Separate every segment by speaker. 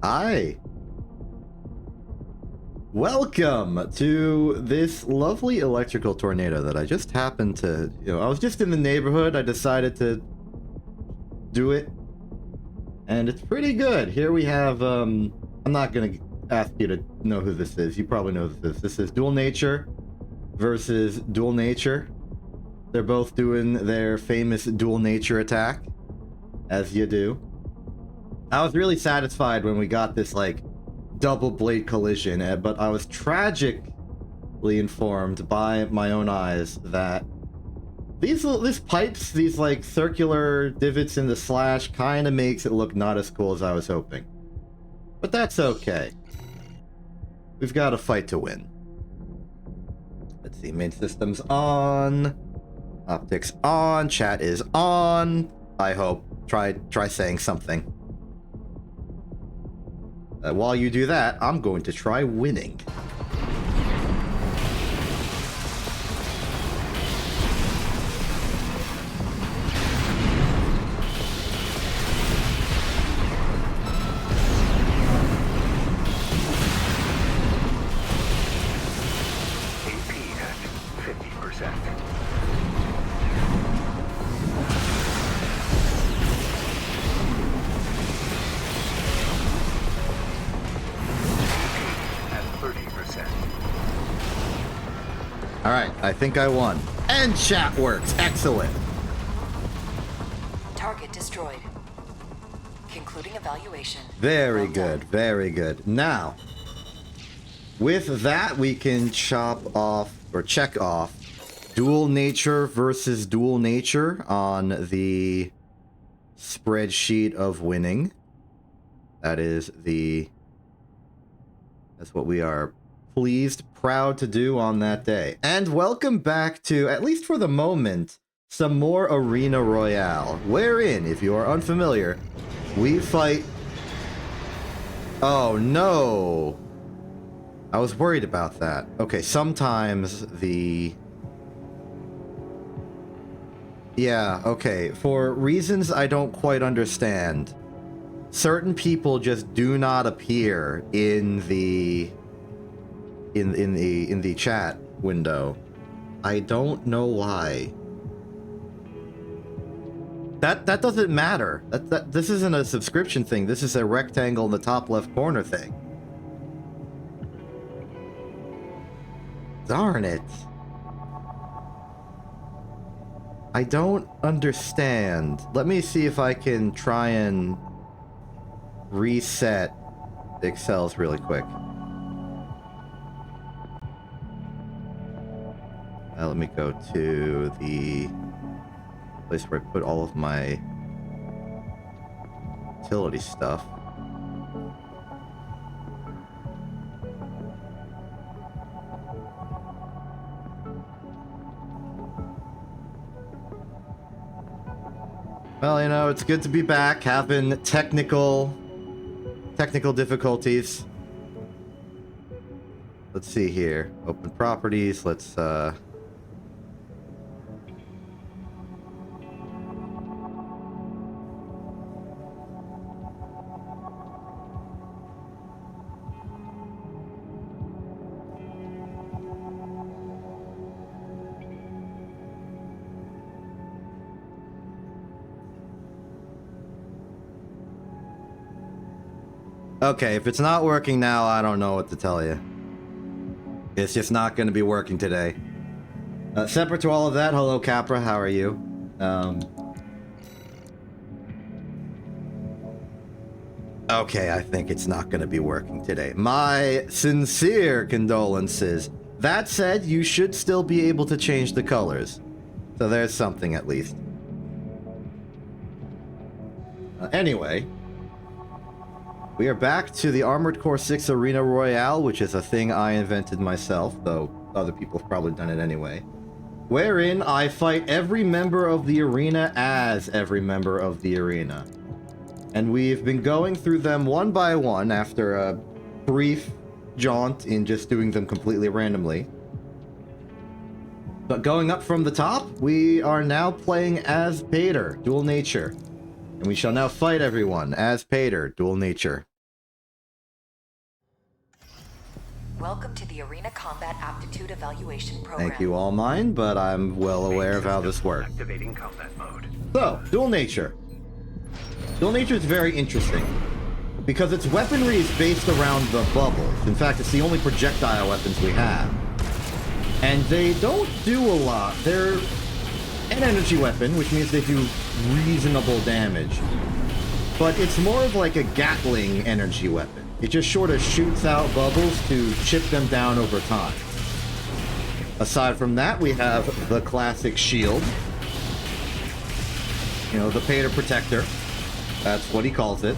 Speaker 1: Hi. Welcome to this lovely electrical tornado that I just happened to, I was just in the neighborhood. I decided to do it. And it's pretty good. Here we have, I'm not going to ask you to know who this is. You probably know who this is. This is Dual Nature versus Dual Nature. They're both doing their famous Dual Nature attack, as you do. I was really satisfied when we got this, like, double blade collision, but I was tragically informed by my own eyes that these pipes, these like circular divots in the slash, kind of makes it look not as cool as I was hoping. But that's okay. We've got a fight to win. Let's see, main system's on, optics on, chat is on. I hope. Try saying something. While you do that, I'm going to try winning.
Speaker 2: AP at 50%.
Speaker 1: Alright, I think I won. And chat works. Excellent.
Speaker 3: Target destroyed. Concluding evaluation.
Speaker 1: Very
Speaker 3: Well
Speaker 1: good,
Speaker 3: done.
Speaker 1: very good. Now, with that, we can chop off, or check off, Dual Nature versus Dual Nature on the spreadsheet of winning. That's what we are pleased, proud to do on that day. And welcome back to, at least for the moment, some more Arena Royale, wherein, if you are unfamiliar, we fight... Oh no! I was worried about that. Okay, sometimes the... Yeah, okay, for reasons I don't quite understand, certain people just do not appear in the chat window. I don't know why. That doesn't matter. This isn't a subscription thing. This is a rectangle in the top left corner thing. Darn it. I don't understand. Let me see if I can try and reset the Excels really quick. Let me go to the place where I put all of my utility stuff. Well, you know, it's good to be back, having technical difficulties. Let's see here. Open properties, let's Okay, if it's not working now, I don't know what to tell you. It's just not going to be working today. Separate to all of that, hello Capra, how are you? Okay, I think it's not going to be working today. My sincere condolences. That said, you should still be able to change the colors. So there's something at least. Anyway. We are back to the Armored Core 6 Arena Royale, which is a thing I invented myself, though other people have probably done it anyway. Wherein I fight every member of the arena as every member of the arena. And we've been going through them one by one after a brief jaunt in just doing them completely randomly. But going up from the top, we are now playing as Pater, Dual Nature. And we shall now fight everyone as Pater, Dual Nature.
Speaker 3: Welcome to the Arena Combat Aptitude Evaluation Program.
Speaker 1: Thank you, all mine, but I'm well aware of how this works.
Speaker 2: Activating combat mode.
Speaker 1: So, dual nature. Dual nature is very interesting because its weaponry is based around the bubbles. In fact, it's the only projectile weapons we have. And they don't do a lot. They're an energy weapon, which means they do reasonable damage. But it's more of like a Gatling energy weapon. It just sort of shoots out bubbles to chip them down over time. Aside from that, we have the classic shield. You know, the Pater Protector. That's what he calls it.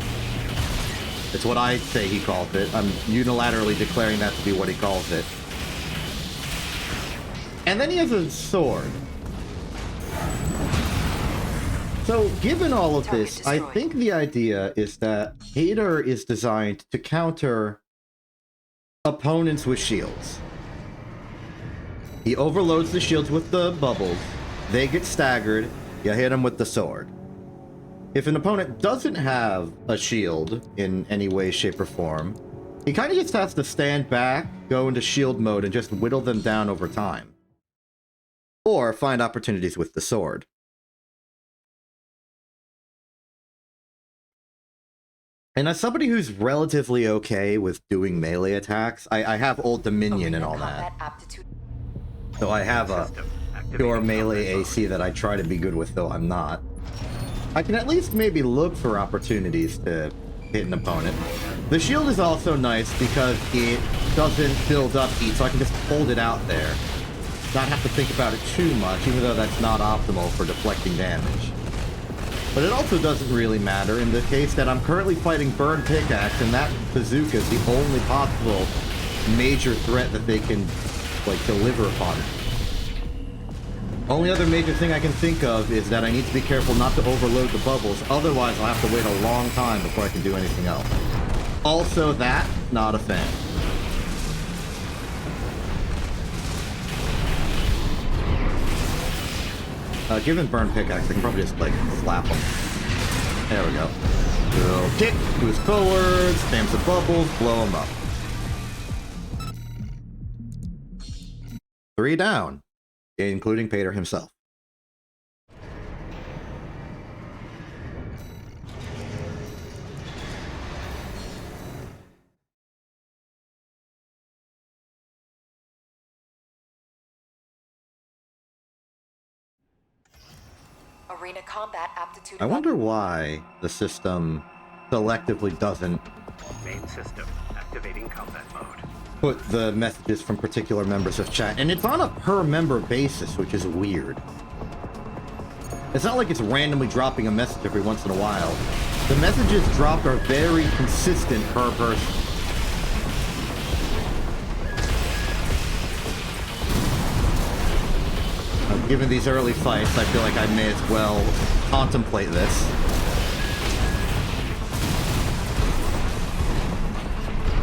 Speaker 1: It's what I say he calls it. I'm unilaterally declaring that to be what he calls it. And then he has a sword. So, given all of this, I think the idea is that Pater is designed to counter opponents with shields. He overloads the shields with the bubbles. They get staggered. You hit them with the sword. If an opponent doesn't have a shield in any way, shape, or form, he kind of just has to stand back, go into shield mode, and just whittle them down over time. Or find opportunities with the sword. And as somebody who's relatively okay with doing melee attacks, I have Old Dominion and all that. So I have a pure melee AC that I try to be good with, though I'm not. I can at least maybe look for opportunities to hit an opponent. The shield is also nice because it doesn't build up heat, so I can just hold it out there. Not have to think about it too much, even though that's not optimal for deflecting damage. But it also doesn't really matter in the case that I'm currently fighting Burn Pickaxe, and that bazooka is the only possible major threat that they can, like, deliver upon. Only other major thing I can think of is that I need to be careful not to overload the bubbles, otherwise I'll have to wait a long time before I can do anything else. Also that, not a fan. Given Burn Pickaxe, I can probably just, like, slap him. There we go. Little kick, boost forward, spams the bubbles, blow him up. 3 down, including Pater himself.
Speaker 3: Arena Combat Aptitude.
Speaker 1: I wonder why the system selectively doesn't
Speaker 2: Main system activating combat mode.
Speaker 1: put the messages from particular members of chat. And it's on a per member basis, which is weird. It's not like it's randomly dropping a message every once in a while. The messages dropped are very consistent per person. Given these early fights, I feel like I may as well contemplate this.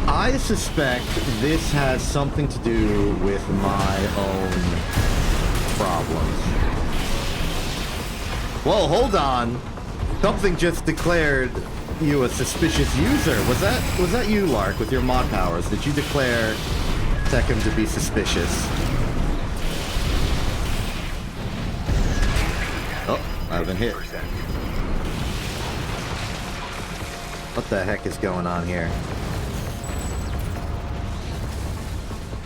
Speaker 1: I suspect this has something to do with my own problems. Whoa, hold on. Something just declared you a suspicious user. Was that you, Lark, with your mod powers? Did you declare Tekken to be suspicious? Oh, I've been hit. What the heck is going on here?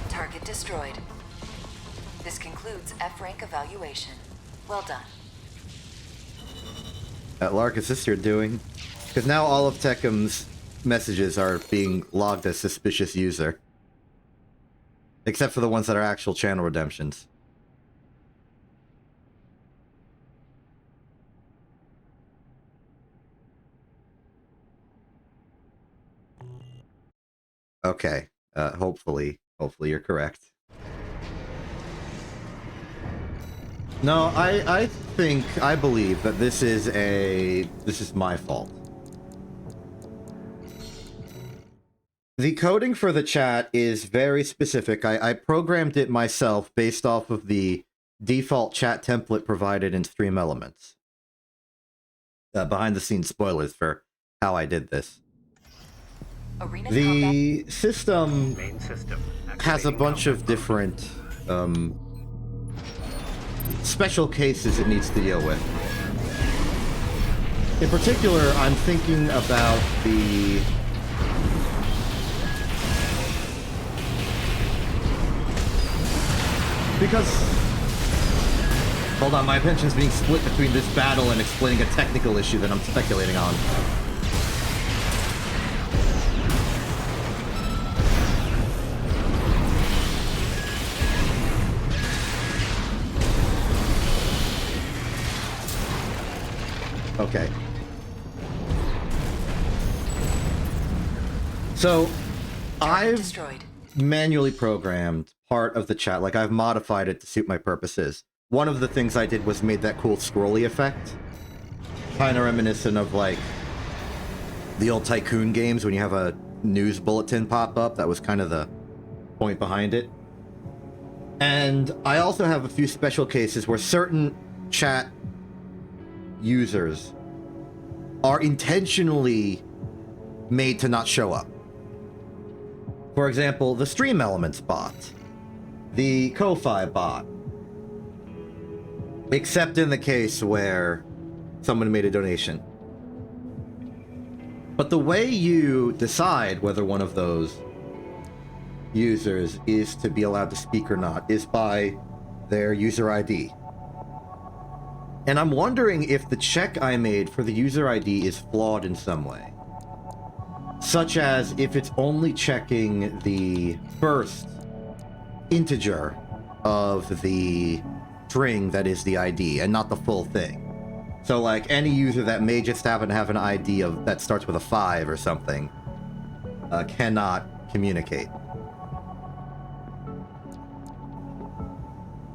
Speaker 3: Target destroyed. This concludes F-rank evaluation. Well done.
Speaker 1: Lark, is this your doing? Because now all of Tekken's messages are being logged as suspicious user. Except for the ones that are actual channel redemptions. Okay. Hopefully you're correct. No, I believe that this is my fault. The coding for the chat is very specific. I programmed it myself based off of the default chat template provided in Stream Elements. Behind the scenes spoilers for how I did this.
Speaker 3: Arena
Speaker 1: The system
Speaker 2: Main system.
Speaker 1: has a
Speaker 2: Activating
Speaker 1: bunch of
Speaker 2: combat
Speaker 1: different special cases it needs to deal with. In particular, I'm thinking about the because hold on, my attention's being split between this battle and explaining a technical issue that I'm speculating on. Okay. So, I've
Speaker 3: destroyed.
Speaker 1: manually programmed part of the chat, like I've modified it to suit my purposes. One of the things I did was made that cool scrolly effect. Kind of reminiscent of like the old Tycoon games when you have a news bulletin pop up. That was kind of the point behind it. And I also have a few special cases where certain chat users are intentionally made to not show up. For example, the Stream Elements bot, the Ko-Fi bot, except in the case where someone made a donation. But the way you decide whether one of those users is to be allowed to speak or not is by their user ID. And I'm wondering if the check I made for the user ID is flawed in some way. Such as if it's only checking the first integer of the string that is the ID and not the full thing. So like any user that may just happen to have an ID of that starts with a 5 or something cannot communicate.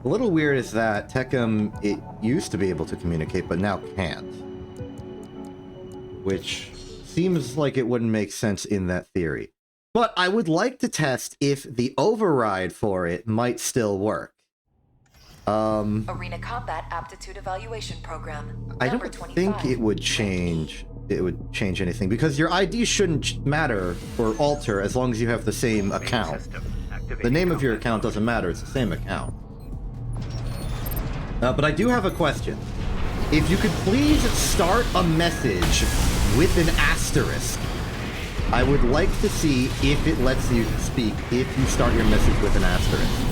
Speaker 1: A little weird is that Techem, it used to be able to communicate, but now can't. Which seems like it wouldn't make sense in that theory. But I would like to test if the override for it might still work.
Speaker 3: Arena Combat Aptitude Evaluation Program.
Speaker 1: I
Speaker 3: number
Speaker 1: don't
Speaker 3: 25.
Speaker 1: think it would change anything, because your ID shouldn't matter or alter as long as you have the same
Speaker 2: Main
Speaker 1: account.
Speaker 2: system.
Speaker 1: The
Speaker 2: Activating
Speaker 1: name of your
Speaker 2: combat
Speaker 1: account
Speaker 2: mode.
Speaker 1: doesn't matter, it's the same account. But I do have a question. If you could please start a message with an asterisk, I would like to see if it lets you speak if you start your message with an asterisk.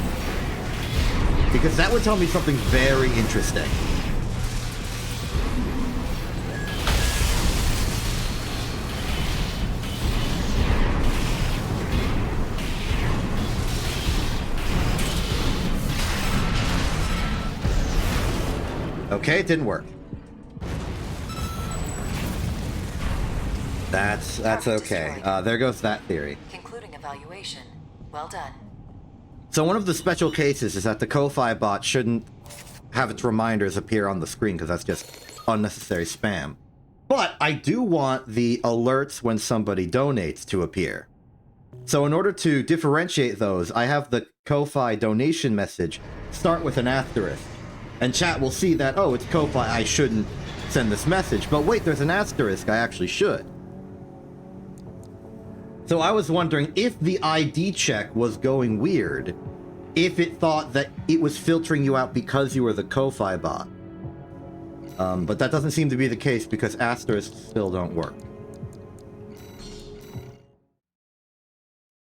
Speaker 1: Because that would tell me something very interesting. Okay, it didn't work. That's okay. There goes that theory.
Speaker 3: Concluding evaluation. Well done.
Speaker 1: So one of the special cases is that the Ko-Fi bot shouldn't have its reminders appear on the screen because that's just unnecessary spam. But I do want the alerts when somebody donates to appear. So in order to differentiate those, I have the Ko-Fi donation message start with an asterisk. And chat will see that, oh, it's Ko-Fi, I shouldn't send this message. But wait, there's an asterisk, I actually should. So I was wondering if the ID check was going weird, if it thought that it was filtering you out because you were the Ko-Fi bot. But that doesn't seem to be the case because asterisks still don't work.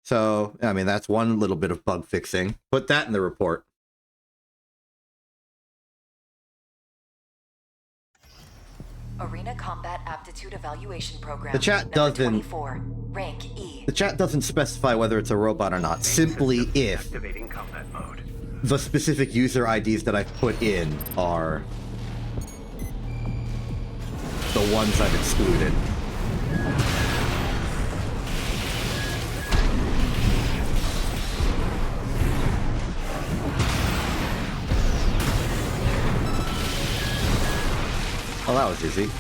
Speaker 1: So, I mean, that's one little bit of bug fixing. Put that in the report.
Speaker 3: Arena Combat Aptitude Evaluation Program.
Speaker 1: The chat
Speaker 3: number
Speaker 1: doesn't-
Speaker 3: 24. Rank E.
Speaker 1: The chat doesn't specify whether it's a robot or not,
Speaker 2: Main
Speaker 1: simply
Speaker 2: system.
Speaker 1: if
Speaker 2: Activating combat mode.
Speaker 1: the specific user IDs that I've put in are the ones I've excluded. Oh, that was easy.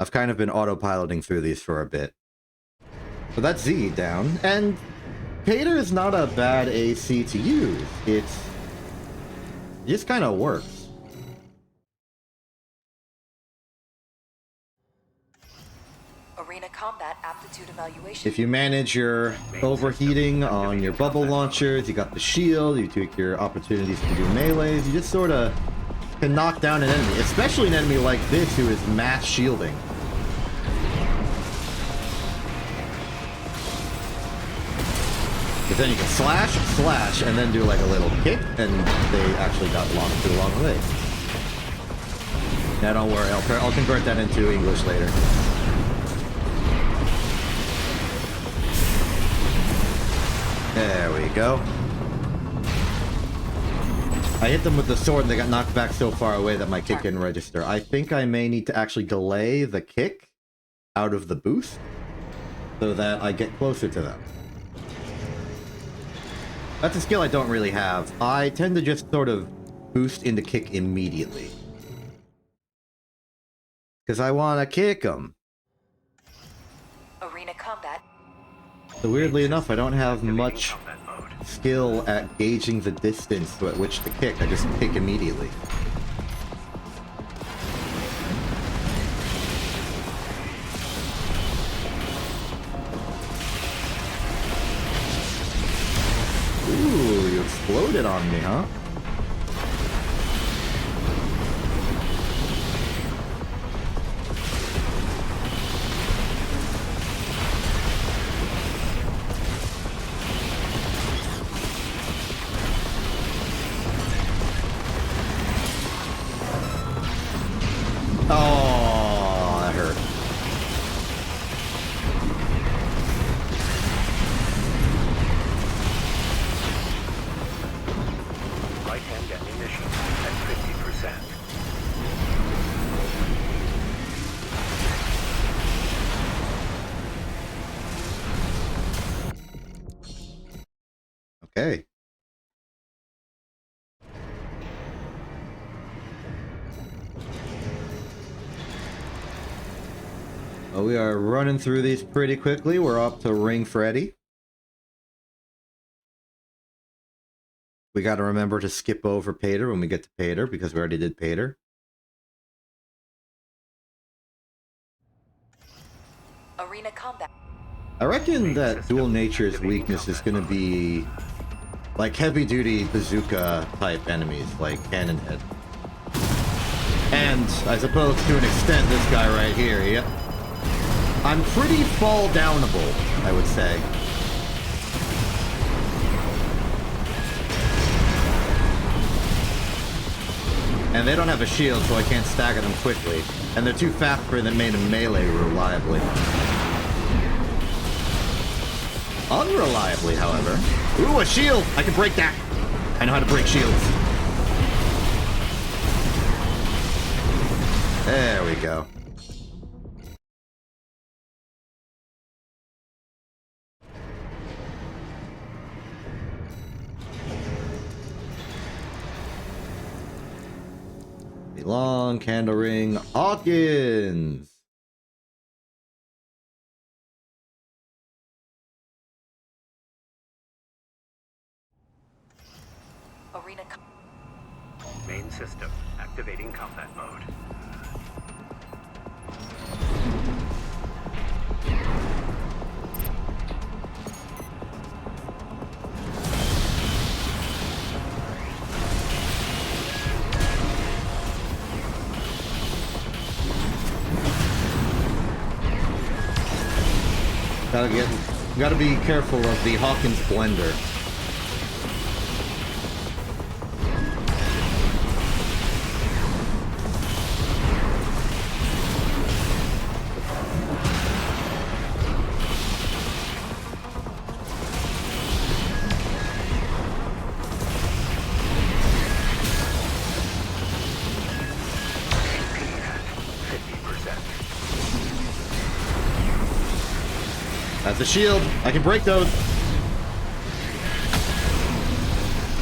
Speaker 1: I've kind of been autopiloting through these for a bit. So that's Z down, and Pater is not a bad AC to use. It just kind of works.
Speaker 3: Arena combat aptitude evaluation.
Speaker 1: If you manage your overheating on your bubble launchers, you got the shield, you take your opportunities to do melees, you just sort of can knock down an enemy, especially an enemy like this who is mass shielding. Because then you can slash, and then do like a little kick, and they actually got locked too long way. Now don't worry, I'll convert that into English later. There we go. I hit them with the sword and they got knocked back so far away that my kick didn't register. I think I may need to actually delay the kick out of the boost so that I get closer to them. That's a skill I don't really have. I tend to just sort of boost into kick immediately. Because I want to kick them.
Speaker 3: Arena combat.
Speaker 1: So weirdly enough, I don't have much skill at gauging the distance at which to kick. I just kick immediately. Ooh, you exploded on me, huh? Oh, that hurt.
Speaker 2: Right-hand ammunition at 50%.
Speaker 1: Okay. Well, we are running through these pretty quickly. We're up to Ring Freddy. We got to remember to skip over Pater when we get to Pater because we already did Pater.
Speaker 3: Arena combat.
Speaker 1: I reckon that Dual Nature's weakness is going to be like heavy-duty bazooka type enemies, like Cannon Head. And I suppose to an extent this guy right here, yep. I'm pretty fall downable, I would say. And they don't have a shield, so I can't stagger them quickly. And they're too fast for them made in melee reliably. Unreliably, however. Ooh, a shield! I can break that! I know how to break shields. There we go. The long candle ring, Hawkins!
Speaker 3: Arena
Speaker 2: Main system activating combat mode.
Speaker 1: Gotta be careful of the Hawkins blender. That's a shield. I can break those.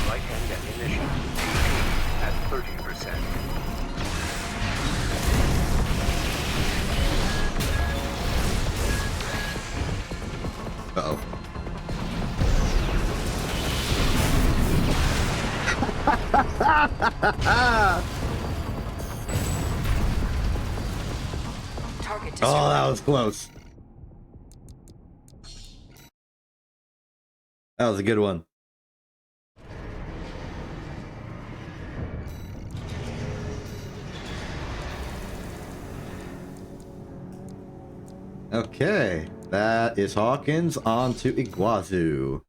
Speaker 2: Right-hand ammunition at 30%.
Speaker 1: Uh-oh.
Speaker 3: target.
Speaker 1: Oh, that was close. That was a good one. Okay, that is Hawkins. On to Iguazu.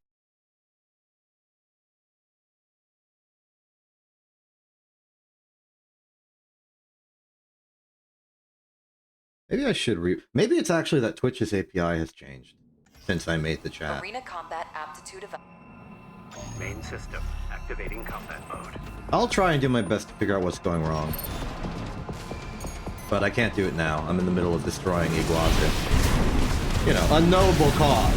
Speaker 1: Maybe I should maybe it's actually that Twitch's API has changed since I made the chat.
Speaker 3: Arena combat aptitude
Speaker 2: Main system activating combat mode.
Speaker 1: I'll try and do my best to figure out what's going wrong. But I can't do it now. I'm in the middle of destroying Iguazu. You know, a noble cause.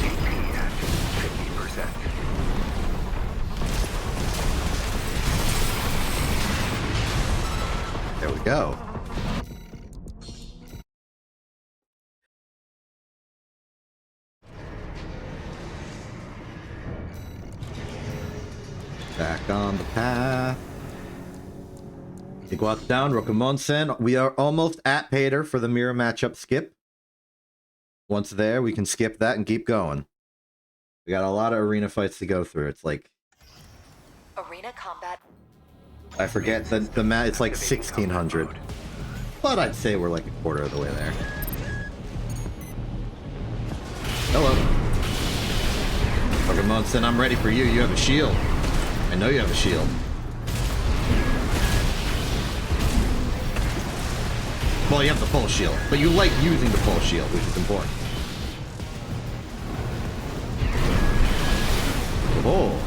Speaker 2: DP at 50%.
Speaker 1: There we go. Back on the path. Iguazu down, Rokumonsen. We are almost at Pater for the mirror matchup skip. Once there, we can skip that and keep going. We got a lot of arena fights to go through. It's like,
Speaker 3: arena combat.
Speaker 1: I forget that the mat. It's like 1600, but I'd say we're like a quarter of the way there. Hello, Rokumonsen. I'm ready for you. You have a shield. I know you have a shield. Well, you have the full shield, but you like using the full shield, which is important. Oh.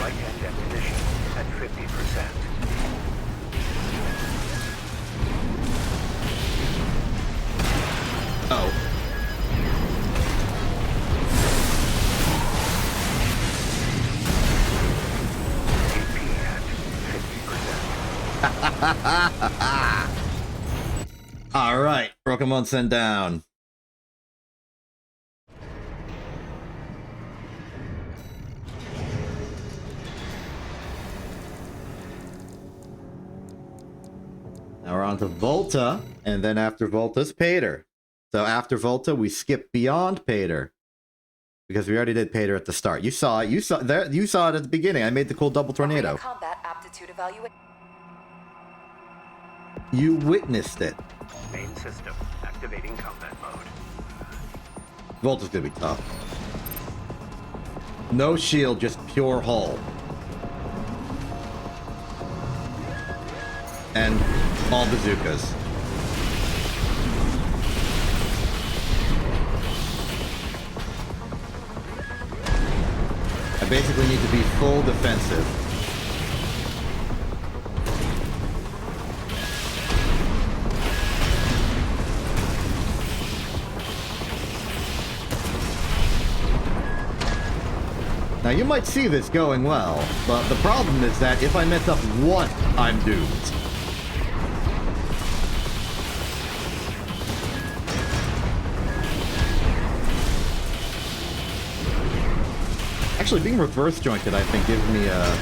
Speaker 2: Right-hand ammunition at 50%.
Speaker 1: Oh.
Speaker 2: DP at 50%.
Speaker 1: All right, Rokumonsen down. Now we're on to Volta, and then after Volta's Pater. So after Volta, we skip beyond Pater. Because we already did Pater at the start. You saw it. You saw it at the beginning. I made the cool double tornado.
Speaker 3: Arena combat aptitude evaluation.
Speaker 1: You witnessed it.
Speaker 2: Main system activating combat mode.
Speaker 1: Volta's gonna be tough. No shield, just pure hull. And all bazookas. I basically need to be full defensive. Now you might see this going well, but the problem is that if I mess up one, I'm doomed. Actually, being reverse jointed, I think, gives me a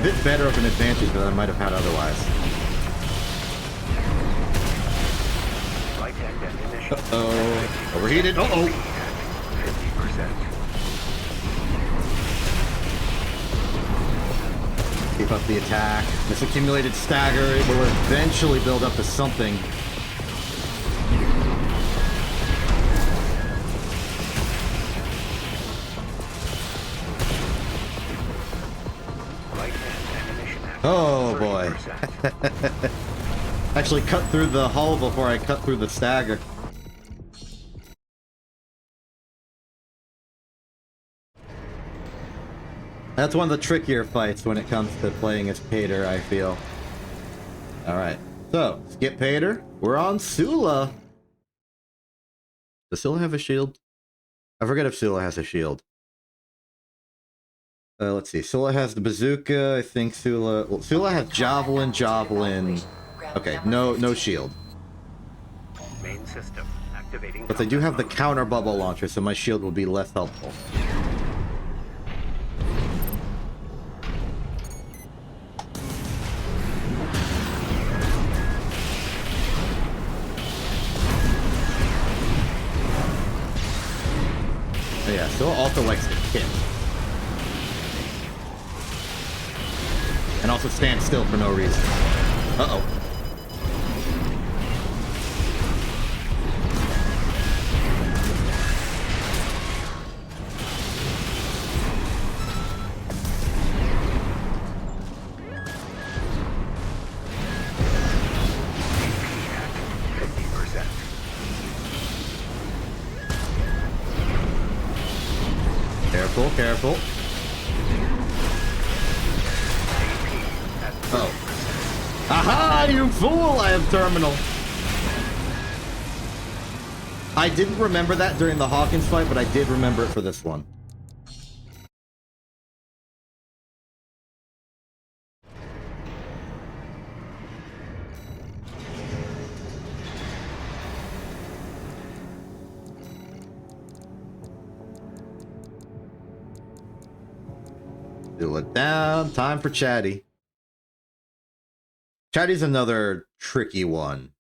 Speaker 1: bit better of an advantage than I might have had otherwise.
Speaker 2: Right-hand ammunition.
Speaker 1: Uh-oh. Overheated. Uh-oh.
Speaker 2: 50%.
Speaker 1: Keep up the attack. This accumulated stagger, it will eventually build up to something.
Speaker 2: Right-hand ammunition
Speaker 1: Oh boy.
Speaker 2: 30%.
Speaker 1: Actually cut through the hull before I cut through the stagger. That's one of the trickier fights when it comes to playing as Pater, I feel. Alright, so, skip Pater. We're on Sula. Does Sula have a shield? I forget if Sula has a shield. Let's see. Sula has the bazooka. I think Sula... Well, Sula has javelin. Okay, no shield.
Speaker 2: Main system activating.
Speaker 1: But they do
Speaker 2: combat
Speaker 1: have the
Speaker 2: mode.
Speaker 1: counter bubble launcher, so my shield will be less helpful. But yeah, Scylla also likes to kick. And also stand still for no reason. Uh-oh. Careful, careful. Oh. Aha, you fool! I have terminal. I didn't remember that during the Hawkins fight, but I did remember it for this one. Do it down. Time for Chatty. Chatty's another tricky one.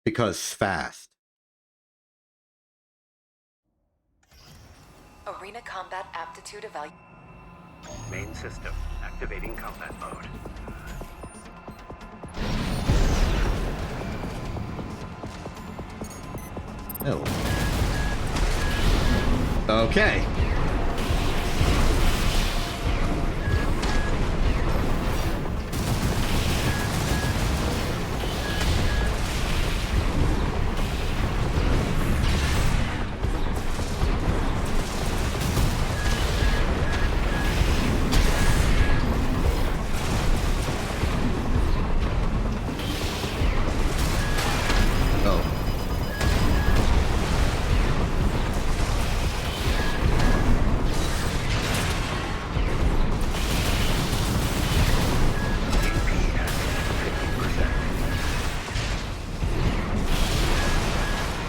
Speaker 1: Because fast.
Speaker 3: Arena combat aptitude evaluation.
Speaker 2: Main system activating combat mode.
Speaker 1: Oh. Okay.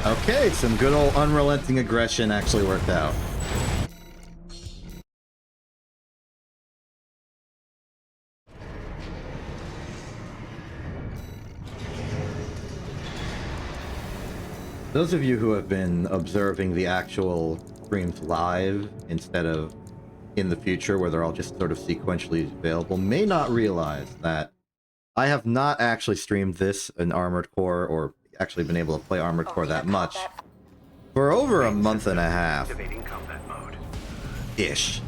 Speaker 1: Okay, some good old unrelenting aggression actually worked out. Those of you who have been observing the actual streams live instead of in the future where they're all just sort of sequentially available may not realize that I have not actually streamed this in Armored Core or actually been able to play Armored Core that much for over a month and a half
Speaker 2: Activating combat mode.
Speaker 1: ish.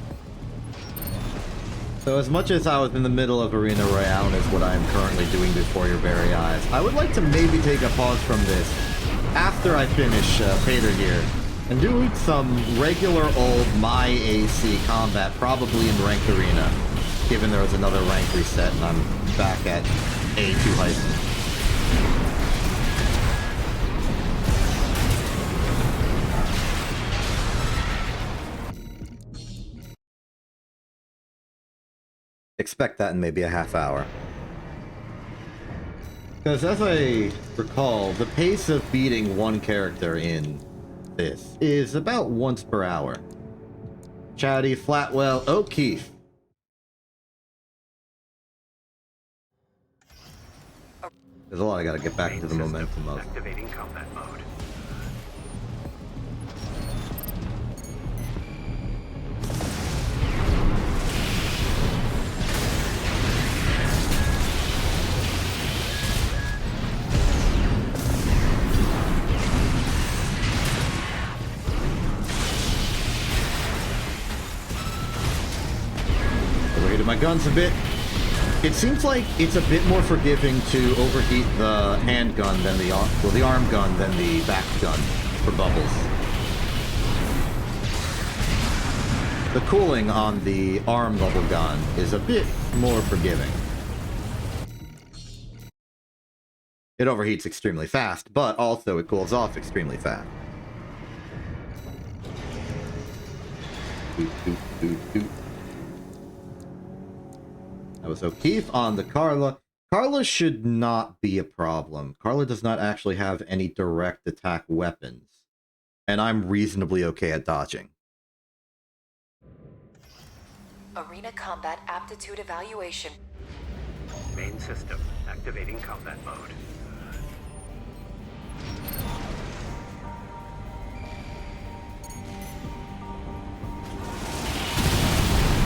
Speaker 1: So as much as I was in the middle of Arena Royale and is what I am currently doing before your very eyes, I would like to maybe take a pause from this after I finish Pater here and do some regular old my AC combat, probably in Ranked Arena, given there was another rank reset and I'm back at A2 Heist. Expect that in maybe a half hour. Because as I recall, the pace of beating one character in this is about once per hour. Chatty, Flatwell, O'Keefe. There's a lot I gotta get back
Speaker 2: Main
Speaker 1: into the
Speaker 2: system
Speaker 1: momentum of.
Speaker 2: activating combat mode.
Speaker 1: Overheated my guns a bit. It seems like it's a bit more forgiving to overheat the handgun than the arm gun than the back gun for bubbles. The cooling on the arm bubble gun is a bit more forgiving. It overheats extremely fast, but also it cools off extremely fast. Doot, doot, doot, doot. That was O'Keefe on the Carla. Carla should not be a problem. Carla does not actually have any direct attack weapons. And I'm reasonably okay at dodging.
Speaker 3: Arena combat aptitude evaluation.
Speaker 2: Main system activating combat mode.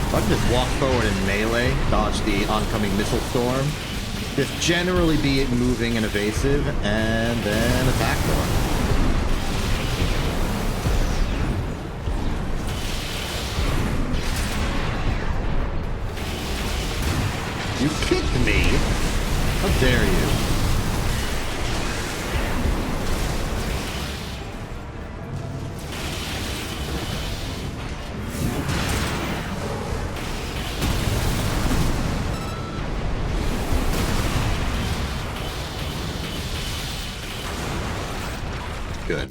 Speaker 1: I can just walk forward in melee, dodge the oncoming missile storm, just generally be it moving and evasive, and then attack more. You kicked me? How dare you? Good.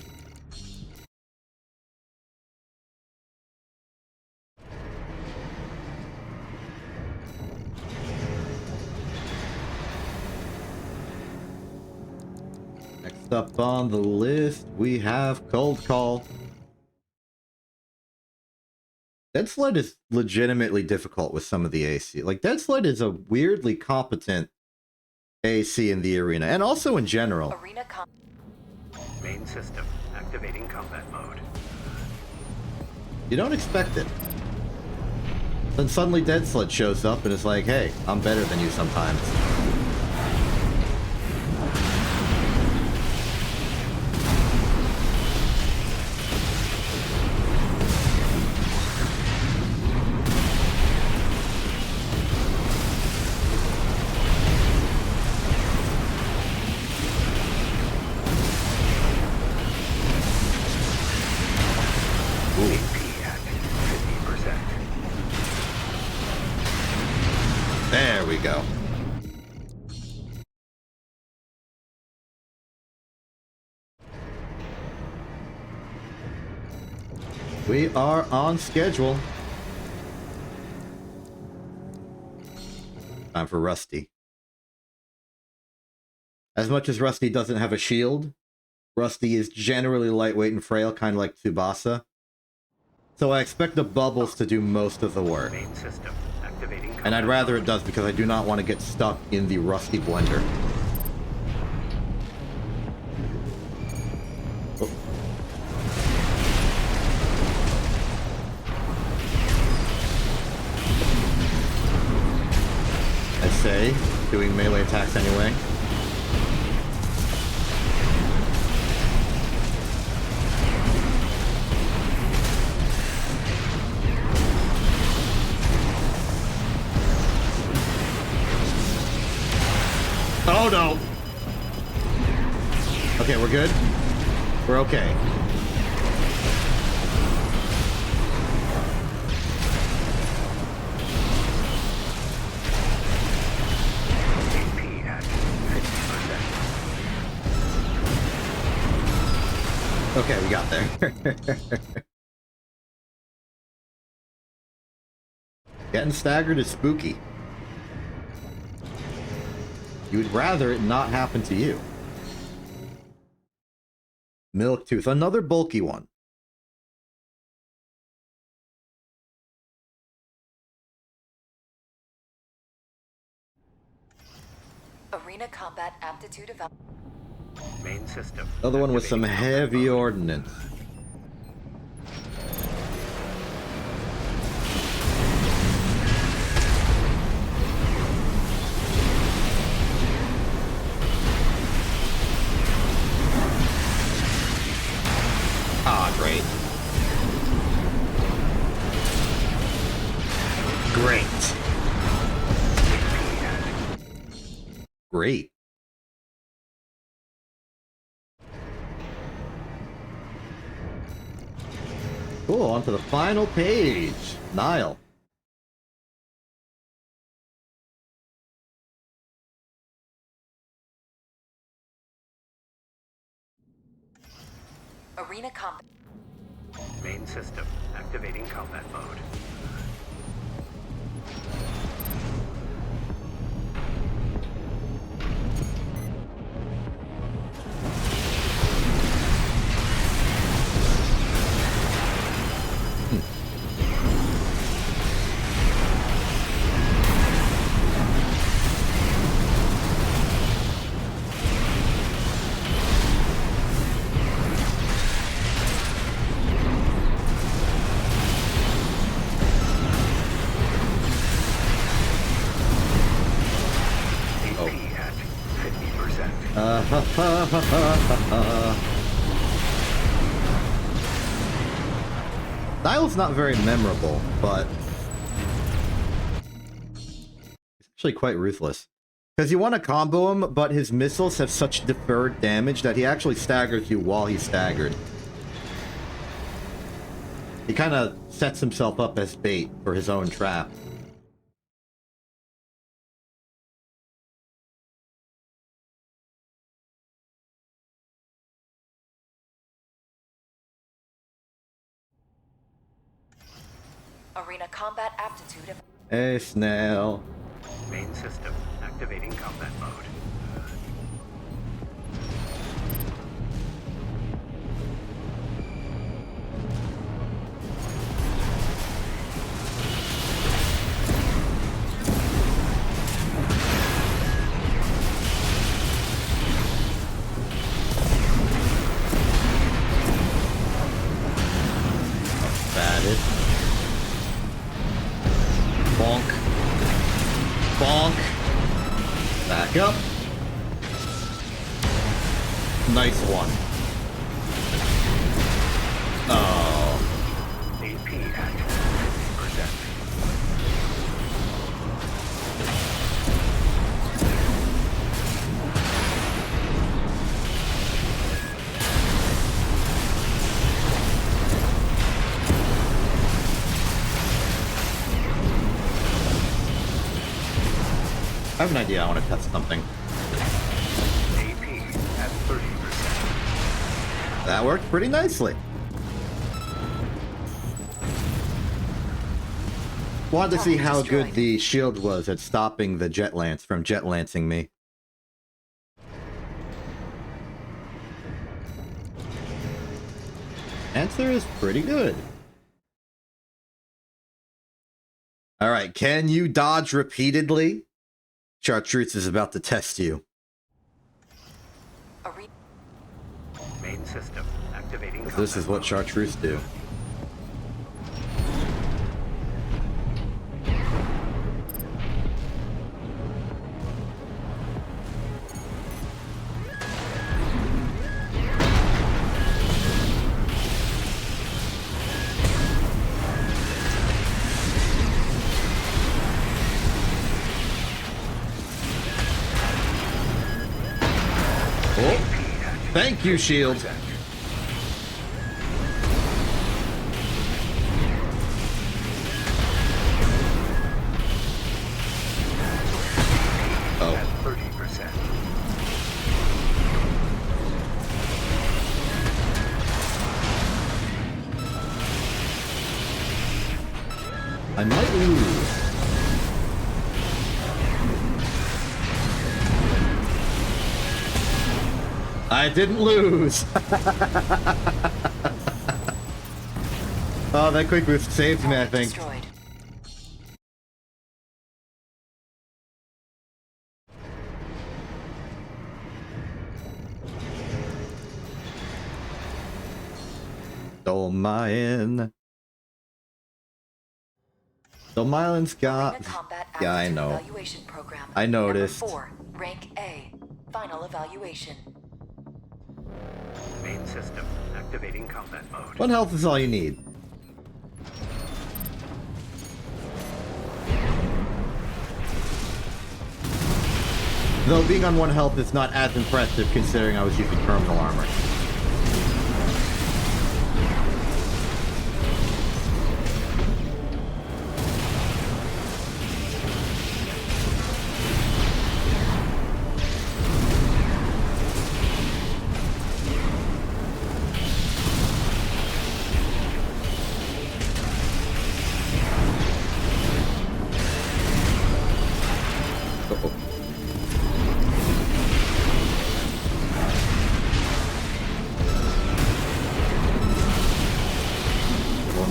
Speaker 1: Next up on the list, we have Cold Call. Dead Sled is legitimately difficult with some of the AC. Like, Dead Sled is a weirdly competent AC in the arena, and also in general.
Speaker 2: Main system activating combat mode.
Speaker 1: You don't expect it. Then suddenly Dead Sled shows up and is like, hey, I'm better than you sometimes. There we go. We are on schedule. Time for Rusty. As much as Rusty doesn't have a shield, Rusty is generally lightweight and frail, kind of like Tsubasa. So I expect the bubbles to do most of the work.
Speaker 2: Main system activating combat
Speaker 1: And I'd rather it does, because I do not want to get stuck in the Rusty blender. Oh. I say, doing melee attacks anyway. Oh no! Okay, we're good? We're okay.
Speaker 2: AP at 50%.
Speaker 1: Okay, we got there. Getting staggered is spooky. You would rather it not happen to you. Milktooth, another bulky one.
Speaker 3: Arena combat aptitude evaluation.
Speaker 2: Main system.
Speaker 1: Another one with some
Speaker 2: activating combat
Speaker 1: heavy
Speaker 2: mode.
Speaker 1: ordnance. Ah, great. Great. great. Cool, on to the final page. Nile.
Speaker 3: Arena combat.
Speaker 2: Main system activating combat mode.
Speaker 1: Nile's not very memorable, but he's actually quite ruthless. Because you want to combo him, but his missiles have such deferred damage that he actually staggers you while he's staggered. He kind of sets himself up as bait for his own trap.
Speaker 3: Arena combat aptitude.
Speaker 1: Hey, Snail.
Speaker 2: Main system activating combat mode.
Speaker 1: Batted. Bonk. Bonk. Back up. Nice one. Oh.
Speaker 2: AP at 50%.
Speaker 1: I have an idea. I want to test something.
Speaker 2: AP at 30%.
Speaker 1: That worked pretty nicely. Wanted to see how good the shield was at stopping the jet lance from jet lancing me. Answer is pretty good. Alright, can you dodge repeatedly? Chartreuse is about to test you.
Speaker 3: Arena.
Speaker 2: Main system activating combat
Speaker 1: This is what
Speaker 2: mode.
Speaker 1: Chartreuse do. Thank you, shield. Oh.
Speaker 2: At 30%.
Speaker 1: I might lose. I didn't lose. Oh, that quick boost saved me, I think.
Speaker 3: Destroyed.
Speaker 1: Dolmayan. Dolmayan's got...
Speaker 3: Arena combat
Speaker 1: Yeah, I
Speaker 3: aptitude
Speaker 1: know.
Speaker 3: evaluation program.
Speaker 1: I noticed.
Speaker 3: Number 4, rank A. Final evaluation.
Speaker 2: Main system activating combat mode.
Speaker 1: One health is all you need. Though being on 1 health is not as impressive considering I was using terminal armor.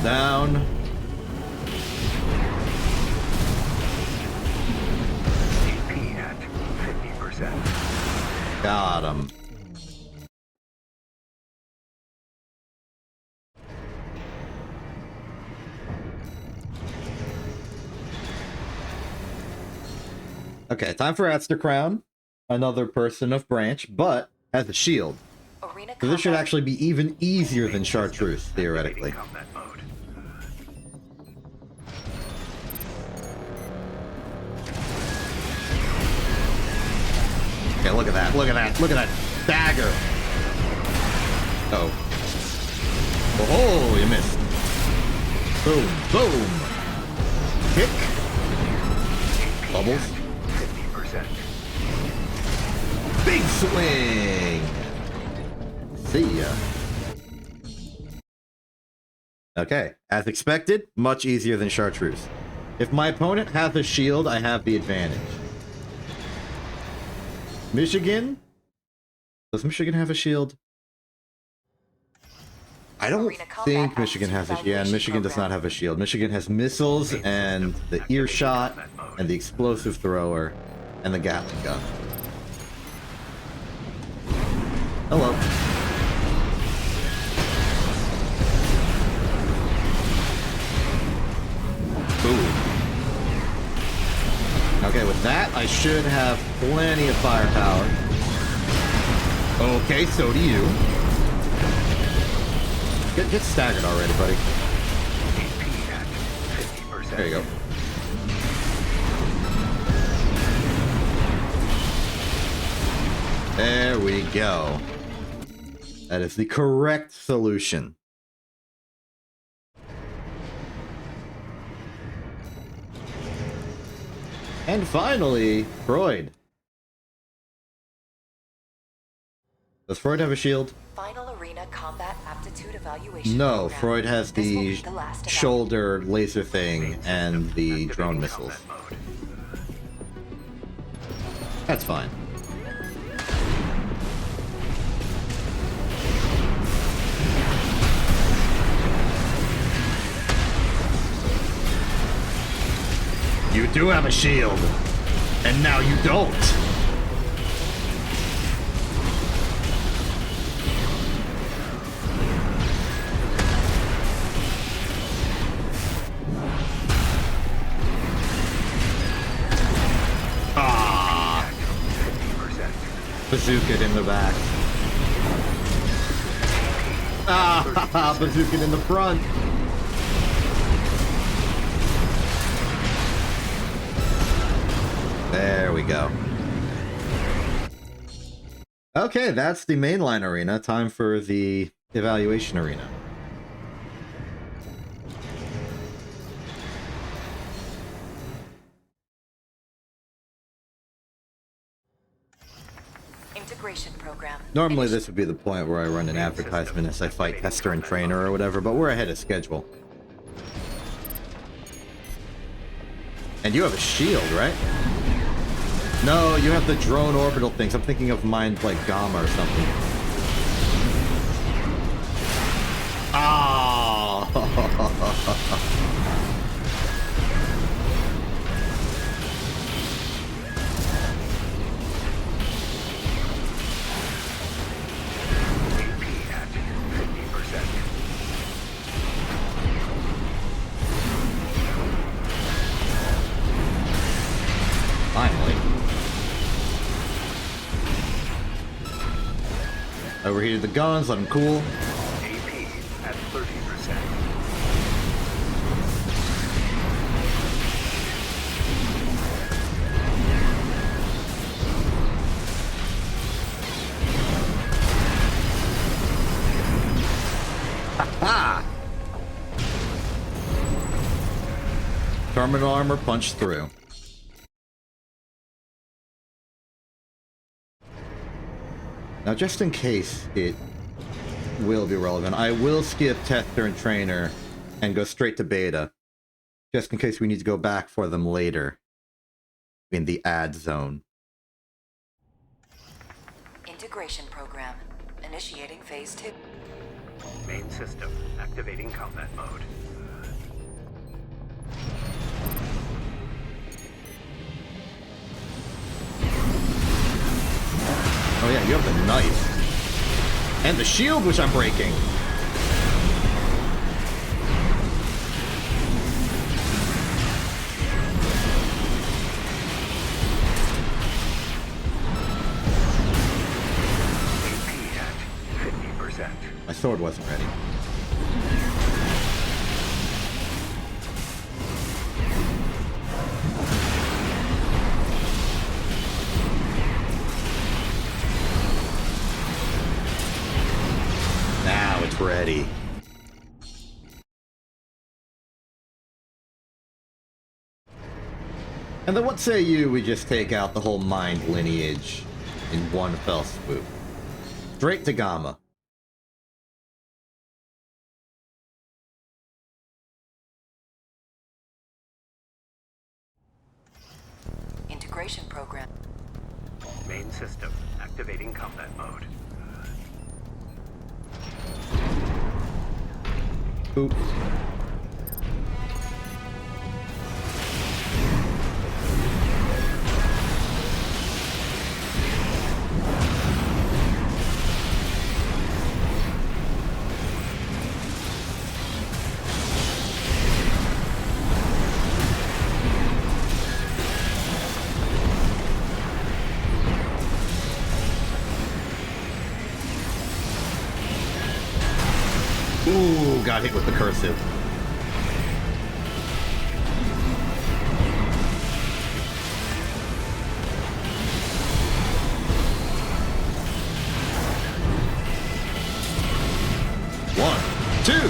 Speaker 1: Down.
Speaker 2: AP at 50%.
Speaker 1: Got him. Okay, time for Atz to crown. Another person of branch, but has a shield.
Speaker 3: Arena
Speaker 1: So this should
Speaker 3: combat.
Speaker 1: actually be even easier than Chartreuse, theoretically.
Speaker 2: Combat mode.
Speaker 1: Okay, look at that, look at that, look at that dagger! Oh. Oh, you missed. Boom, boom! Kick! Bubbles.
Speaker 2: 50%.
Speaker 1: Big swing! See ya. Okay, as expected, much easier than Chartreuse. If my opponent has a shield, I have the advantage. Michigan? Does Michigan have a shield? I don't
Speaker 3: Arena combat
Speaker 1: think Michigan has a
Speaker 3: aptitude
Speaker 1: yeah,
Speaker 3: evaluation
Speaker 1: Michigan does not
Speaker 3: program.
Speaker 1: have a shield. Michigan has missiles and the earshot and the explosive thrower and the Gatling gun. Hello. Boom. Okay, with that, I should have plenty of firepower. Okay, so do you. Get staggered already, buddy.
Speaker 2: AP at 50%.
Speaker 1: There you go. There we go. That is the correct solution. And finally, Freud. Does Freud have a shield?
Speaker 3: Final arena combat aptitude evaluation.
Speaker 1: No,
Speaker 3: program.
Speaker 1: Freud has
Speaker 3: This will
Speaker 1: the
Speaker 3: be the last
Speaker 1: shoulder laser thing and the drone
Speaker 2: Activating
Speaker 1: missiles.
Speaker 2: combat mode.
Speaker 1: That's fine. You do have a shield, and now you don't. Ah,
Speaker 2: 50%.
Speaker 1: bazooka in the back. Ah, bazooka in the front. There we go. Okay, that's the mainline arena. Time for the evaluation arena.
Speaker 3: Integration program.
Speaker 1: Normally this would be the point where I run an advertisement as I fight Tester and Trainer or whatever, but we're ahead of schedule. And you have a shield, right? No, you have the drone orbital things. I'm thinking of mine like Gamma or something. Ah!
Speaker 2: AP at 50%.
Speaker 1: Finally. Overheated the guns, let them cool.
Speaker 2: AP at 30%.
Speaker 1: Ha! Terminal armor punched through. Now, just in case it will be relevant, I will skip Tester and Trainer and go straight to Beta, just in case we need to go back for them later in the ad zone.
Speaker 3: Integration program. Initiating phase 2.
Speaker 2: Main system activating combat mode.
Speaker 1: Oh yeah, you have the knife. And the shield, which I'm breaking.
Speaker 2: AP at 50%.
Speaker 1: My sword wasn't ready. Now it's ready. And then what say we just take out the whole mind lineage in one fell swoop? Straight to Gamma.
Speaker 3: Integration program.
Speaker 2: Main system activating combat mode.
Speaker 1: Oops. Ooh, got hit with the cursive. One, two.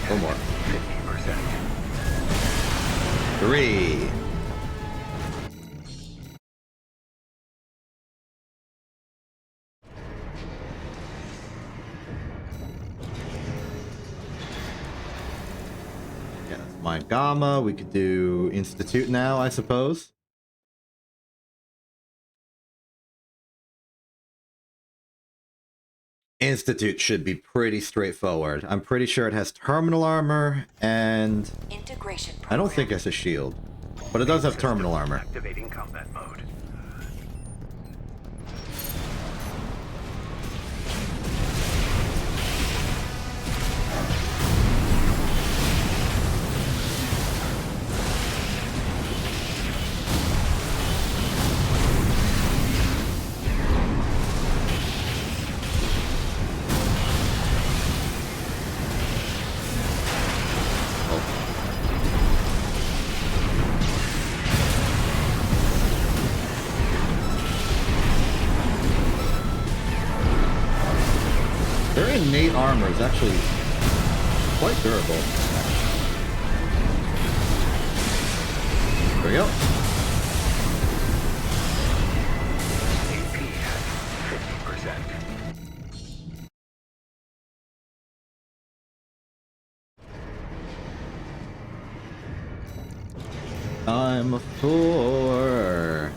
Speaker 1: One more.
Speaker 2: 50%.
Speaker 1: Three. Yeah, that's my Gamma. We could do Institute now, I suppose. Institute should be pretty straightforward. I'm pretty sure it has terminal armor and
Speaker 3: Integration program.
Speaker 1: I don't think it has a shield, but it does have terminal armor.
Speaker 2: Activating combat mode.
Speaker 1: Their innate armor is actually quite durable. There we go.
Speaker 2: AP at 50%.
Speaker 1: I'm for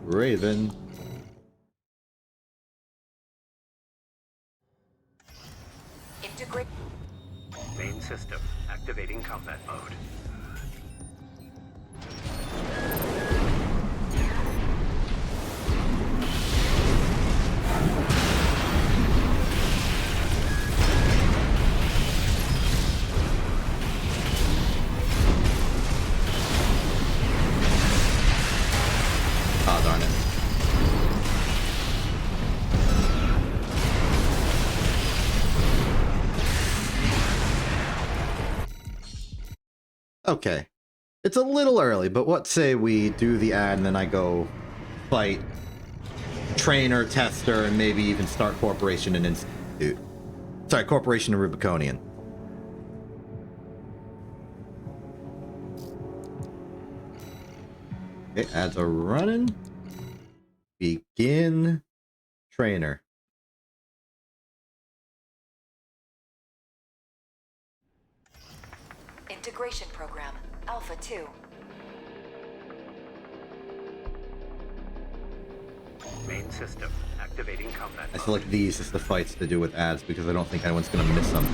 Speaker 1: Raven.
Speaker 3: Integrate.
Speaker 2: Main system activating combat mode.
Speaker 1: Ah, darn it. Okay. It's a little early, but what say we do the ad and then I go fight trainer, tester, and maybe even start Corporation and Institute. Sorry, Corporation and Rubiconian. Okay, ads are running. Begin trainer.
Speaker 3: Integration program, Alpha 2.
Speaker 2: Main system activating combat
Speaker 1: I
Speaker 2: mode.
Speaker 1: select these as the fights to do with ads because I don't think anyone's going to miss them.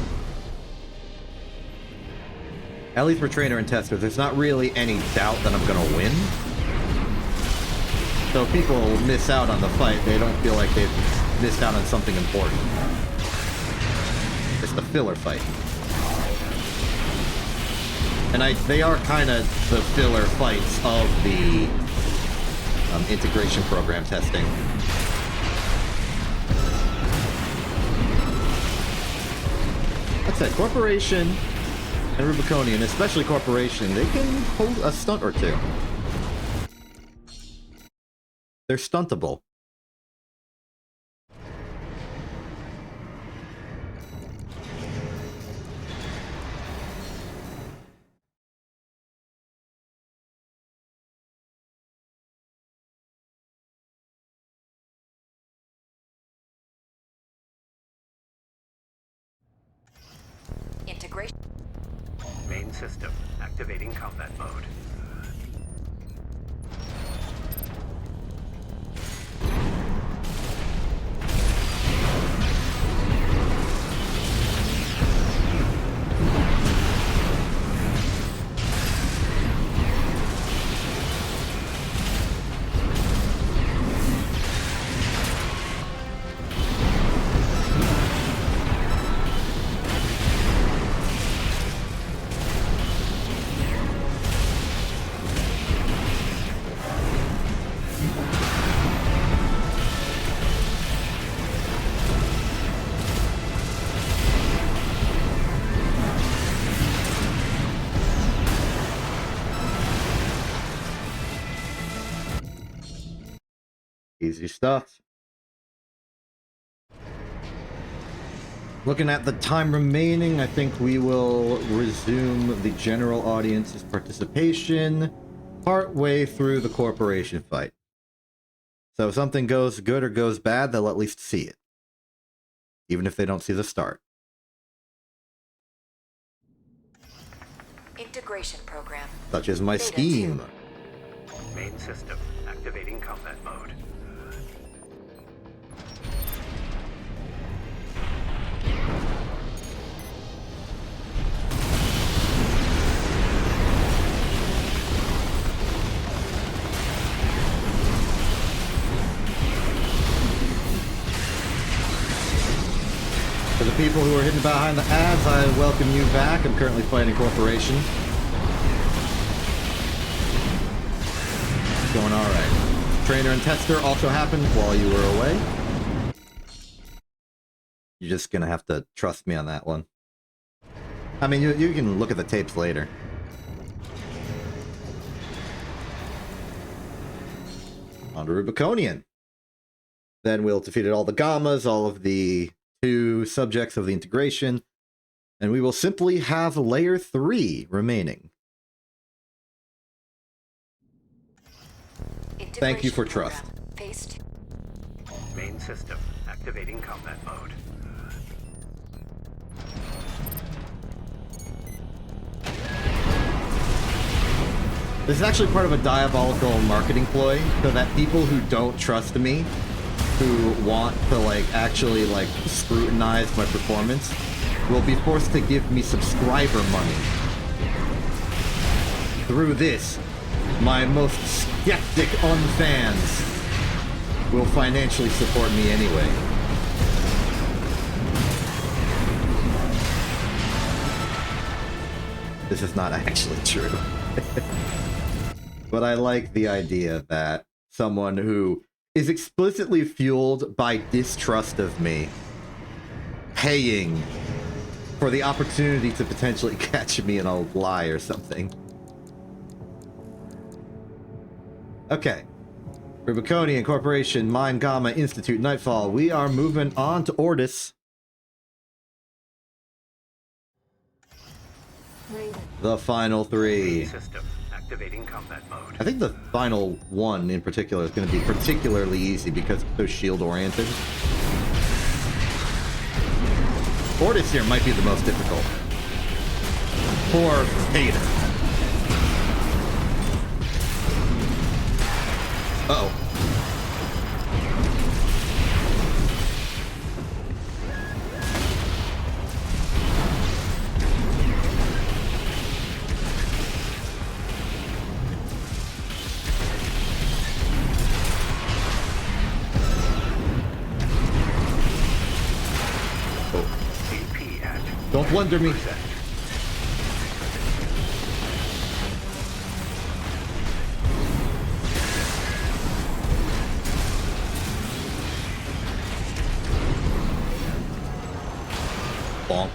Speaker 1: At least for trainer and tester, there's not really any doubt that I'm going to win. So if people miss out on the fight, they don't feel like they've missed out on something important. It's the filler fight. And they are kind of the filler fights of the integration program testing. That's it. Corporation and Rubiconian, especially Corporation, they can hold a stunt or two. They're stuntable.
Speaker 3: Integration.
Speaker 2: Main system activating combat mode.
Speaker 1: Easy stuff. Looking at the time remaining, I think we will resume the general audience's participation partway through the corporation fight. So if something goes good or goes bad, they'll at least see it. Even if they don't see the start.
Speaker 3: Integration program.
Speaker 1: Such as my
Speaker 3: Beta
Speaker 1: scheme.
Speaker 3: 2.
Speaker 2: Main system activating combat mode.
Speaker 1: For the people who are hidden behind the ads, I welcome you back. I'm currently fighting Corporation. It's going alright. Trainer and tester also happened while you were away. You're just gonna have to trust me on that one. I mean, you can look at the tapes later. On to Rubiconian. Then we'll defeat all the Gammas, all of the 2 subjects of the integration, and we will simply have layer 3 remaining. Thank you for trust.
Speaker 3: Phase 2.
Speaker 2: Main system activating combat mode.
Speaker 1: This is actually part of a diabolical marketing ploy, so that people who don't trust me, who want to actually scrutinize my performance, will be forced to give me subscriber money. Through this, my most skeptic unfans will financially support me anyway. This is not actually true. But I like the idea that someone who is explicitly fueled by distrust of me, paying for the opportunity to potentially catch me in a lie or something. Okay. Rubiconian Corporation, Mind Gamma Institute, Nightfall. We are moving on to Ordis. The final three.
Speaker 2: System activating combat mode.
Speaker 1: I think the final one in particular is going to be particularly easy because it's so shield oriented. Ordis here might be the most difficult. Poor Vader. Uh-oh. Don't blunder me. Bonk.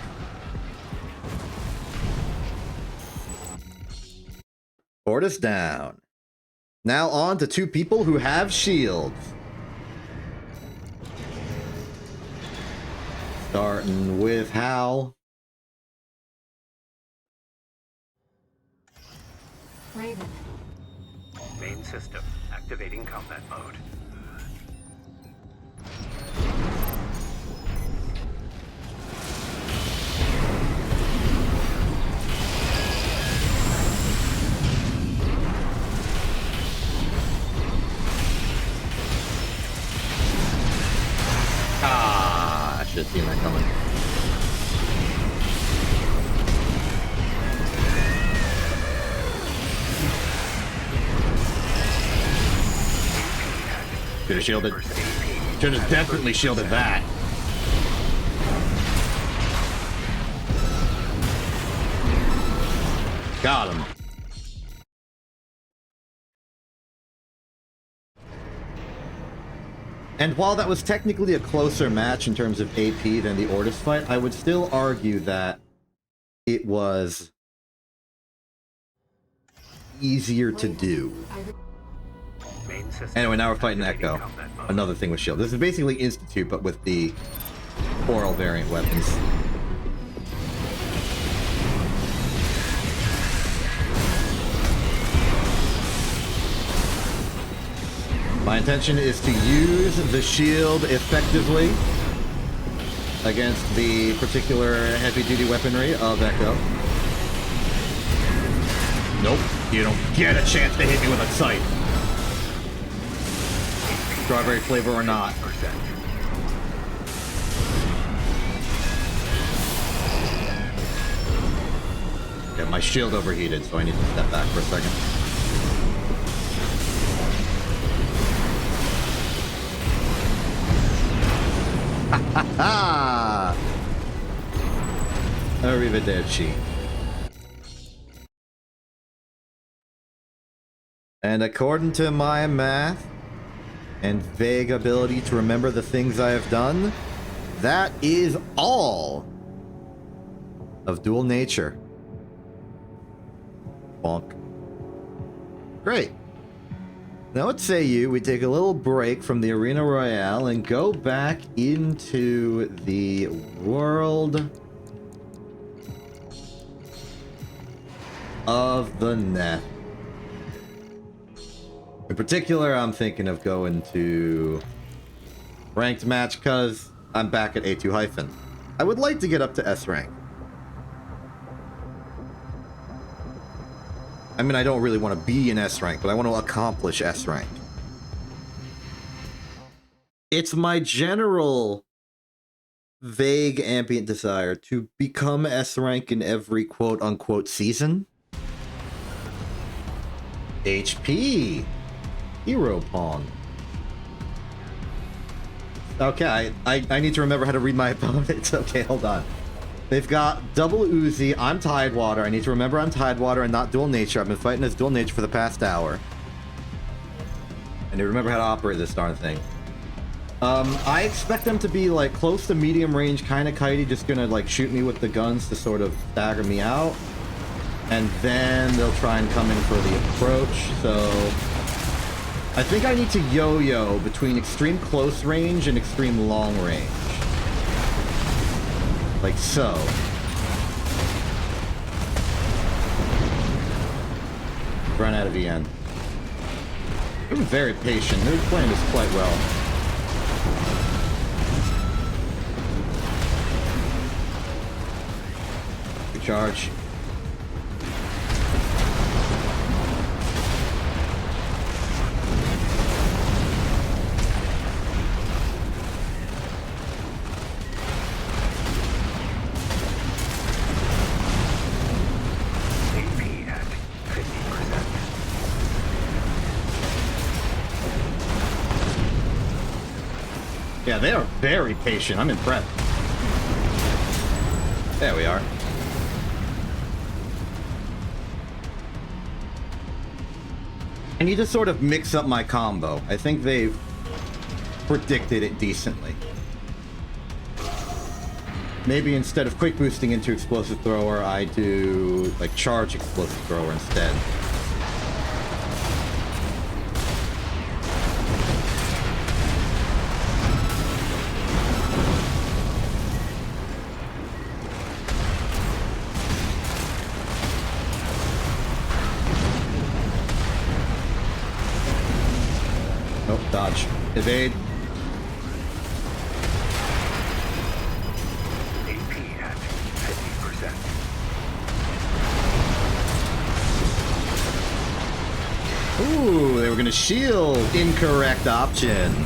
Speaker 1: Ordis down. Now on to two people who have shields. Starting with Hal.
Speaker 3: Raven.
Speaker 2: Main system activating combat mode.
Speaker 1: Ah, I should have seen that coming. Should have shielded. Should have definitely shielded that. Got him. And while that was technically a closer match in terms of AP than the Ordis fight, I would still argue that it was easier to do. Anyway, now we're fighting Echo. Another thing with shield. This is basically Institute, but with the oral variant weapons. My intention is to use the shield effectively against the particular heavy-duty weaponry of Echo. Nope, you don't get a chance to hit me with a sight. Strawberry flavor or not. Yeah, my shield overheated, so I need to step back for a second. Ha ha! Arrivederci. And according to my math and vague ability to remember the things I have done, that is all of Dual Nature. Bonk. Great. Now what say you, we take a little break from the Arena Royale and go back into the world of the net. In particular, I'm thinking of going to ranked match because I'm back at A2 hyphen. I would like to get up to S rank. I mean, I don't really want to be in S rank, but I want to accomplish S rank. It's my general vague ambient desire to become S rank in every quote-unquote season. HP. Hero Pawn. Okay, I need to remember how to read my opponents. Okay, hold on. They've got double Uzi. I'm Tidewater. I need to remember I'm Tidewater and not Dual Nature. I've been fighting as Dual Nature for the past hour. I need to remember how to operate this darn thing. I expect them to be like close to medium range, kind of kitey, just gonna like shoot me with the guns to sort of stagger me out. And then they'll try and come in for the approach, so I think I need to yo-yo between extreme close range and extreme long range. Like so. Run out of EN. They were very patient. They were playing this quite well. Good charge. Yeah, they are very patient. I'm impressed. There we are. I need to sort of mix up my combo. I think they've predicted it decently. Maybe instead of quick boosting into explosive thrower, I do like charge explosive thrower instead. Dodge. Evade.
Speaker 2: AP at 50%.
Speaker 1: Ooh, they were gonna shield. Incorrect option.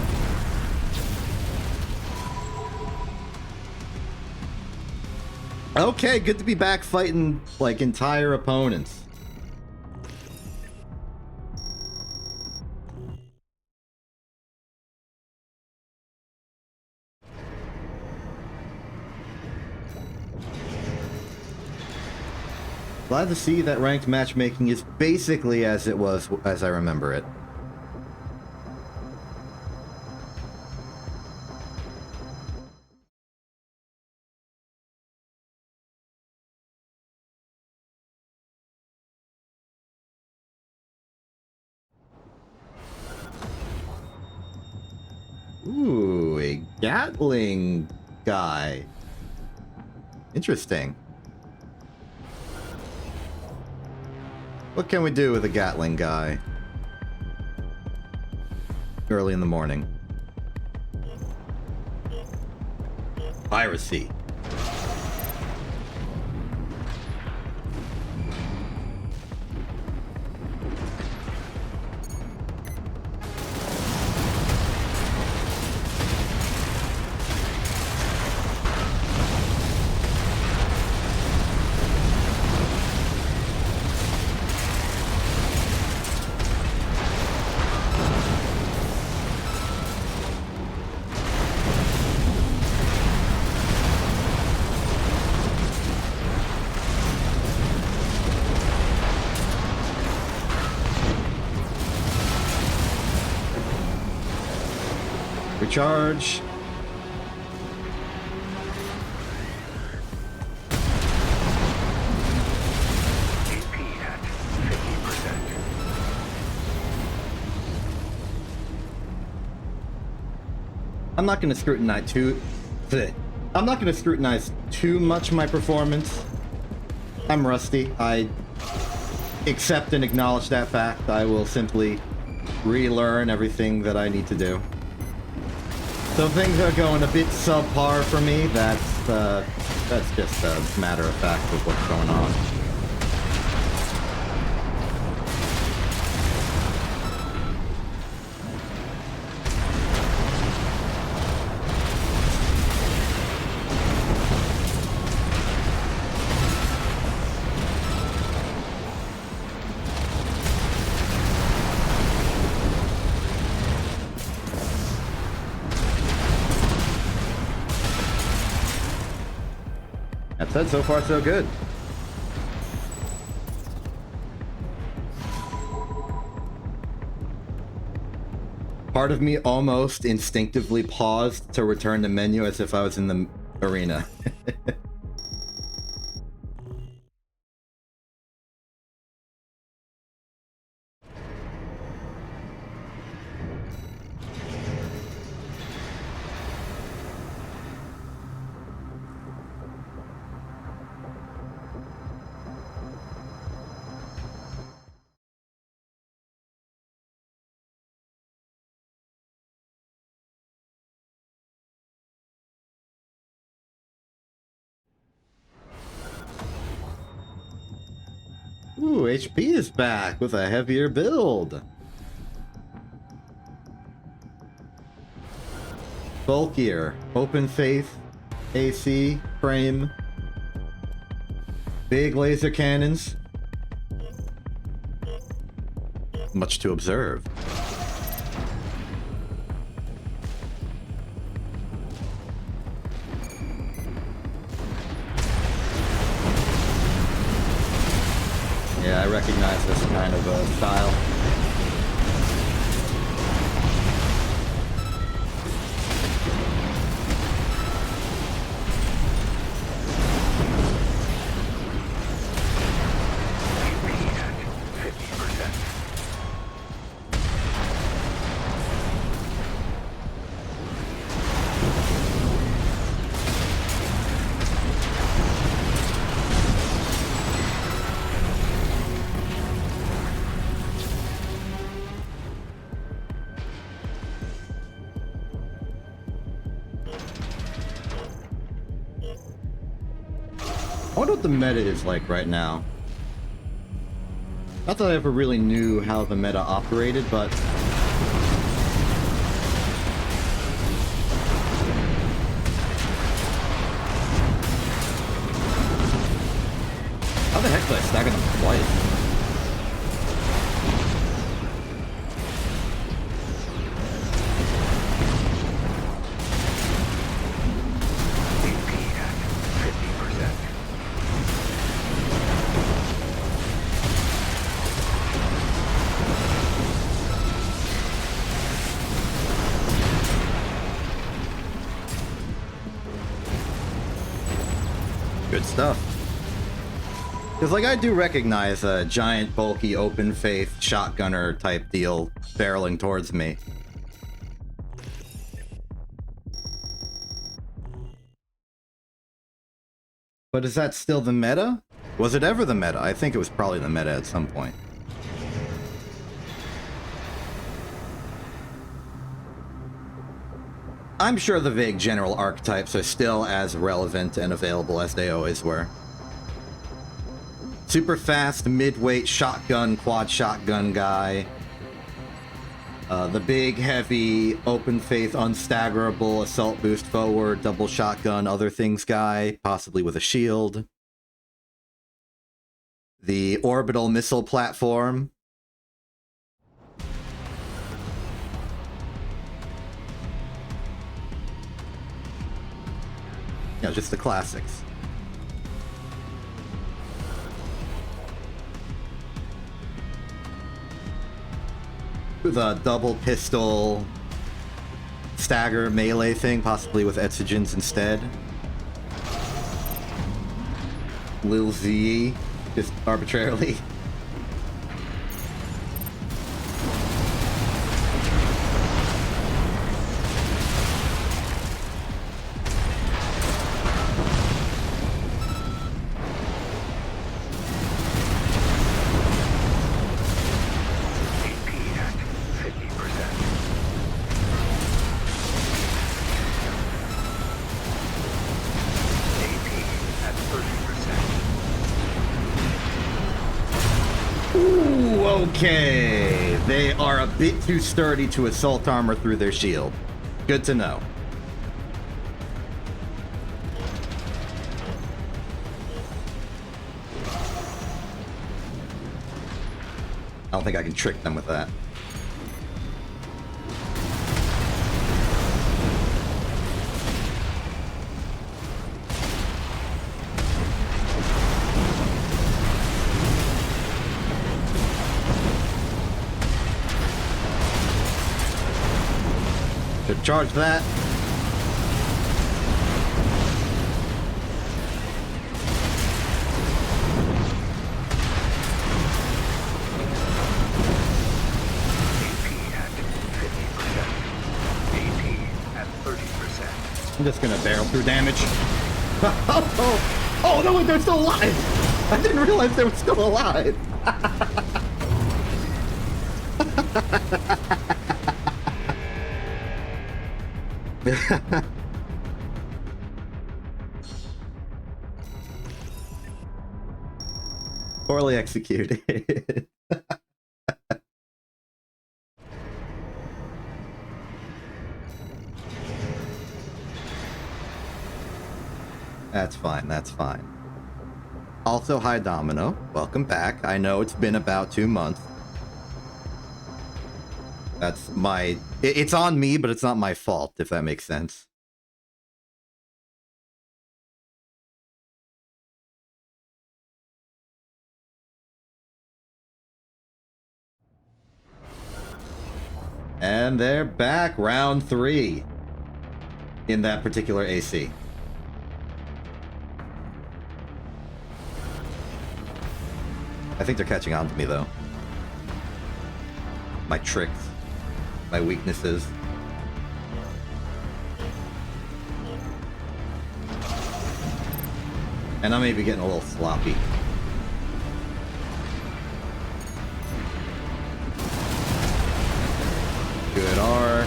Speaker 1: Okay, good to be back fighting, like, entire opponents. Glad to see that ranked matchmaking is basically as it was, as I remember it. Ooh, a Gatling guy. Interesting. What can we do with a Gatling guy? Early in the morning. Piracy. Recharge.
Speaker 2: AP at 50%.
Speaker 1: I'm not going to scrutinize too. I'm not going to scrutinize too much my performance. I'm rusty. I accept and acknowledge that fact. I will simply relearn everything that I need to do. So things are going a bit subpar for me. That's just a matter of fact of what's going on. That said, so far so good. Part of me almost instinctively paused to return the menu as if I was in the arena. Ooh, HP is back with a heavier build. Bulkier, open faith, AC, frame, big laser cannons. Much to observe. Yeah, I recognize this kind of style. I wonder what the meta is like right now. Not that I ever really knew how the meta operated, but... How the heck did I stack them twice? Good stuff. Because, like, I do recognize a giant, bulky, open faith shotgunner type deal barreling towards me. But is that still the meta? Was it ever the meta? I think it was probably the meta at some point. I'm sure the vague general archetypes are still as relevant and available as they always were. Super fast, mid-weight shotgun, quad shotgun guy. The big, heavy, open faith, unstaggerable, assault boost forward, double shotgun, other things guy, possibly with a shield. The orbital missile platform. You know, just the classics. The double pistol stagger melee thing, possibly with Etsugens instead. Lil Z, just arbitrarily. Okay, they are a bit too sturdy to assault armor through their shield. Good to know. I don't think I can trick them with that. Charge that. I'm just gonna barrel through damage. Oh no, wait, they're still alive! I didn't realize they were still alive. Poorly executed. That's fine, that's fine. Also, hi Domino. Welcome back. I know it's been about 2 months. That's my... It's on me, but it's not my fault, if that makes sense. And they're back, round 3. In that particular AC. I think they're catching on to me, though. My tricks. My weaknesses. And I may be getting a little sloppy. Good R.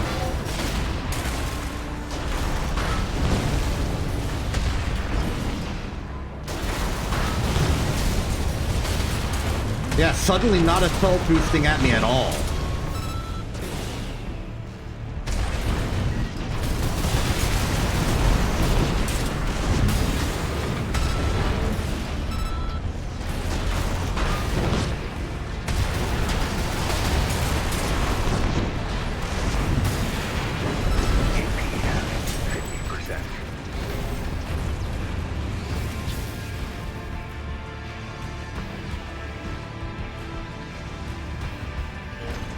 Speaker 1: Yeah, suddenly not assault boosting at me at all.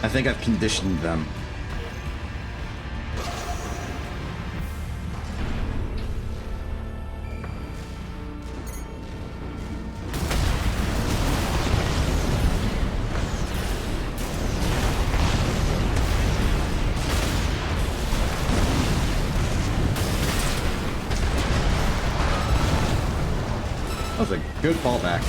Speaker 1: I think I've conditioned them. That was a good fallback.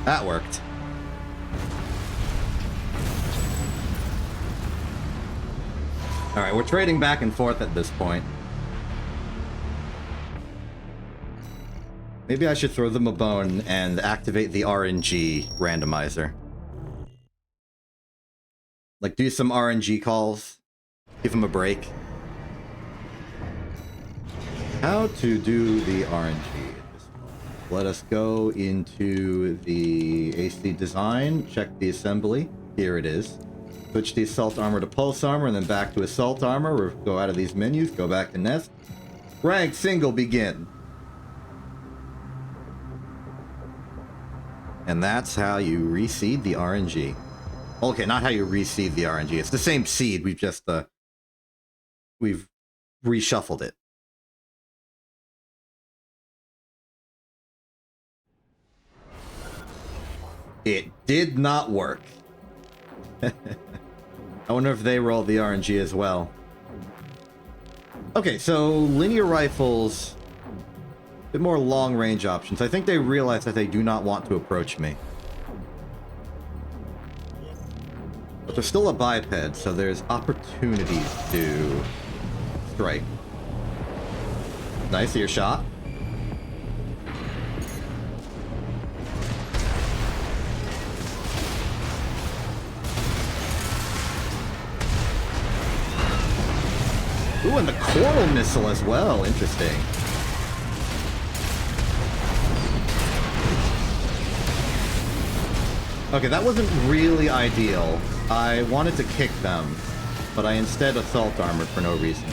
Speaker 1: That worked. Alright, we're trading back and forth at this point. Maybe I should throw them a bone and activate the RNG randomizer. Like, do some RNG calls. Give them a break. How to do the RNG. Let us go into the AC design, check the assembly. Here it is. Switch the assault armor to pulse armor, and then back to assault armor. We'll go out of these menus, go back to nest. Rank single, begin. And that's how you reseed the RNG. Okay, not how you reseed the RNG. It's the same seed, we've just, we've reshuffled it. It did not work. I wonder if they rolled the RNG as well. Okay, so linear rifles, a bit more long-range options. I think they realize that they do not want to approach me. But they're still a biped, so there's opportunities to strike. Nice, your shot. Ooh, and the coral missile as well. Interesting. Okay, that wasn't really ideal. I wanted to kick them, but I instead assault armored for no reason.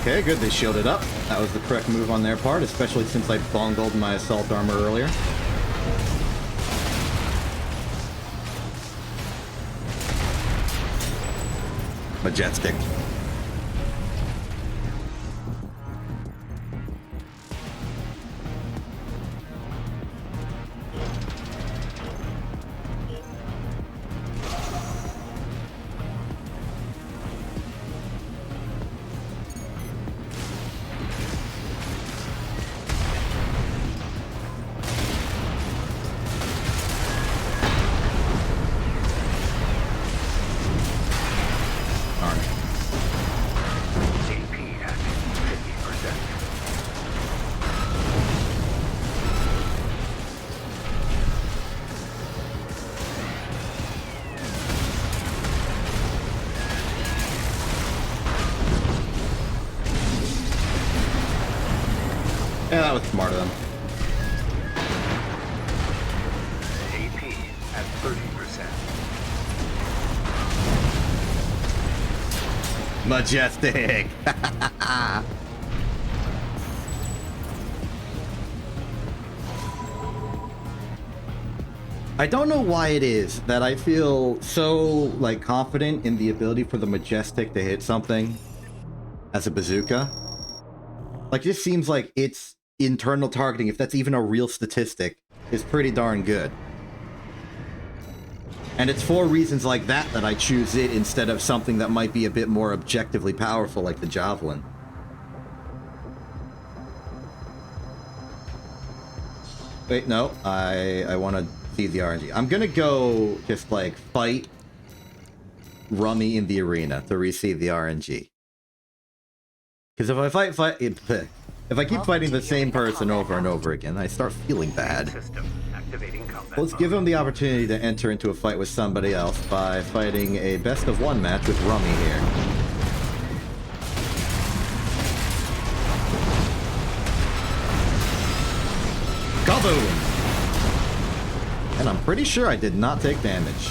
Speaker 1: Okay, good, they shielded up. That was the correct move on their part, especially since I bungled my assault armor earlier. Majestic. Yeah, that was smart of them.
Speaker 2: AP at 30%.
Speaker 1: Majestic! I don't know why it is that I feel so, like, confident in the ability for the Majestic to hit something as a bazooka. Like, it just seems like its internal targeting, if that's even a real statistic, is pretty darn good. And it's for reasons like that that I choose it instead of something that might be a bit more objectively powerful, like the Javelin. Wait, no, I want to see the RNG. I'm gonna go just, like, fight Rummy in the arena to receive the RNG. Because if I if I keep fighting the same person over and over again, I start feeling bad.
Speaker 2: System activating combat
Speaker 1: Let's give him the opportunity to enter into a fight with somebody else by fighting a best-of-1 match with Rummy here. Kaboom! And I'm pretty sure I did not take damage.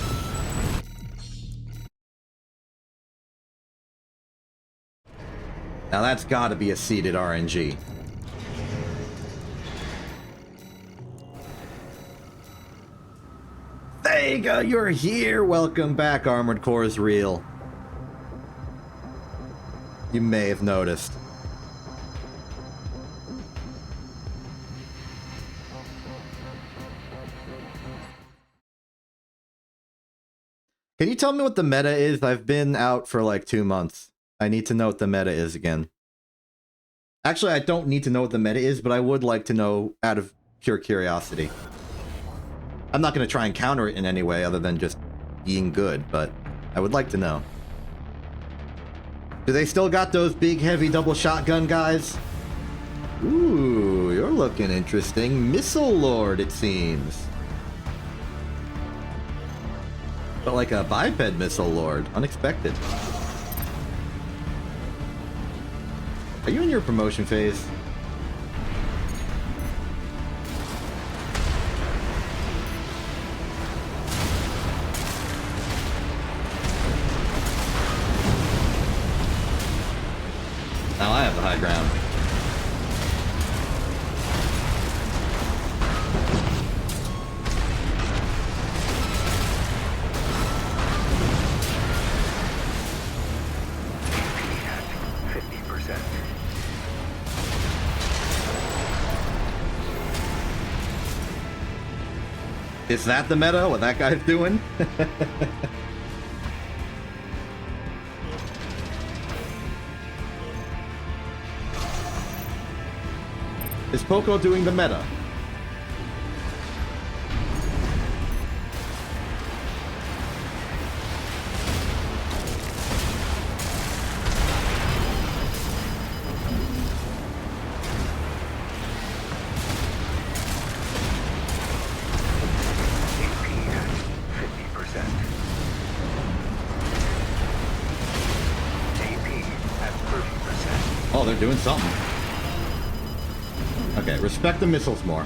Speaker 1: Now that's gotta be a seeded RNG. Vega, you're here! Welcome back, Armored Core's Real. You may have noticed. Can you tell me what the meta is? I've been out for like 2 months. I need to know what the meta is again. Actually, I don't need to know what the meta is, but I would like to know out of pure curiosity. I'm not going to try and counter it in any way other than just being good, but I would like to know. Do they still got those big, heavy double shotgun guys? Ooh, you're looking interesting. Missile Lord, it seems. But like a biped Missile Lord. Unexpected. Are you in your promotion phase? Now I have the high ground. Is that the meta? What that guy's doing? Is Poco doing the meta? Oh, they're doing something. Okay, respect the missiles more.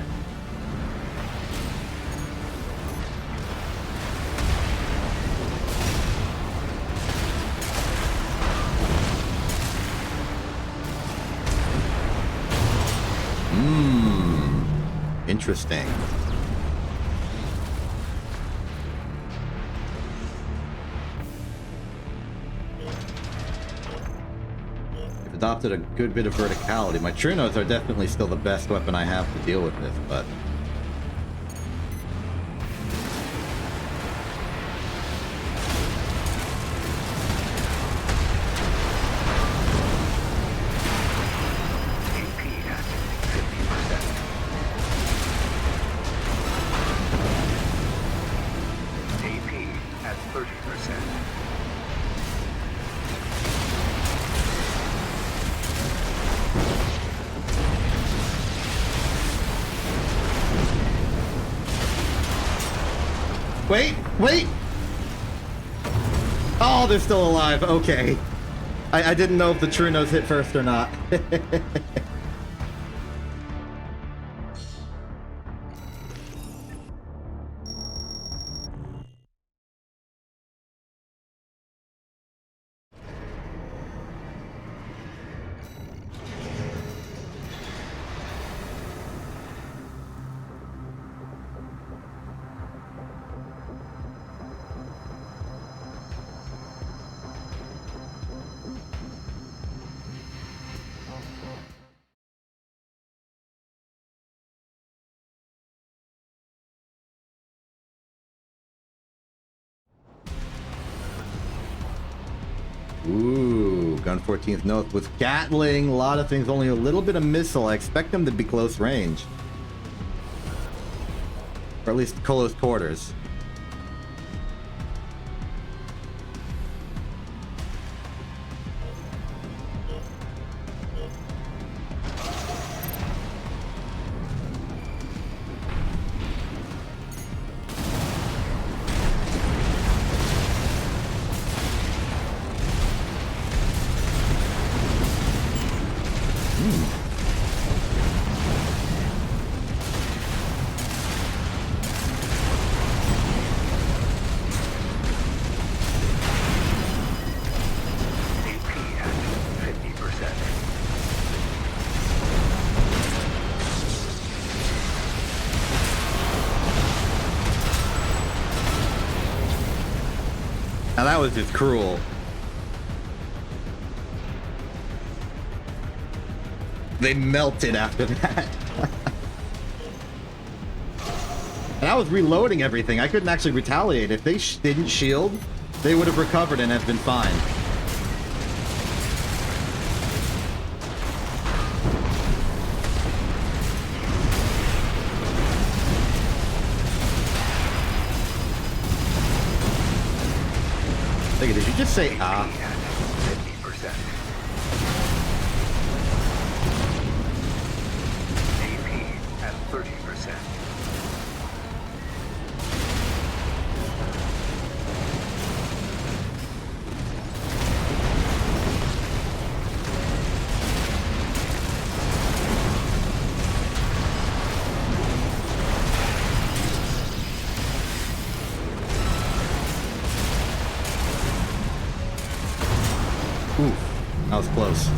Speaker 1: Interesting. Adopted a good bit of verticality. My Trinos are definitely still the best weapon I have to deal with this, but... Wait! Oh, they're still alive. Okay. I didn't know if the Trunos hit first or not. Ooh, gun 14th North with Gatling. A lot of things, only a little bit of missile. I expect them to be close range. Or at least close quarters. Now that was just cruel. They melted after that. And I was reloading everything. I couldn't actually retaliate. If they didn't shield, they would have recovered and have been fine. Did you just say ah?
Speaker 2: 50%. AP at 30%.
Speaker 1: That was close.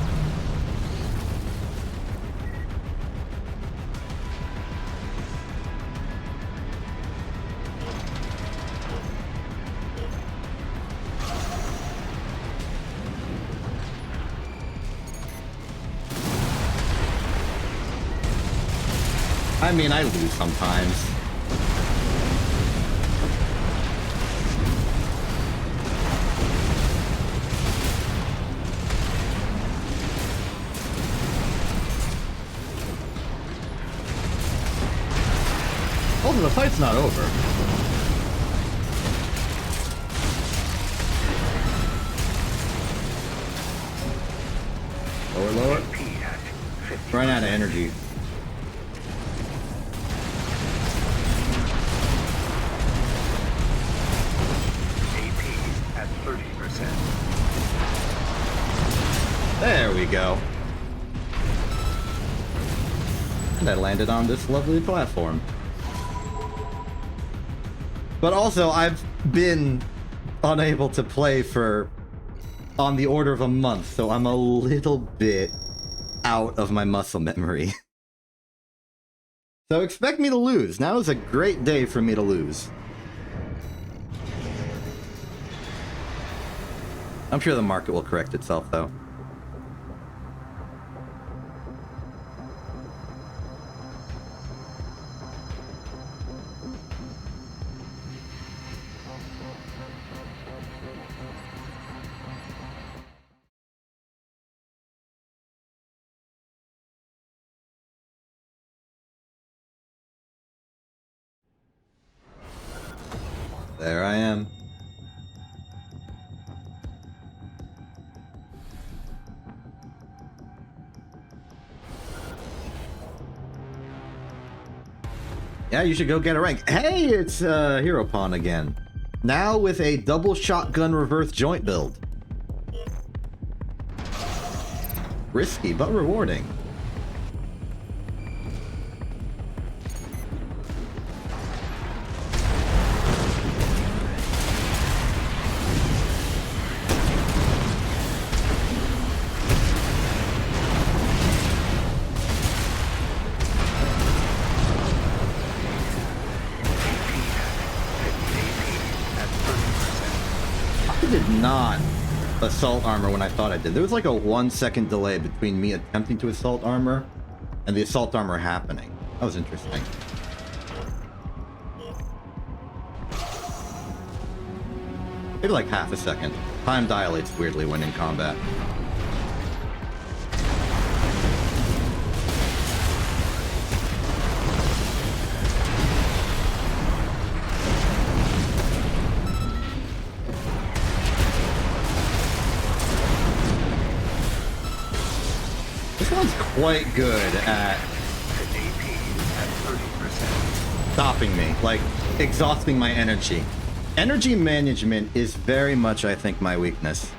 Speaker 1: I mean, I lose sometimes. Also, the fight's not over. Lower, lower. Running out of energy.
Speaker 2: AP at 30%.
Speaker 1: There we go. And I landed on this lovely platform. But also, I've been unable to play for on the order of a month, so I'm a little bit out of my muscle memory. So expect me to lose. Now is a great day for me to lose. I'm sure the market will correct itself, though. There I am. Yeah, you should go get a rank. Hey, it's Hero Pawn again. Now with a double shotgun reverse joint build. Risky, but rewarding. Not assault armor when I thought I did. There was like a 1 second delay between me attempting to assault armor and the assault armor happening. That was interesting. Maybe like half a second. Time dilates weirdly when in combat. This one's quite good at
Speaker 2: AP at 30%.
Speaker 1: stopping me, like exhausting my energy. Energy management is very much, I think, my weakness.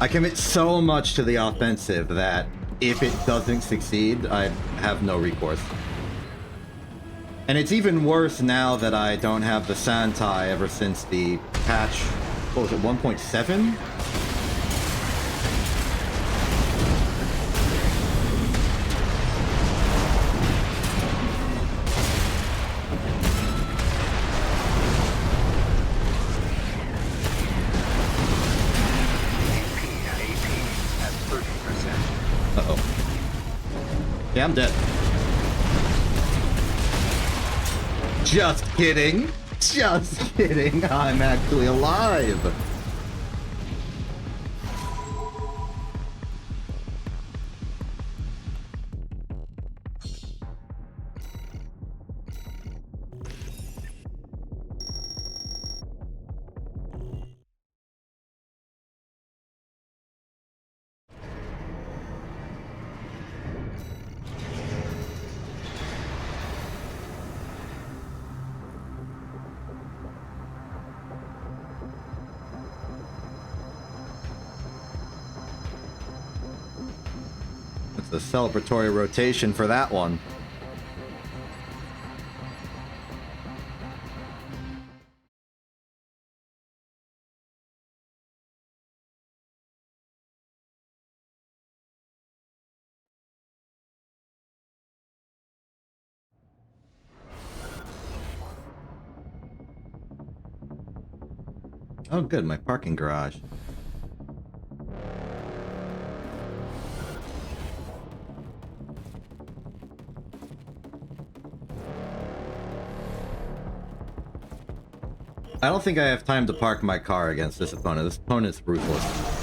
Speaker 1: I commit so much to the offensive that if it doesn't succeed, I have no recourse. And it's even worse now that I don't have the Santai ever since the patch, what was it, 1.7? Yeah, I'm dead. Just kidding. Just kidding. I'm actually alive. The celebratory rotation for that one. Oh good, my parking garage. I don't think I have time to park my car against this opponent. This opponent's ruthless.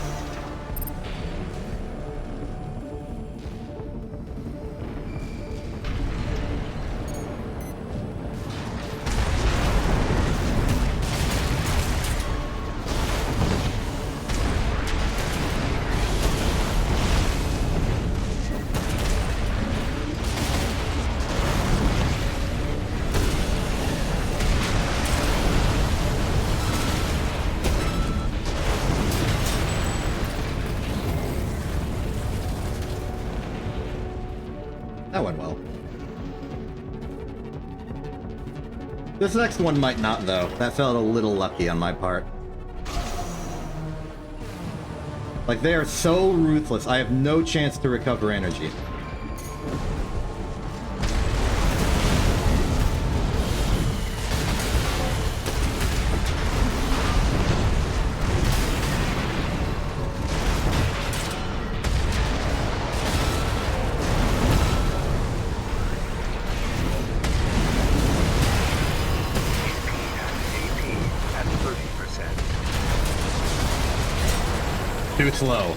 Speaker 1: That went well. This next one might not, though. That felt a little lucky on my part. Like, they are so ruthless. I have no chance to recover energy. Too slow.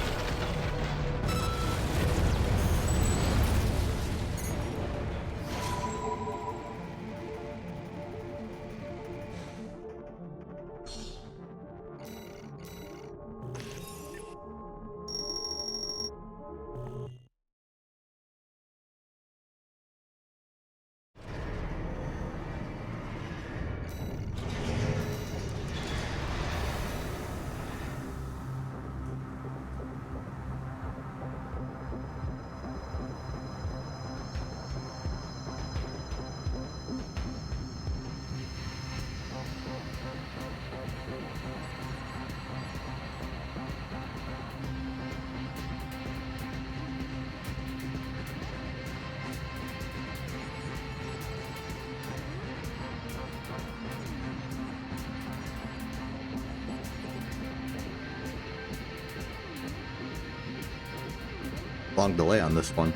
Speaker 1: Long delay on this one.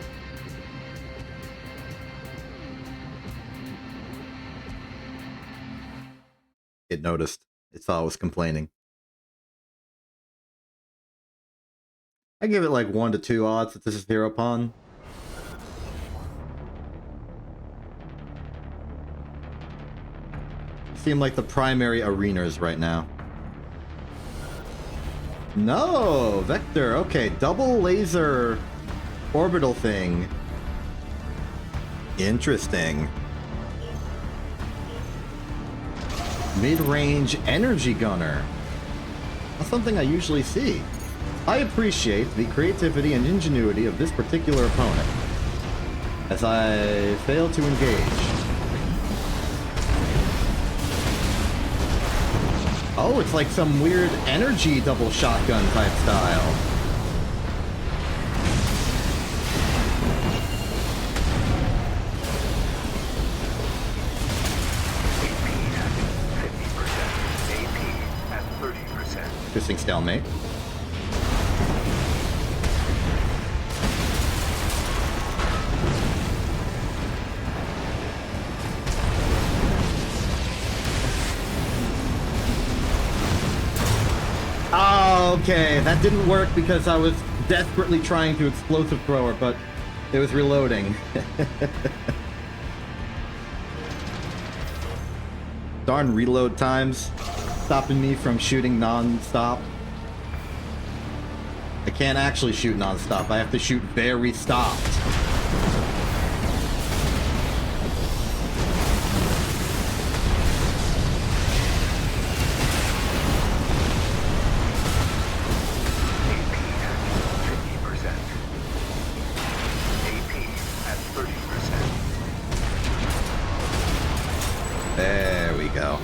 Speaker 1: it noticed. It saw I was complaining. I give it like 1 to 2 odds that this is hero pawn. Seem like the primary arenas right now. No, Vector. Okay, double laser orbital thing. Interesting. Mid-range energy gunner. That's something I usually see. I appreciate the creativity and ingenuity of this particular opponent, as I fail to engage. Oh, it's like some weird energy double shotgun type style. Interesting stalemate. Oh, okay, that didn't work because I was desperately trying to explosive thrower, but it was reloading. Darn reload times stopping me from shooting non-stop. I can't actually shoot non-stop. I have to shoot very stopped. There we go.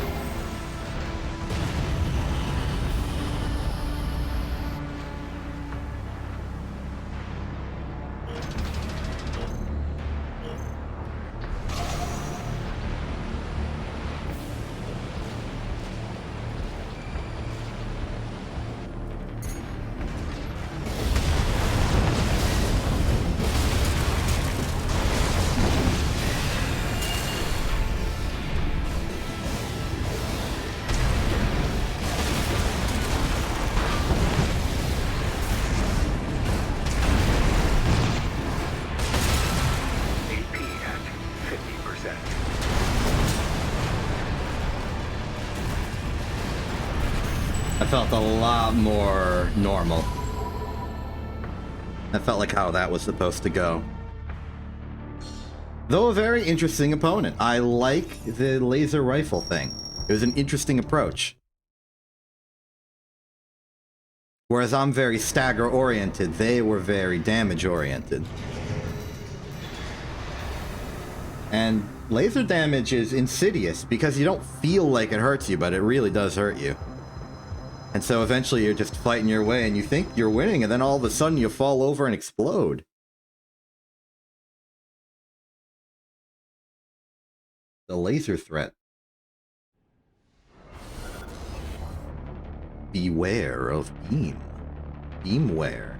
Speaker 1: I felt a lot more normal. I felt like how that was supposed to go. Though a very interesting opponent. I like the laser rifle thing. It was an interesting approach. Whereas I'm very stagger-oriented, they were very damage-oriented. And laser damage is insidious because you don't feel like it hurts you, but it really does hurt you. And so eventually you're just fighting your way and you think you're winning, and then all of a sudden you fall over and explode. The laser threat. Beware of beam. Beamware.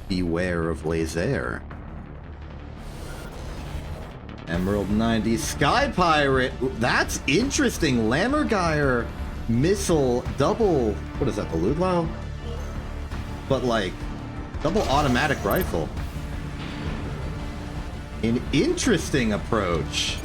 Speaker 1: Beware of laser. Emerald 90 Sky Pirate. That's interesting. Lammergeier missile double. What is that, the Ludlow? But like double automatic rifle. An interesting approach.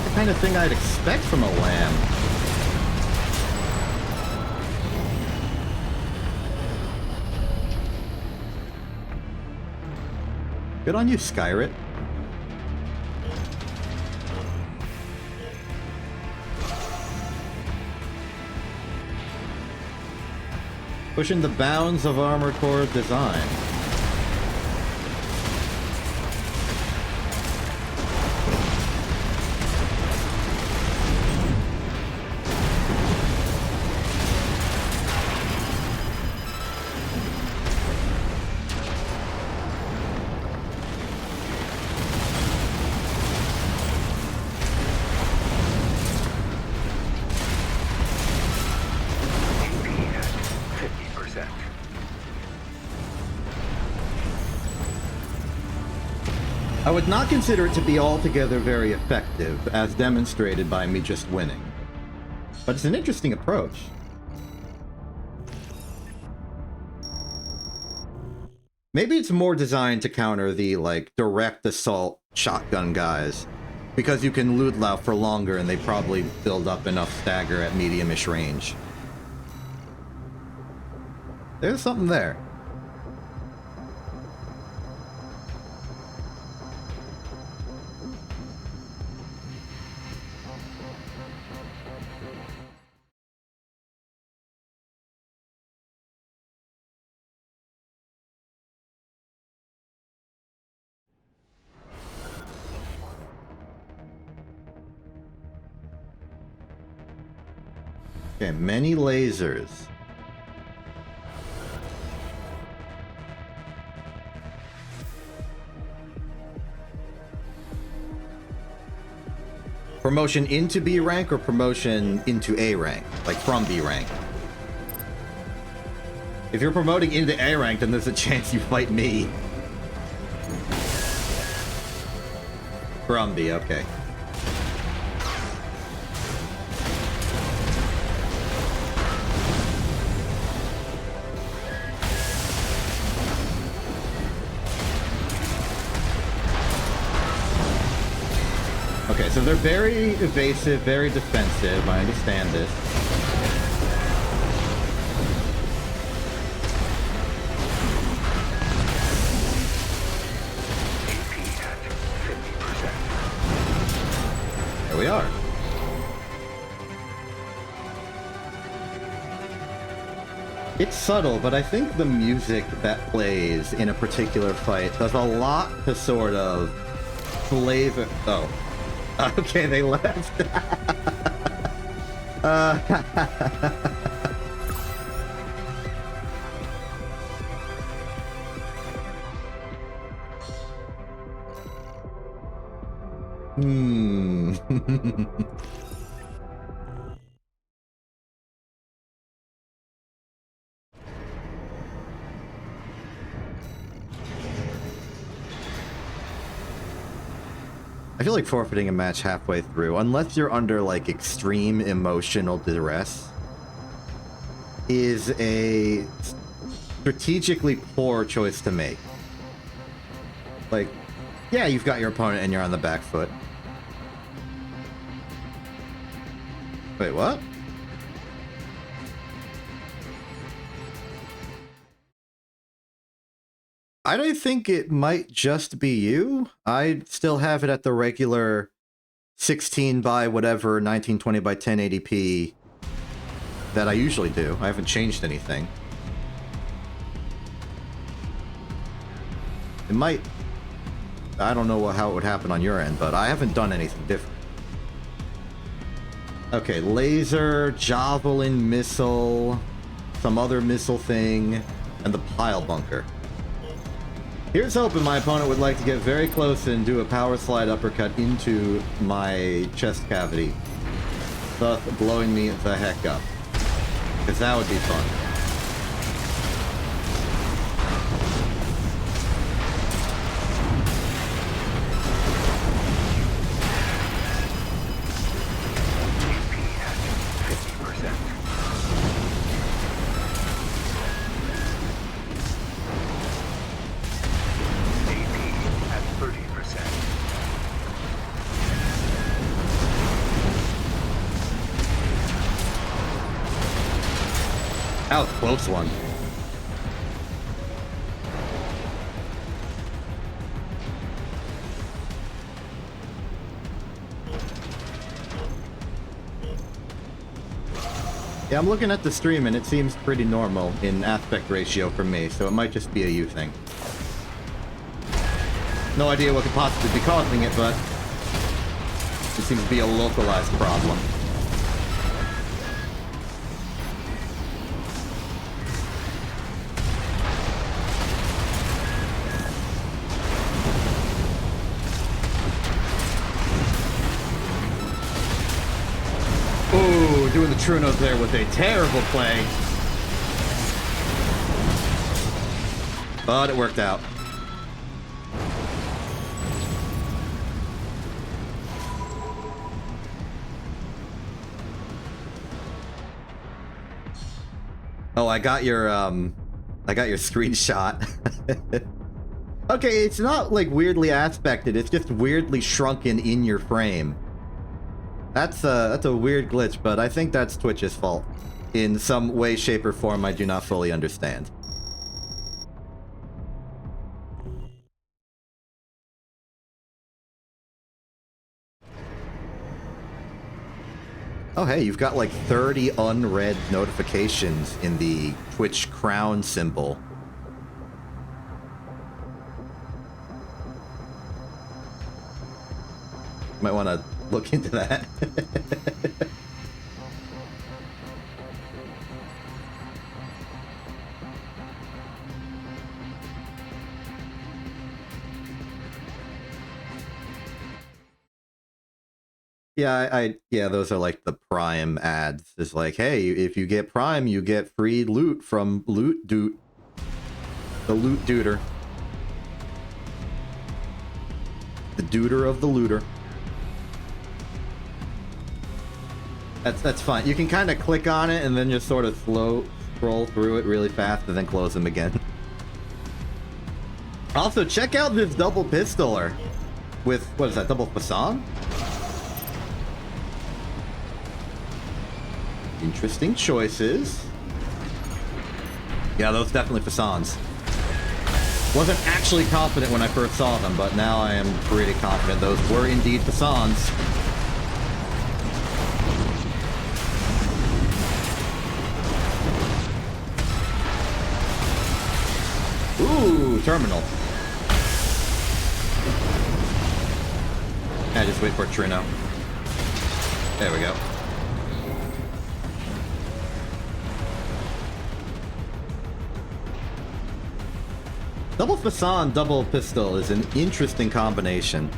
Speaker 1: The kind of thing I'd expect from a lamb. Good on you, Skyrit. Pushing the bounds of Armored Core design.
Speaker 2: 50%.
Speaker 1: I would not consider it to be altogether very effective, as demonstrated by me just winning. But it's an interesting approach. Maybe it's more designed to counter the, like, direct assault shotgun guys, because you can loot loud for longer and they probably build up enough stagger at medium-ish range. There's something there. Okay, many lasers. Promotion into B rank or promotion into A rank? Like from B rank? If you're promoting into A rank, then there's a chance you fight me. From B, okay. Okay, so they're very evasive, very defensive. I understand this.
Speaker 2: AP at 50%.
Speaker 1: There we are. It's subtle, but I think the music that plays in a particular fight does a lot to sort of flavor. Oh. Okay, they left. Hmm. I feel like forfeiting a match halfway through, unless you're under, like, extreme emotional duress, is a strategically poor choice to make. Like, yeah, you've got your opponent and you're on the back foot. Wait, what? I don't think it might just be you. I still have it at the regular 16 by whatever 1920 by 1080p that I usually do. I haven't changed anything. It might... I don't know how it would happen on your end, but I haven't done anything different. Okay, laser, javelin missile, some other missile thing, and the pile bunker. Here's hoping my opponent would like to get very close and do a power slide uppercut into my chest cavity, thus blowing me the heck up. Because that would be fun. That was a close one. Yeah, I'm looking at the stream and it seems pretty normal in aspect ratio for me, so it might just be a you thing. No idea what could possibly be causing it, but it seems to be a localized problem. Ooh, doing the true note there with a terrible play. But it worked out. Oh, I got your screenshot. Okay, it's not like weirdly aspected, it's just weirdly shrunken in your frame. That's a weird glitch, but I think that's Twitch's fault. In some way, shape, or form I do not fully understand. Oh hey, you've got like 30 unread notifications in the Twitch crown symbol. Might want to look into that. Yeah, yeah, those are like the Prime ads. It's like, hey, if you get Prime, you get free loot from Loot Doot. The Loot Dooter. The Dooter of the Looter. That's fine. You can kind of click on it and then just sort of scroll through it really fast and then close them again. Also, check out this double pistoler with, what is that, double Fasson? Interesting choices. Yeah, those definitely Fassons. Wasn't actually confident when I first saw them, but now I am pretty confident those were indeed Fassons. Ooh, terminal. Yeah, just wait for Trino. There we go. Double Fasson, double pistol is an interesting combination.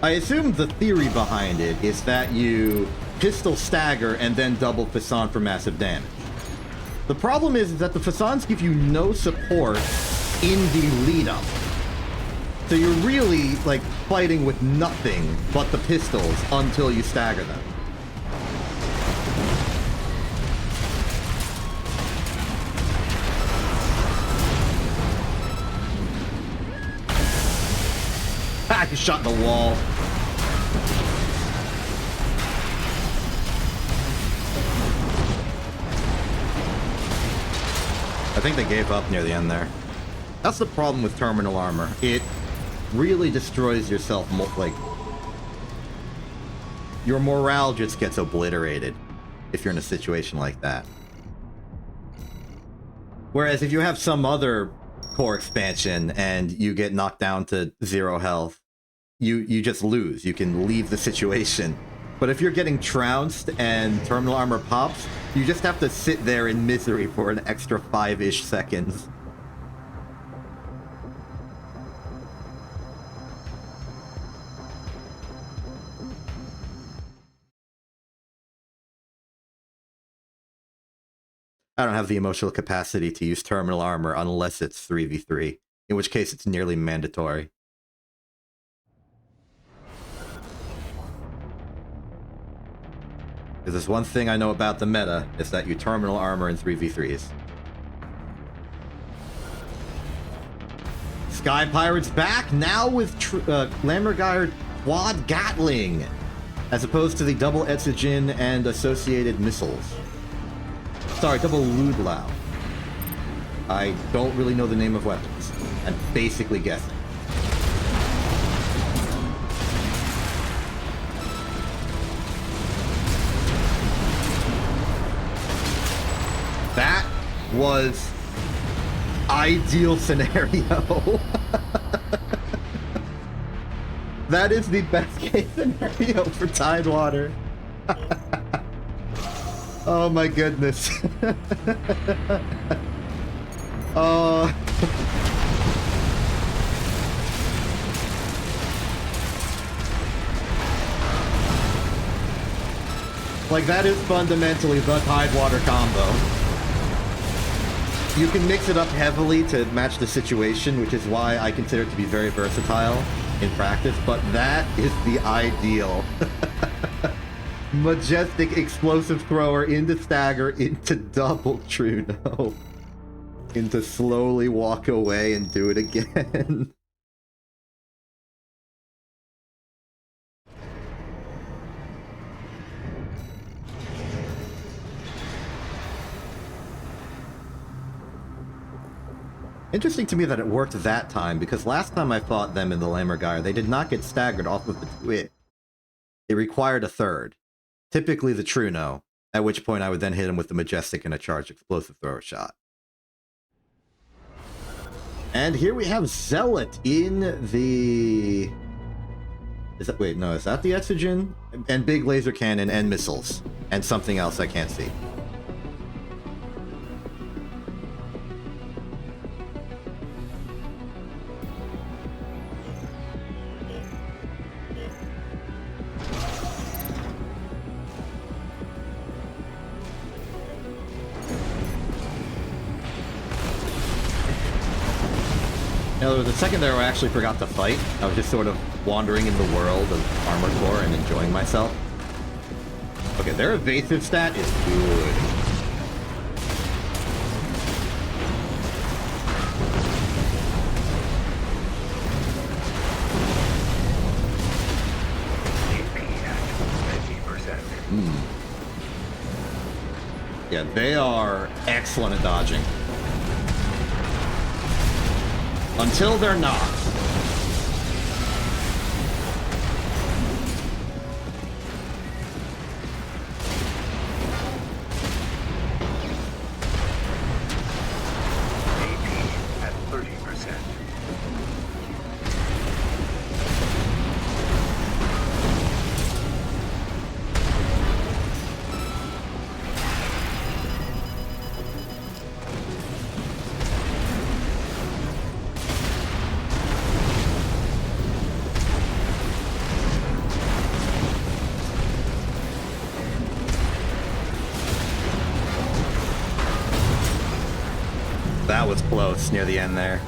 Speaker 1: I assume the theory behind it is that you pistol stagger and then double Fasson for massive damage. The problem is that the Fassons give you no support in the lead-up. So you're really, like, fighting with nothing but the pistols until you stagger them. Ah, you shot in the wall. I think they gave up near the end there. That's the problem with terminal armor. It really destroys yourself, like... Your morale just gets obliterated if you're in a situation like that. Whereas if you have some other core expansion and you get knocked down to 0 health, you just lose. You can leave the situation. But if you're getting trounced and terminal armor pops, you just have to sit there in misery for an extra 5-ish seconds. I don't have the emotional capacity to use terminal armor unless it's 3v3, in which case it's nearly mandatory. Because there's one thing I know about the meta, is that you terminal armor in 3v3s. Sky Pirates back, now with Lammergeier Quad Gatling, as opposed to the double Etsujin and associated missiles. Sorry, double Ludlau. I don't really know the name of weapons. I'm basically guessing. That was ideal scenario. That is the best case scenario for Tidewater. Oh my goodness. Oh. Like, that is fundamentally the Tidewater combo. You can mix it up heavily to match the situation, which is why I consider it to be very versatile in practice, but that is the ideal. Majestic explosive thrower into stagger, into double true no. Into slowly walk away and do it again. Interesting to me that it worked that time, because last time I fought them in the Lammergeier, they did not get staggered off of the twit. It required a third. Typically the true no, at which point I would then hit him with the Majestic and a charged explosive thrower shot. And here we have Zealot in the... Is that... Wait, no, is that the Exogen? And big laser cannon and missiles. And something else I can't see. Now, there was a second there where I actually forgot to fight. I was just sort of wandering in the world of Armor Core and enjoying myself. Okay, their evasive stat is good. Yeah, they are excellent at dodging. Until they're not.
Speaker 2: AP at 30%.
Speaker 1: That was close near the end there.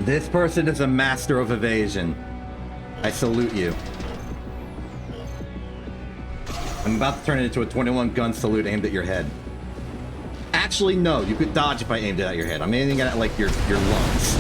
Speaker 1: This person is a master of evasion. I salute you. I'm about to turn it into a 21 gun salute aimed at your head. Actually, no, you could dodge if I aimed it at your head. I'm aiming at like your lungs.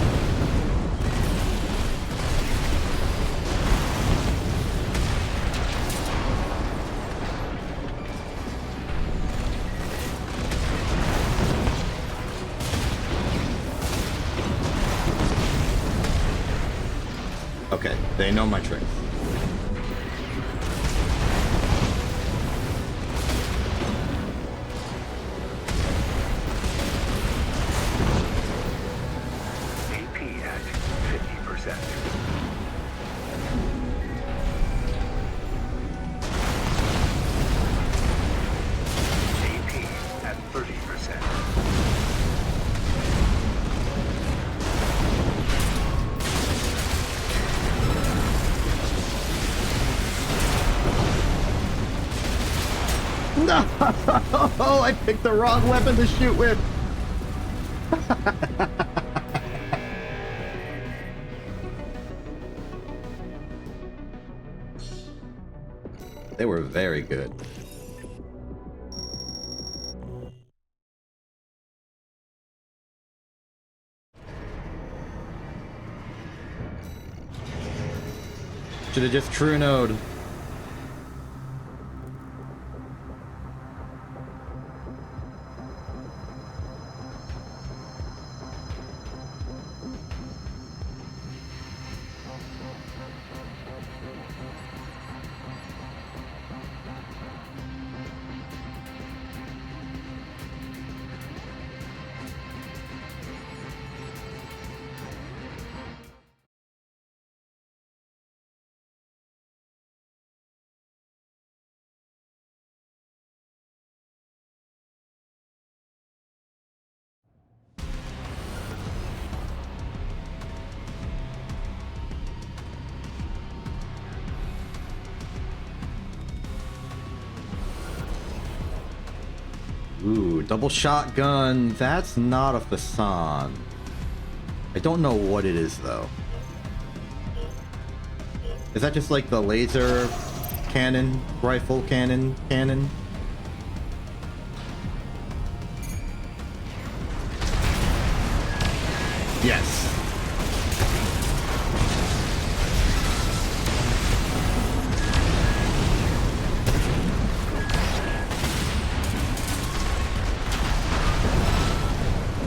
Speaker 1: Okay, they know my tricks.
Speaker 2: AP at 50%. AP at 30%.
Speaker 1: No! I picked the wrong weapon to shoot with! They were very good. Should have just true node. Ooh, double shotgun. That's not a Fasan. I don't know what it is, though. Is that just like the laser cannon, rifle cannon? Yes.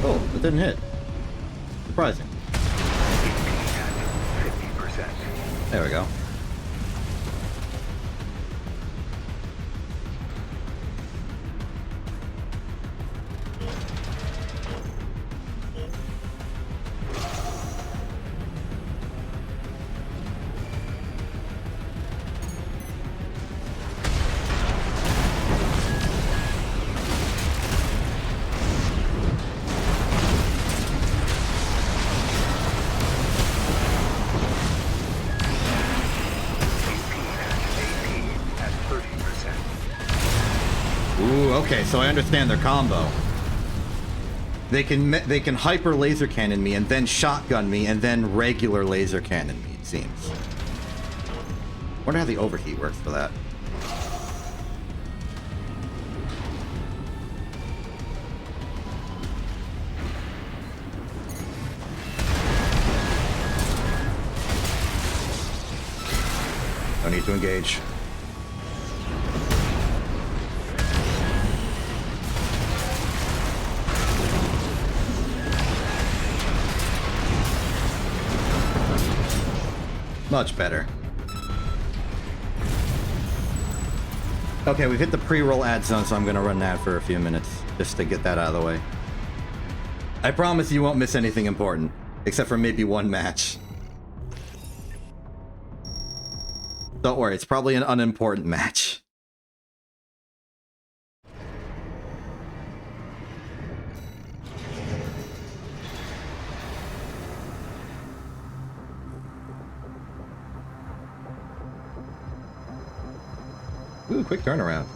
Speaker 1: Oh, it didn't hit. Surprising.
Speaker 2: 50%.
Speaker 1: There we go. Okay, so I understand their combo. They can hyper laser cannon me and then shotgun me and then regular laser cannon me, it seems. Wonder how the overheat works for that. No need to engage. Much better. Okay, we've hit the pre-roll ad zone, so I'm gonna run that for a few minutes, just to get that out of the way. I promise you won't miss anything important, except for maybe one match. Don't worry, it's probably an unimportant match. Ooh, quick turnaround.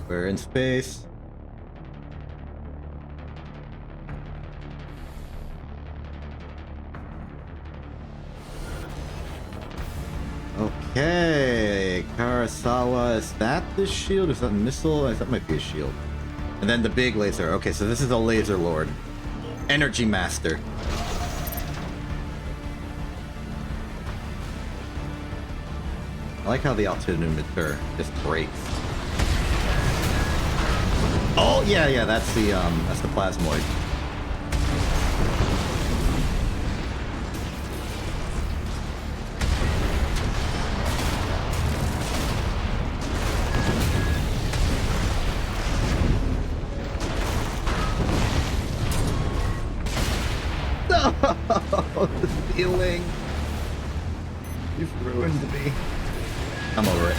Speaker 1: We're in space. Okay, Karasawa, is that the shield? Is that a missile? That might be a shield. And then the big laser. Okay, so this is a laser lord. Energy master. I like how the altimeter just breaks. Oh yeah, that's the plasmoid. Oh, the ceiling. You've ruined me. I'm over it.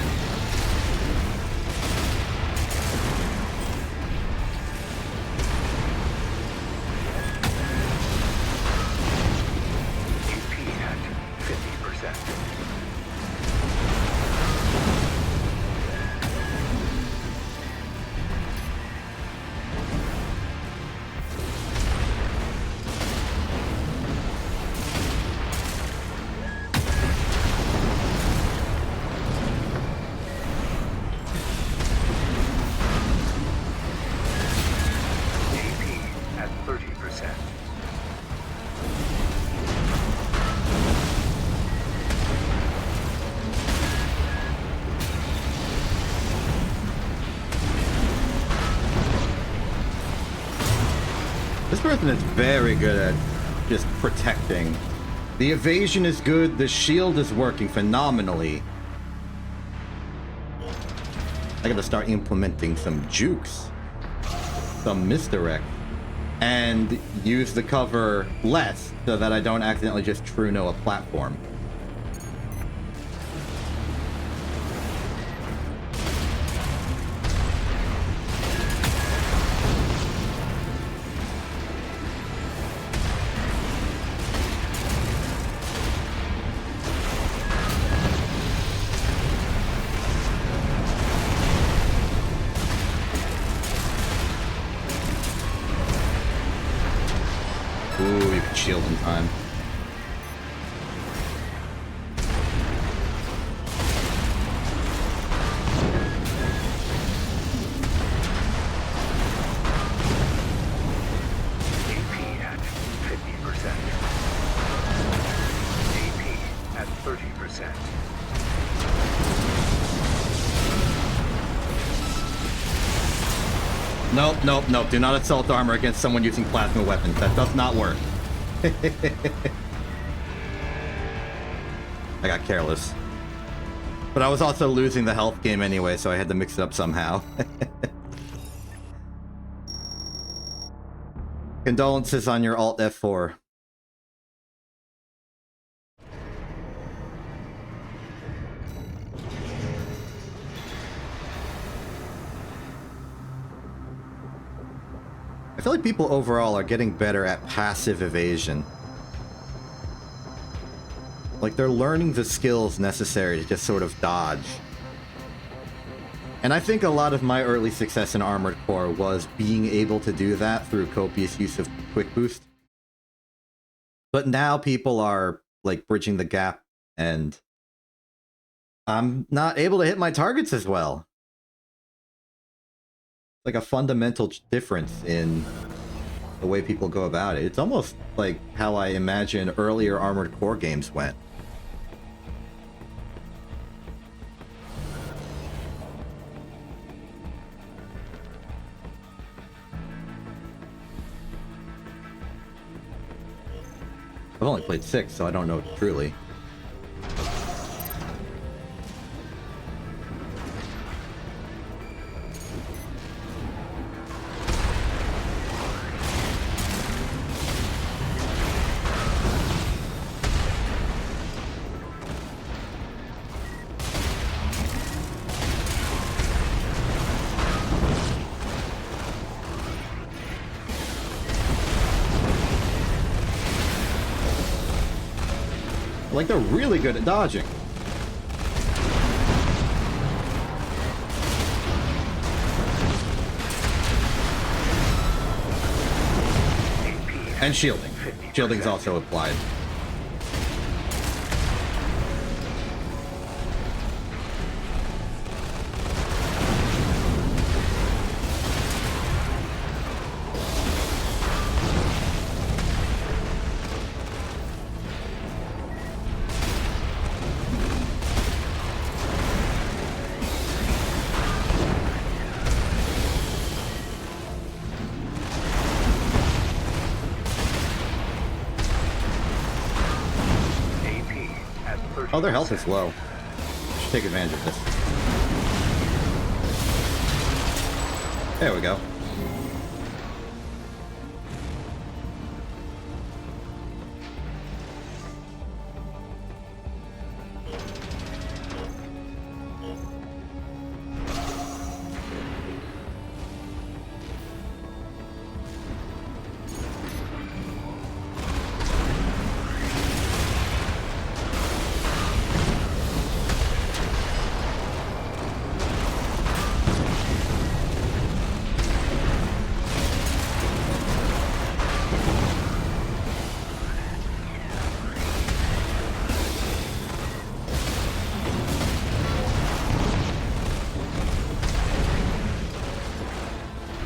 Speaker 2: AP at 50%. At 30%.
Speaker 1: This person is very good at just protecting. The evasion is good, the shield is working phenomenally. I gotta start implementing some jukes, some misdirect, and use the cover less so that I don't accidentally just true-no a platform. Ooh, you can shield in time.
Speaker 2: AP at 50%. AP at 30%.
Speaker 1: Nope, nope, nope. Do not assault armor against someone using plasma weapons. That does not work. I got careless. But I was also losing the health game anyway, so I had to mix it up somehow. Condolences on your Alt F4. I feel like people overall are getting better at passive evasion. Like, they're learning the skills necessary to just sort of dodge. And I think a lot of my early success in Armored Core was being able to do that through copious use of Quick Boost. But now people are, like, bridging the gap, and I'm not able to hit my targets as well. Like a fundamental difference in the way people go about it. It's almost like how I imagine earlier Armored Core games went. I've only played 6, so I don't know truly. Like, they're really good at dodging. And shielding. Shielding's also applied. Oh, their health is low. Should take advantage of this. There we go.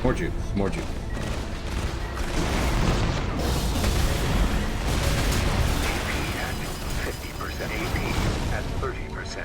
Speaker 1: More juice, more juice.
Speaker 2: AP at 50%. AP at 30%.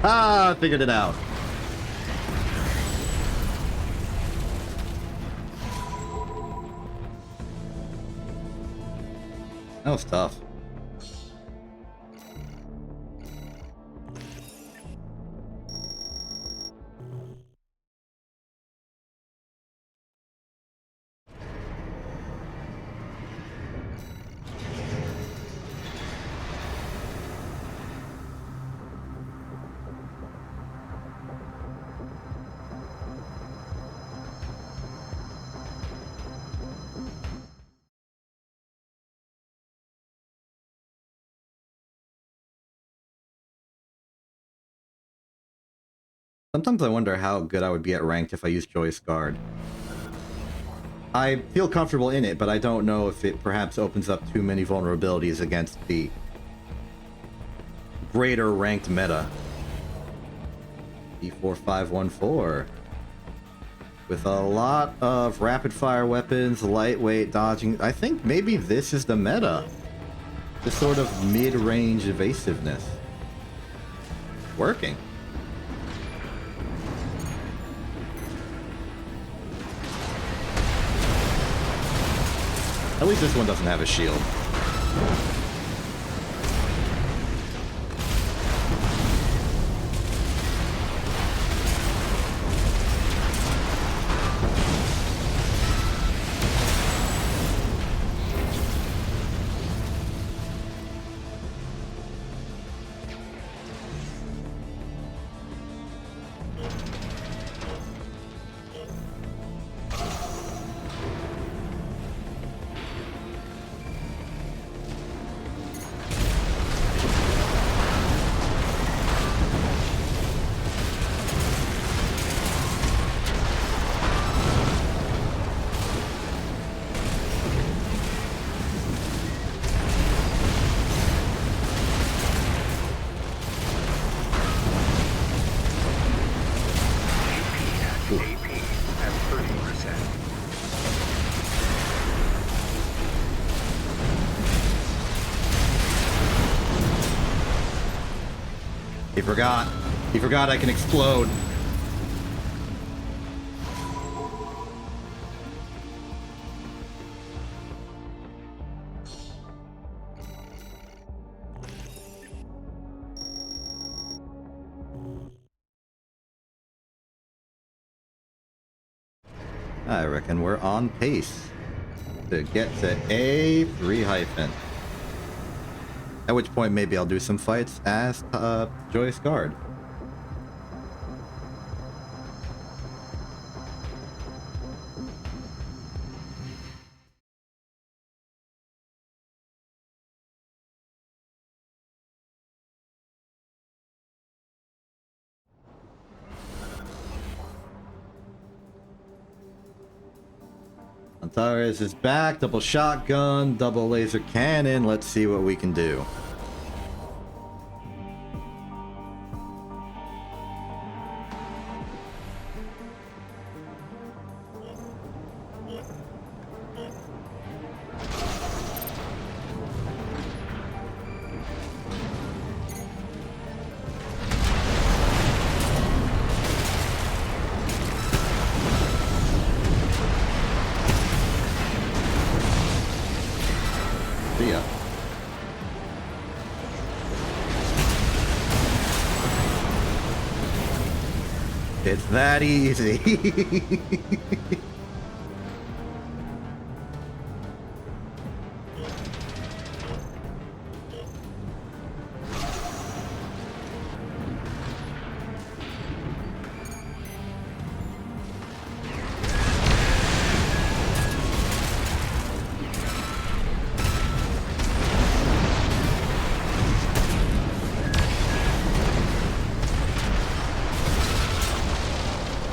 Speaker 1: Ah, figured it out. That was tough. Sometimes I wonder how good I would be at ranked if I used Joyous Guard. I feel comfortable in it, but I don't know if it perhaps opens up too many vulnerabilities against the greater ranked meta. E4514. With a lot of rapid-fire weapons, lightweight dodging. I think maybe this is the meta. This sort of mid-range evasiveness. Working. At least this one doesn't have a shield. He forgot I can explode. I reckon we're on pace to get to A3 hyphen. At which point maybe I'll do some fights as Joyous Guard. Antares is back, double shotgun, double laser cannon. Let's see what we can do. It's that easy.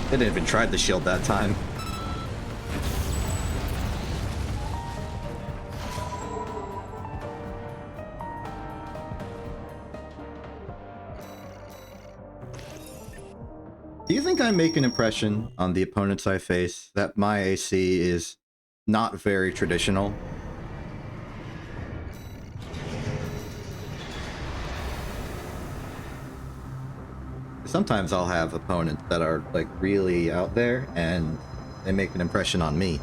Speaker 1: They didn't even try the shield that time. Do you think I make an impression on the opponents I face that my AC is not very traditional? Sometimes I'll have opponents that are like really out there and they make an impression on me.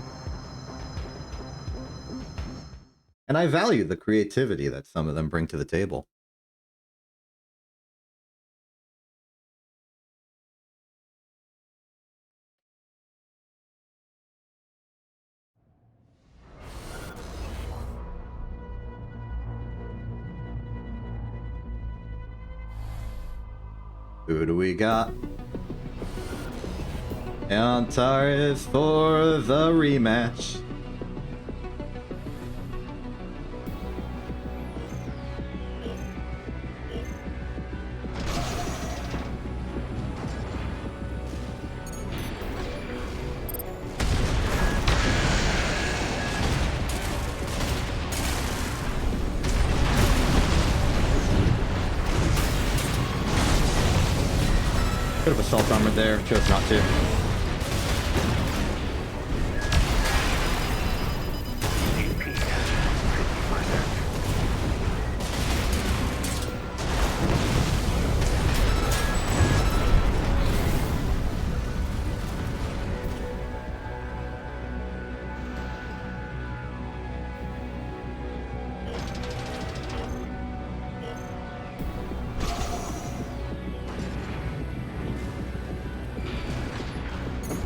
Speaker 1: And I value the creativity that some of them bring to the table. Who do we got? Antares for the rematch. have assault armor there, chose not to.
Speaker 2: AP at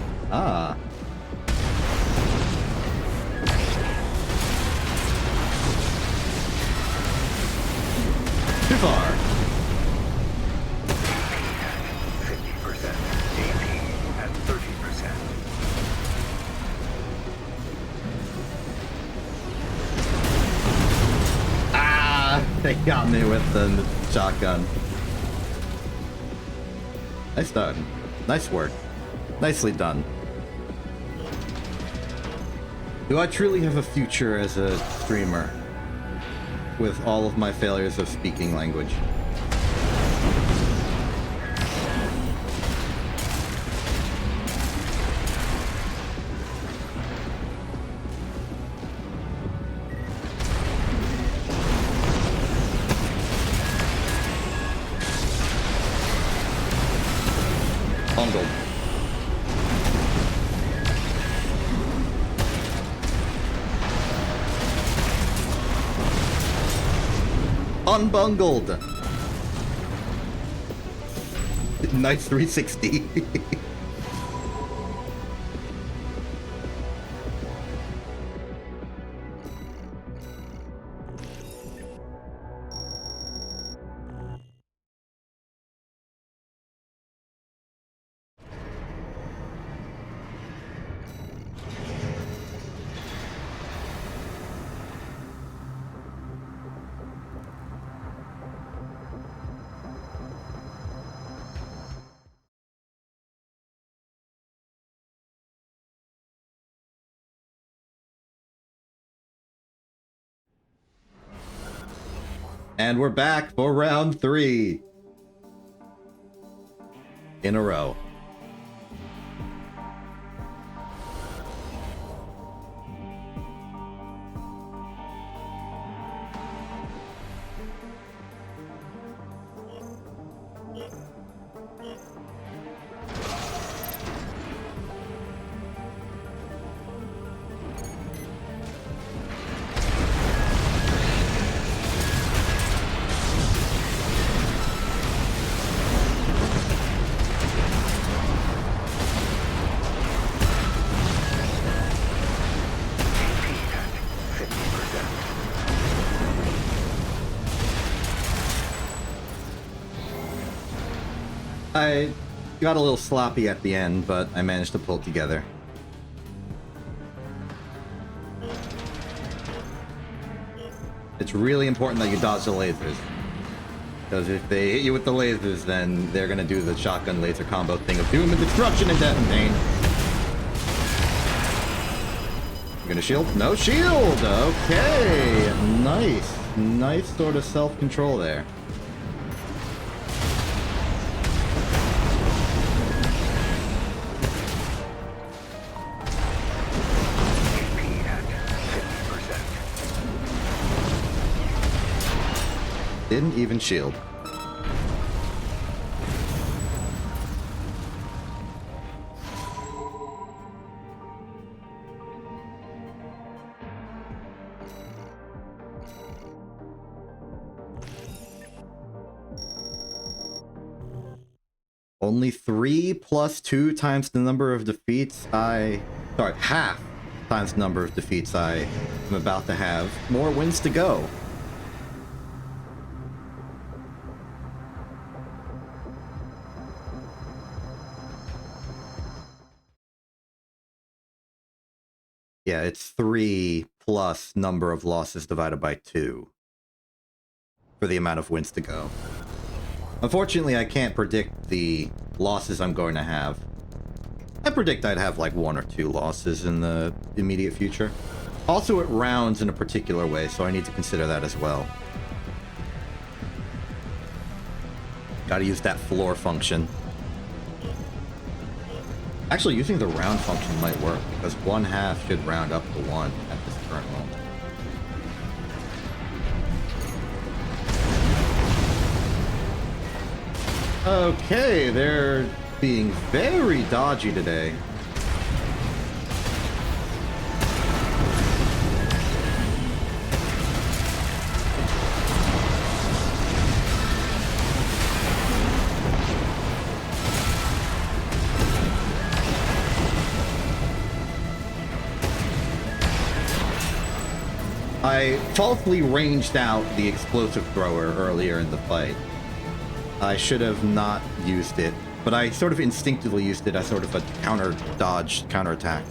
Speaker 2: 50%.
Speaker 1: Ah. Too far.
Speaker 2: 50%. AP at 30%.
Speaker 1: Ah! They got me with the shotgun. Nice done. Nice work. Nicely done. Do I truly have a future as a streamer with all of my failures of speaking language? Bungled. Unbungled. Nice 360. And we're back for round 3. In a row. I got a little sloppy at the end, but I managed to pull it together. It's really important that you dodge the lasers. Because if they hit you with the lasers, then they're gonna do the shotgun laser combo thing of doom and destruction and death and pain. You gonna shield? No shield! Okay! Nice. Nice sort of self-control there. Didn't even shield. Only 3 plus 2 times the number of defeats half times the number of defeats I am about to have. More wins to go. Yeah, it's 3 plus number of losses divided by 2 for the amount of wins to go. Unfortunately, I can't predict the losses I'm going to have. I predict I'd have like 1 or 2 losses in the immediate future. Also, it rounds in a particular way, so I need to consider that as well. Gotta use that floor function. Actually, using the round function might work, because 1/2 should round up to 1 at this current moment. Okay, they're being very dodgy today. I falsely ranged out the explosive thrower earlier in the fight. I should have not used it, but I sort of instinctively used it as sort of a counter-dodge, counter-attack.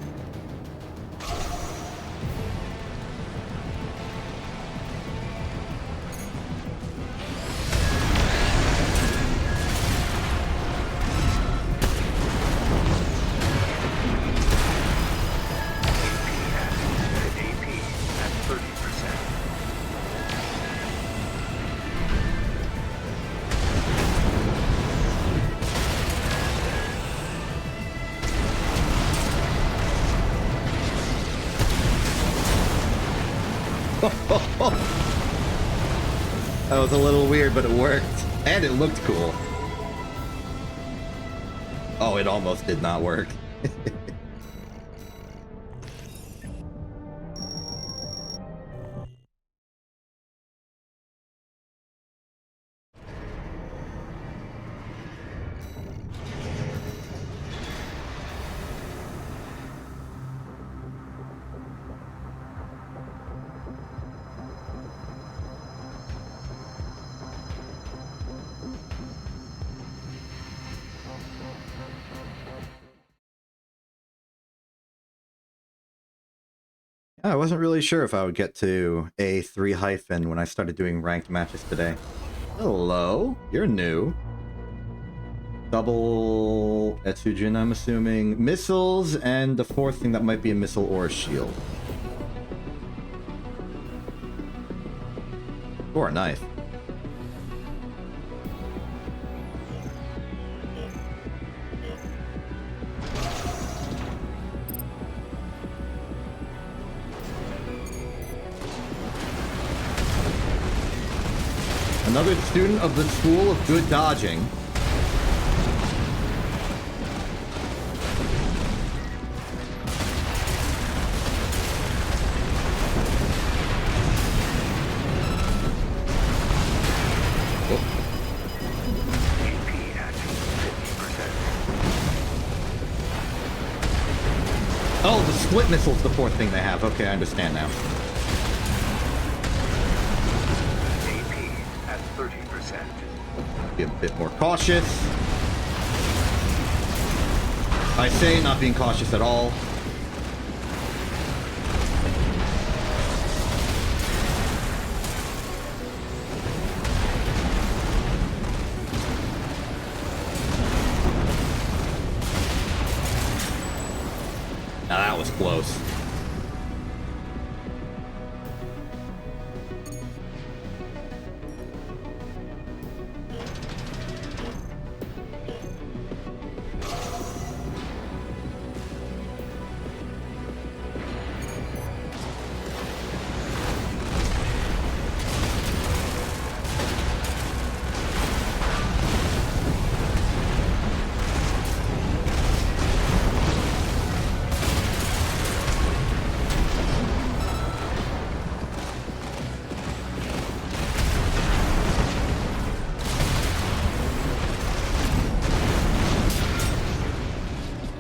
Speaker 1: That was a little weird, but it worked. And it looked cool. Oh, it almost did not work. I wasn't really sure if I would get to A3 hyphen when I started doing ranked matches today. Hello, you're new. Double Etsujin, I'm assuming. Missiles, and the fourth thing that might be a missile or a shield. Or a knife. Another student of the School of Good Dodging. Oh, the split missile's the fourth thing they have. Okay, I understand now.
Speaker 2: AP at 30%.
Speaker 1: Be a bit more cautious. I say not being cautious at all. Now that was close.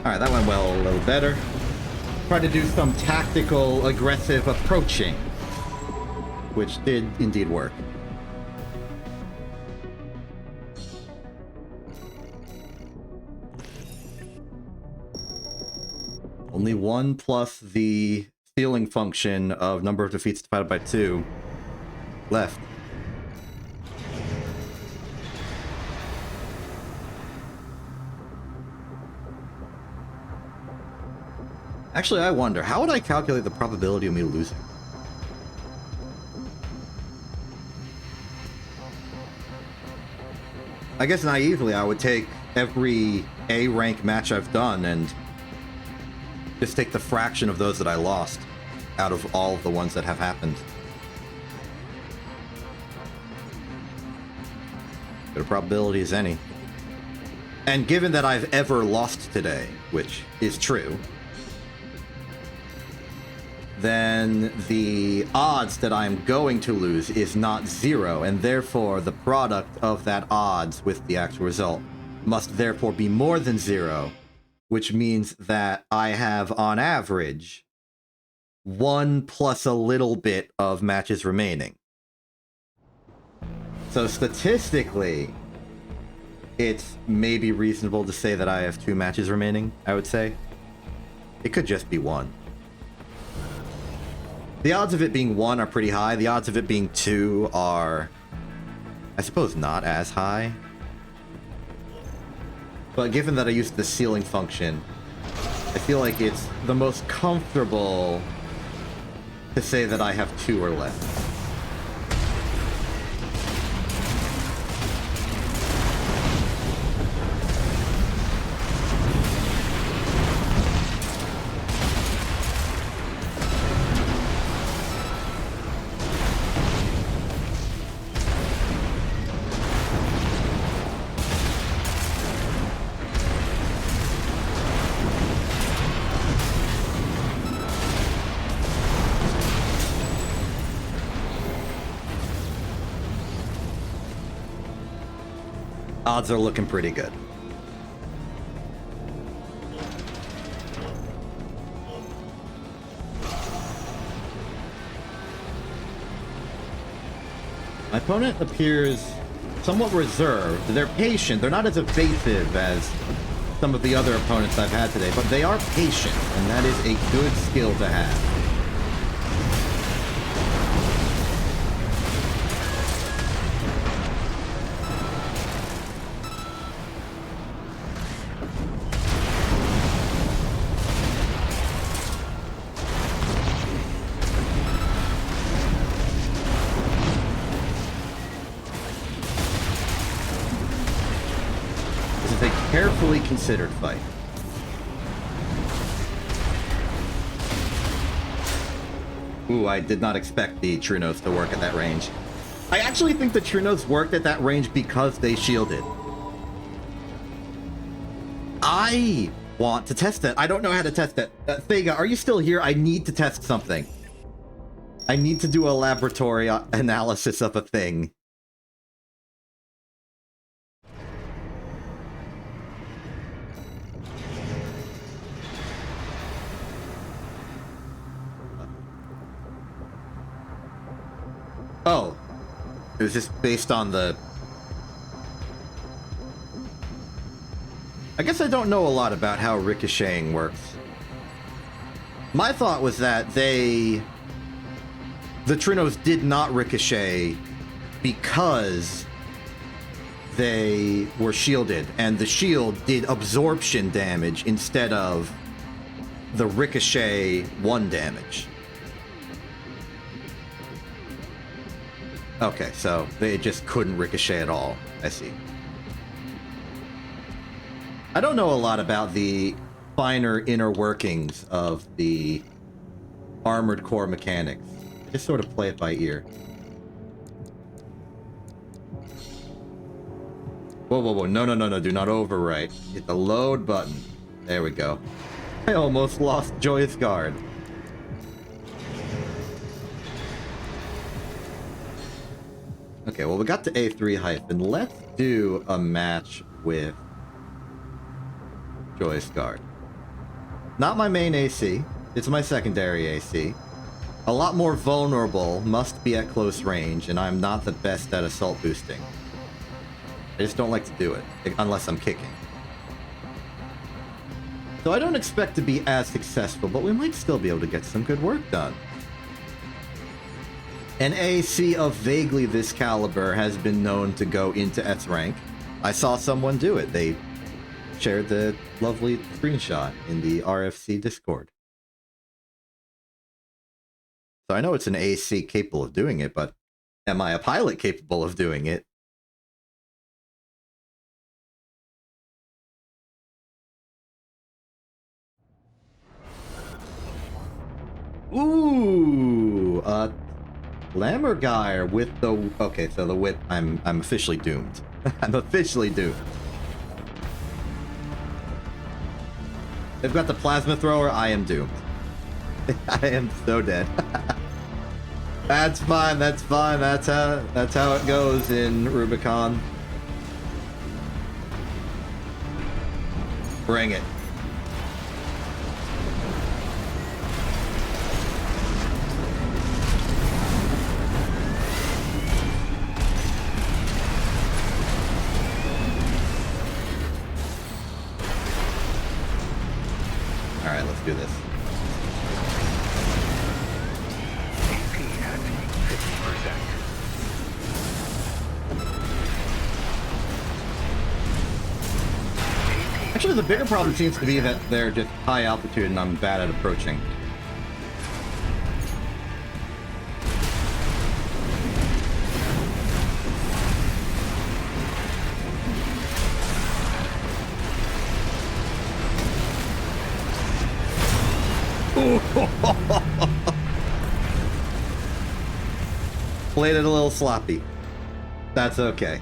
Speaker 1: Alright, that went well a little better. Tried to do some tactical, aggressive approaching, which did indeed work. Only 1 plus the ceiling function of number of defeats divided by 2 left. Actually, I wonder, how would I calculate the probability of me losing? I guess naively, I would take every A rank match I've done and Just take the fraction of those that I lost out of all of the ones that have happened. Good a probability as any. And given that I've ever lost today, which is true, then the odds that I'm going to lose is not zero, and therefore the product of that odds with the actual result must therefore be more than zero, which means that I have, on average, 1 plus a little bit of matches remaining. So statistically, it's maybe reasonable to say that I have 2 matches remaining, I would say. It could just be 1. The odds of it being 1 are pretty high. The odds of it being 2 are, I suppose, not as high. But given that I used the ceiling function, I feel like it's the most comfortable to say that I have 2 or less. Odds are looking pretty good. My opponent appears somewhat reserved. They're patient. They're not as evasive as some of the other opponents I've had today, but they are patient, and that is a good skill to have. Carefully considered fight. Ooh, I did not expect the True Notes to work at that range. I actually think the True Notes worked at that range because they shielded. I want to test it. I don't know how to test it. Thega, are you still here? I need to test something. I need to do a laboratory analysis of a thing. Oh, it was just based on the... I guess I don't know a lot about how ricocheting works. My thought was that the Trinos did not ricochet because they were shielded, and the shield did absorption damage instead of the ricochet 1 damage. Okay, so they just couldn't ricochet at all. I see. I don't know a lot about the finer inner workings of the Armored Core mechanics. I just sort of play it by ear. Whoa, whoa, whoa. No, no, no, no. Do not overwrite. Hit the load button. There we go. I almost lost Joyous Guard. Okay, well, we got to A3 hyphen. Let's do a match with Joyous Guard. Not my main AC. It's my secondary AC. A lot more vulnerable, must be at close range, and I'm not the best at assault boosting. I just don't like to do it, unless I'm kicking. So I don't expect to be as successful, but we might still be able to get some good work done. An AC of vaguely this caliber has been known to go into S rank. I saw someone do it. They shared the lovely screenshot in the RFC Discord. So I know it's an AC capable of doing it, but am I a pilot capable of doing it? Ooh, Lammergeier with the... Okay, so the whip, I'm officially doomed. I'm officially doomed. They've got the plasma thrower, I am doomed. I am so dead. That's fine, that's fine, that's how it goes in Rubicon. Bring it. Alright, let's do this.
Speaker 2: AP at 50%.
Speaker 1: Actually, the bigger problem seems to be that they're just high altitude and I'm bad at approaching. Played it a little sloppy. That's okay.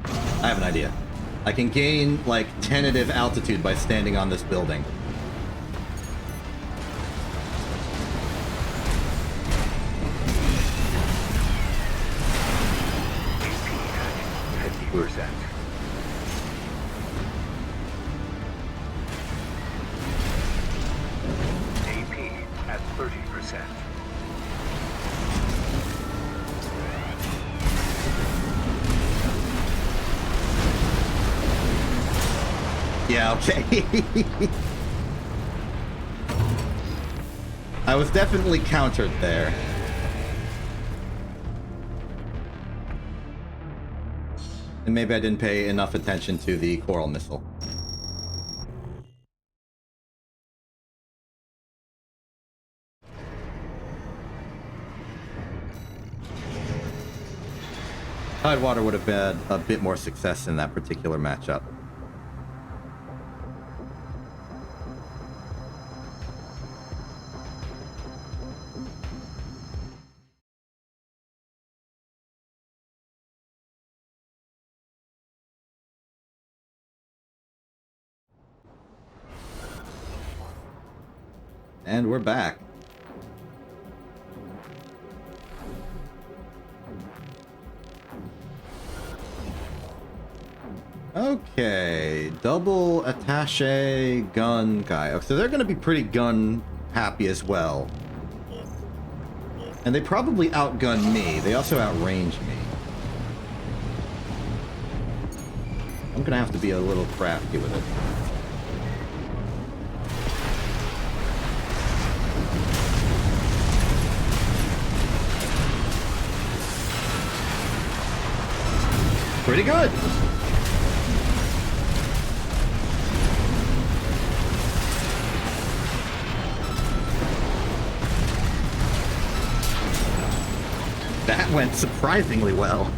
Speaker 1: I have an idea. I can gain, like, tentative altitude by standing on this building.
Speaker 2: AP at 50%. AP at 30%.
Speaker 1: Yeah, okay. I was definitely countered there. And maybe I didn't pay enough attention to the coral missile. Tidewater would have had a bit more success in that particular matchup. And we're back. Okay, double attache gun guy. Oh, so they're going to be pretty gun happy as well. And they probably outgun me. They also outrange me. I'm going to have to be a little crafty with it. Pretty good. That went surprisingly well.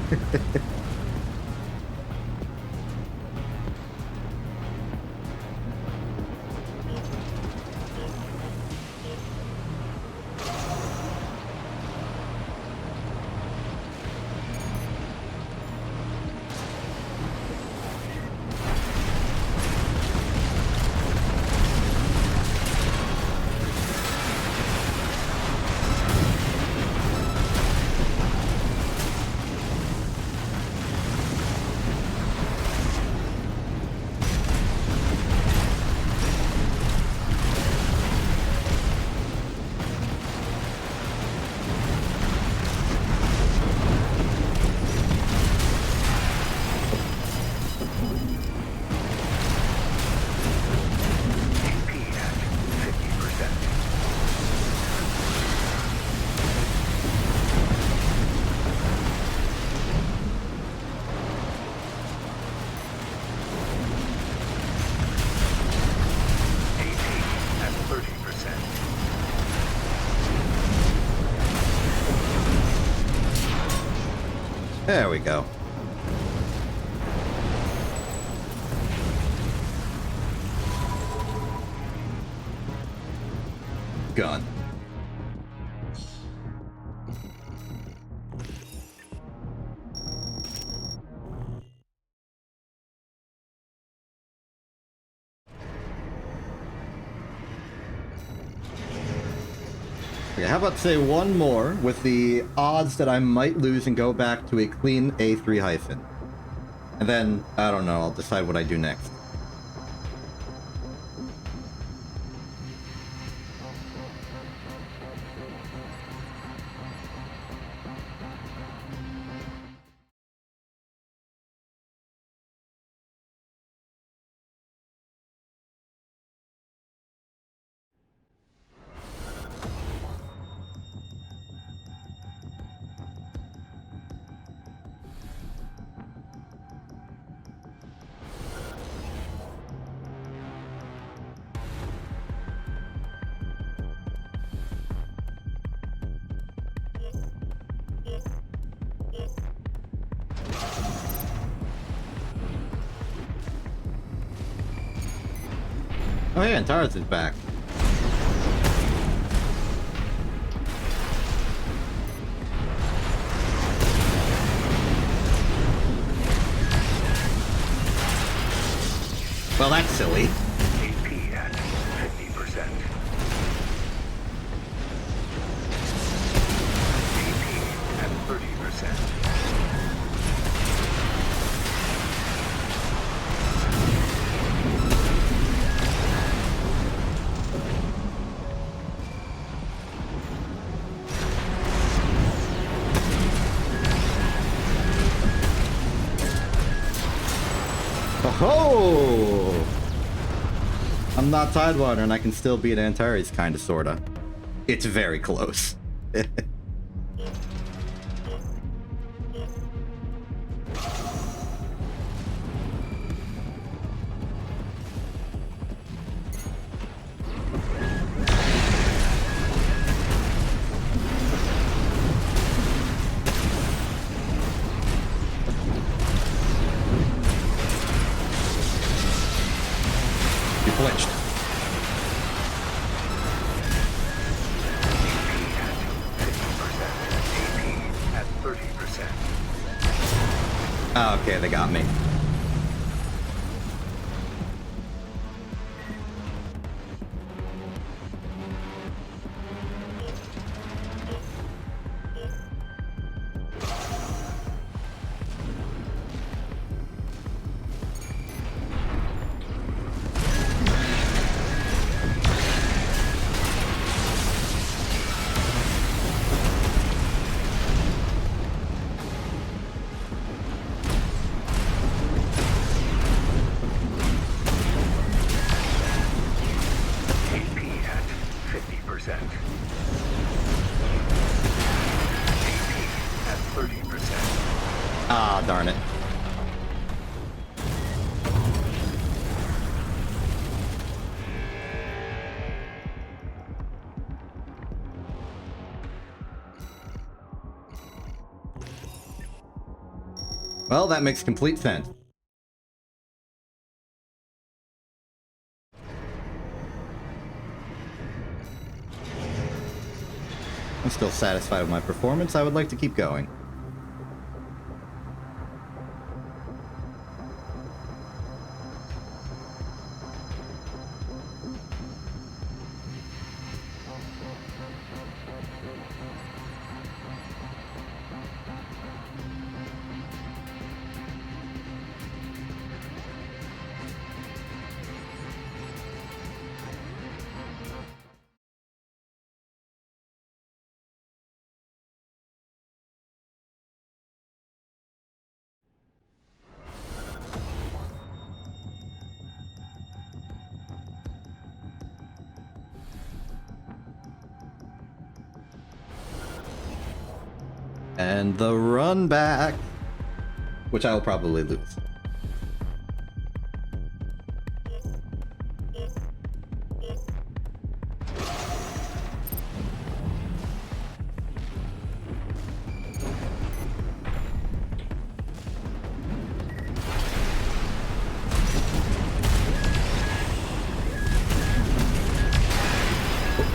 Speaker 1: There we go. gun. Okay, how about say one more with the odds that I might lose and go back to a clean A3 hyphen. And then, I don't know, I'll decide what I do next. Oh yeah, Antares is back. Well, that's silly.
Speaker 2: AP at 50%. AP at 30%.
Speaker 1: Oh! I'm not Tidewater and I can still beat Antares, kinda, sorta. It's very close. You flinched.
Speaker 2: At 30%.
Speaker 1: Oh, okay, they got me.
Speaker 2: AP at 50%. AP at 30%.
Speaker 1: Ah, darn it. Well, that makes complete sense. I'm still satisfied with my performance. I would like to keep going. And the run back, which I will probably lose.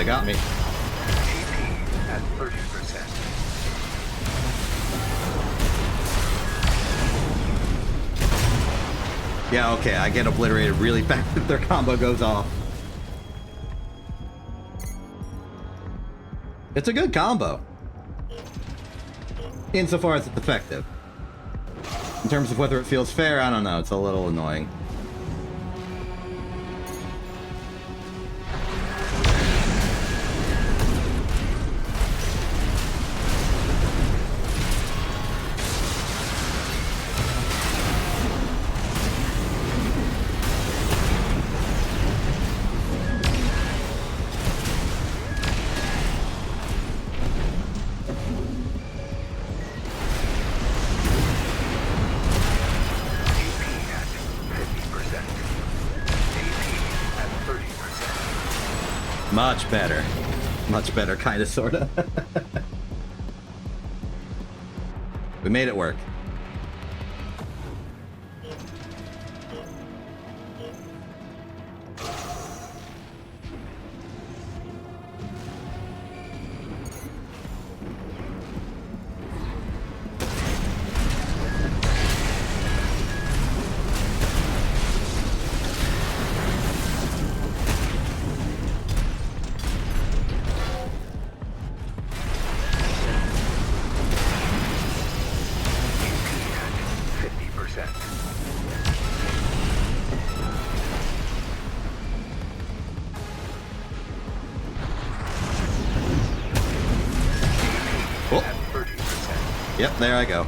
Speaker 1: They got me.
Speaker 2: AP at 30%.
Speaker 1: Yeah, okay, I get obliterated really fast if their combo goes off. It's a good combo. Insofar as it's effective. In terms of whether it feels fair, I don't know. It's a little annoying. Much better. Much better, kinda, sorta. We made it work. Yep, there I go.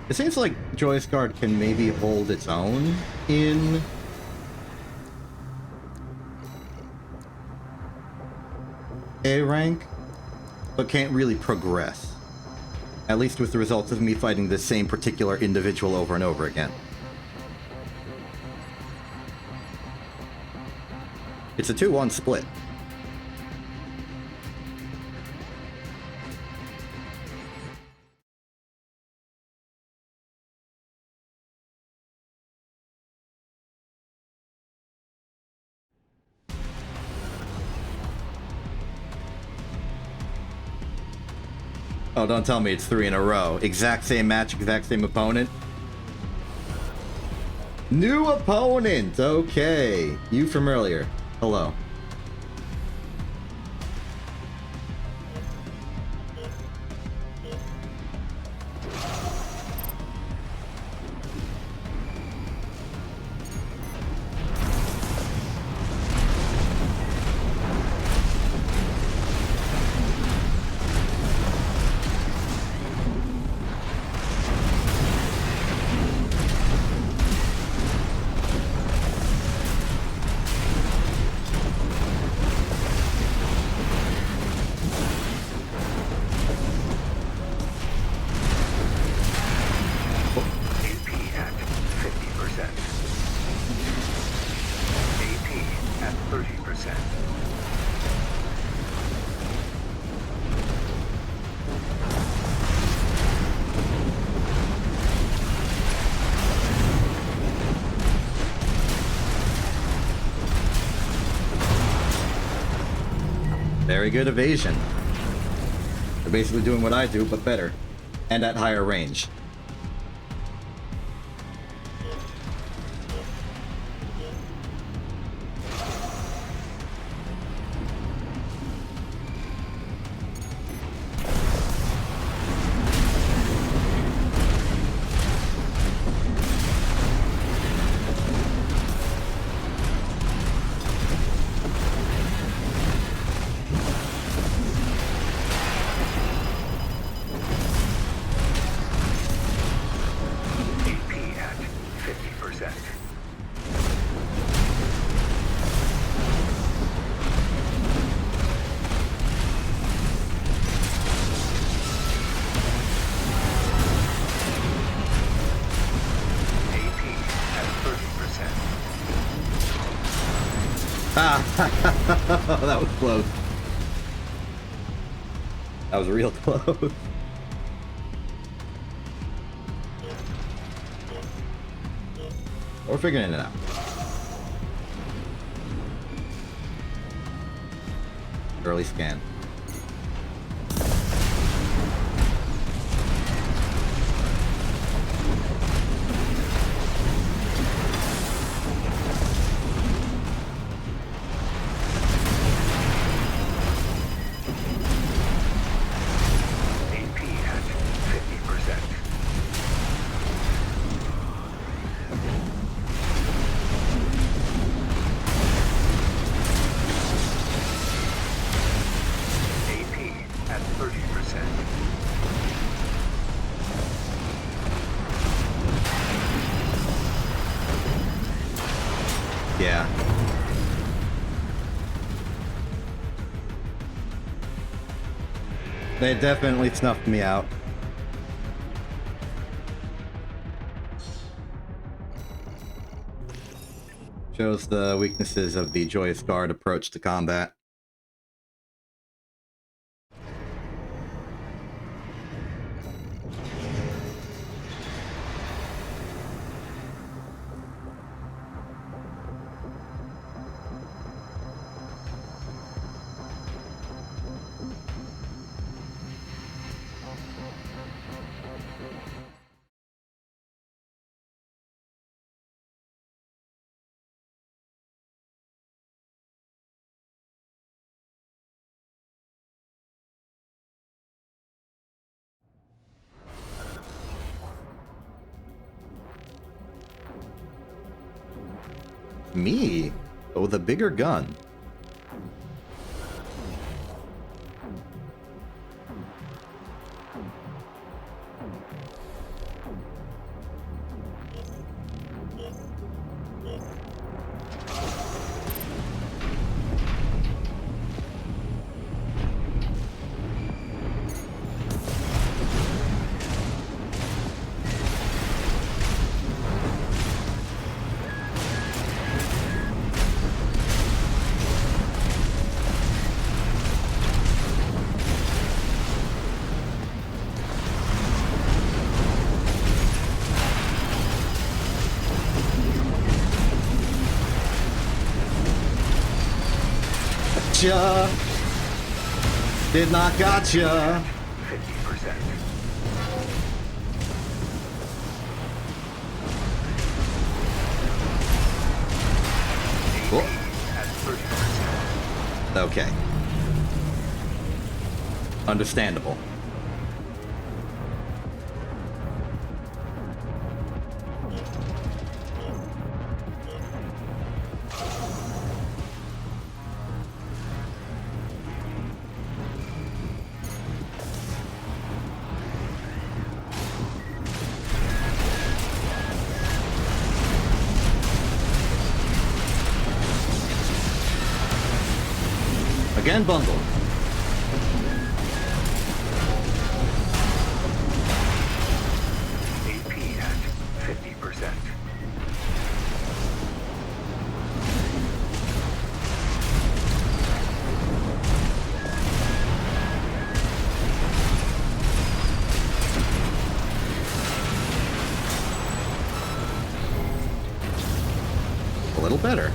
Speaker 1: It seems like Joyous Guard can maybe hold its own in A rank, but can't really progress. At least with the results of me fighting the same particular individual over and over again. It's a 2-1 split. Oh, don't tell me it's 3 in a row. Exact same match, exact same opponent. New opponent! Okay. You from earlier. Hello. Very good evasion. They're basically doing what I do, but better. And at higher range. Ah! That was close. That was real close. We're figuring it out. Early scan.
Speaker 2: AP at 50%. AP at 30%.
Speaker 1: Yeah. They definitely snuffed me out. Shows the weaknesses of the Joyous Guard approach to combat. Me? Oh, the bigger gun. Gotcha! Did not gotcha!
Speaker 2: 50%.
Speaker 1: Oh.
Speaker 2: At 30%.
Speaker 1: Okay. Understandable. Again, bundle.
Speaker 2: AP at 50%.
Speaker 1: A little better.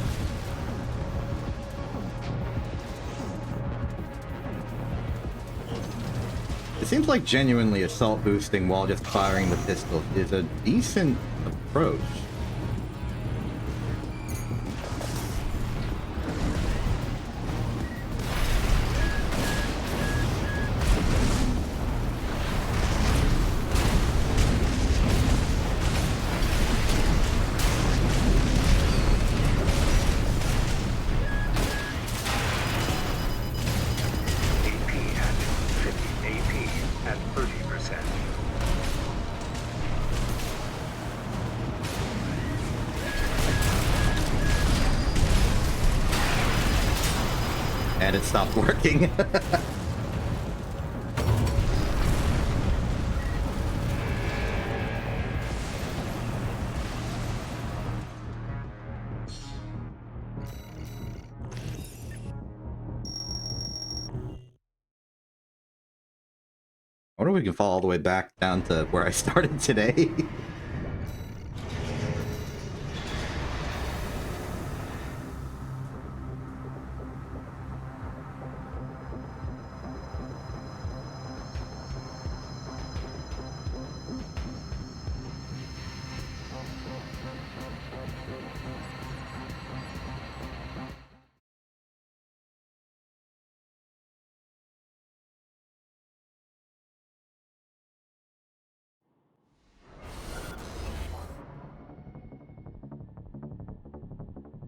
Speaker 1: It seems like genuinely assault boosting while just firing the pistol is a decent approach.
Speaker 2: AP at 50. AP at 30%.
Speaker 1: And it stopped working. wonder if we can fall all the way back down to where I started today.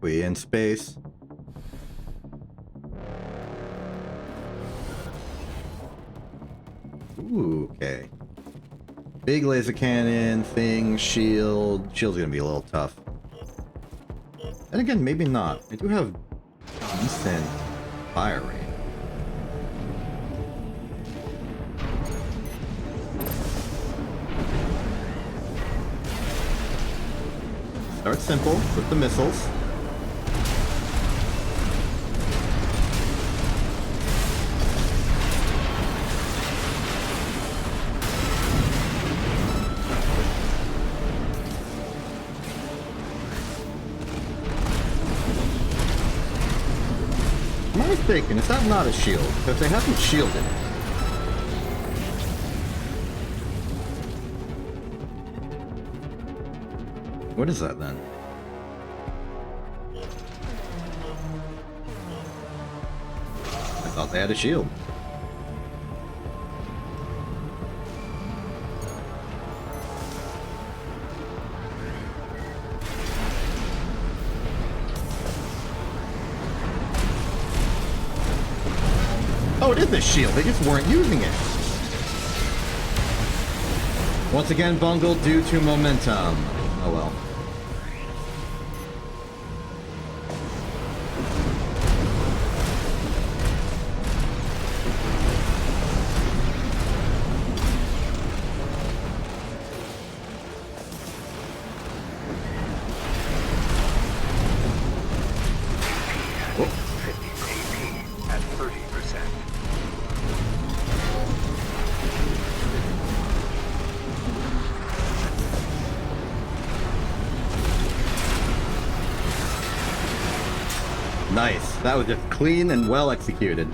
Speaker 1: We in space. Ooh, okay. Big laser cannon, thing, shield. Shield's gonna be a little tough. And again, maybe not. I do have decent fire rate. Start simple with the missiles. Am I mistaken? Is that not a shield? Because they haven't shielded it. What is that then? I thought they had a shield. Oh, it is a shield. They just weren't using it. Once again, bungled due to momentum. Oh well. Nice. That was just clean and well executed.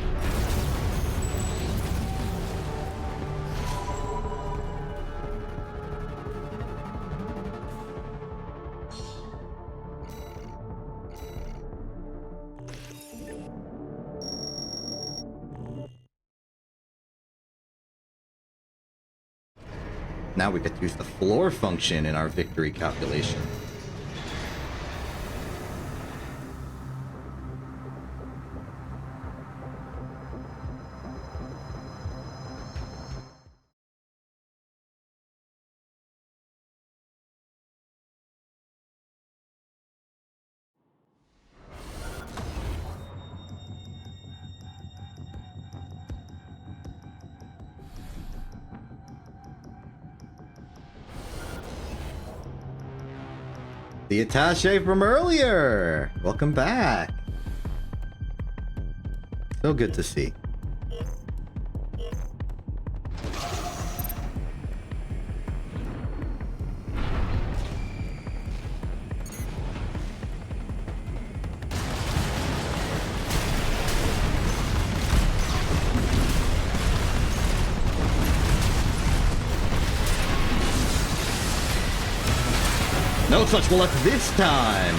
Speaker 1: Now we get to use the floor function in our victory calculation. The attaché from earlier! Welcome back! So good to see. No such luck this time!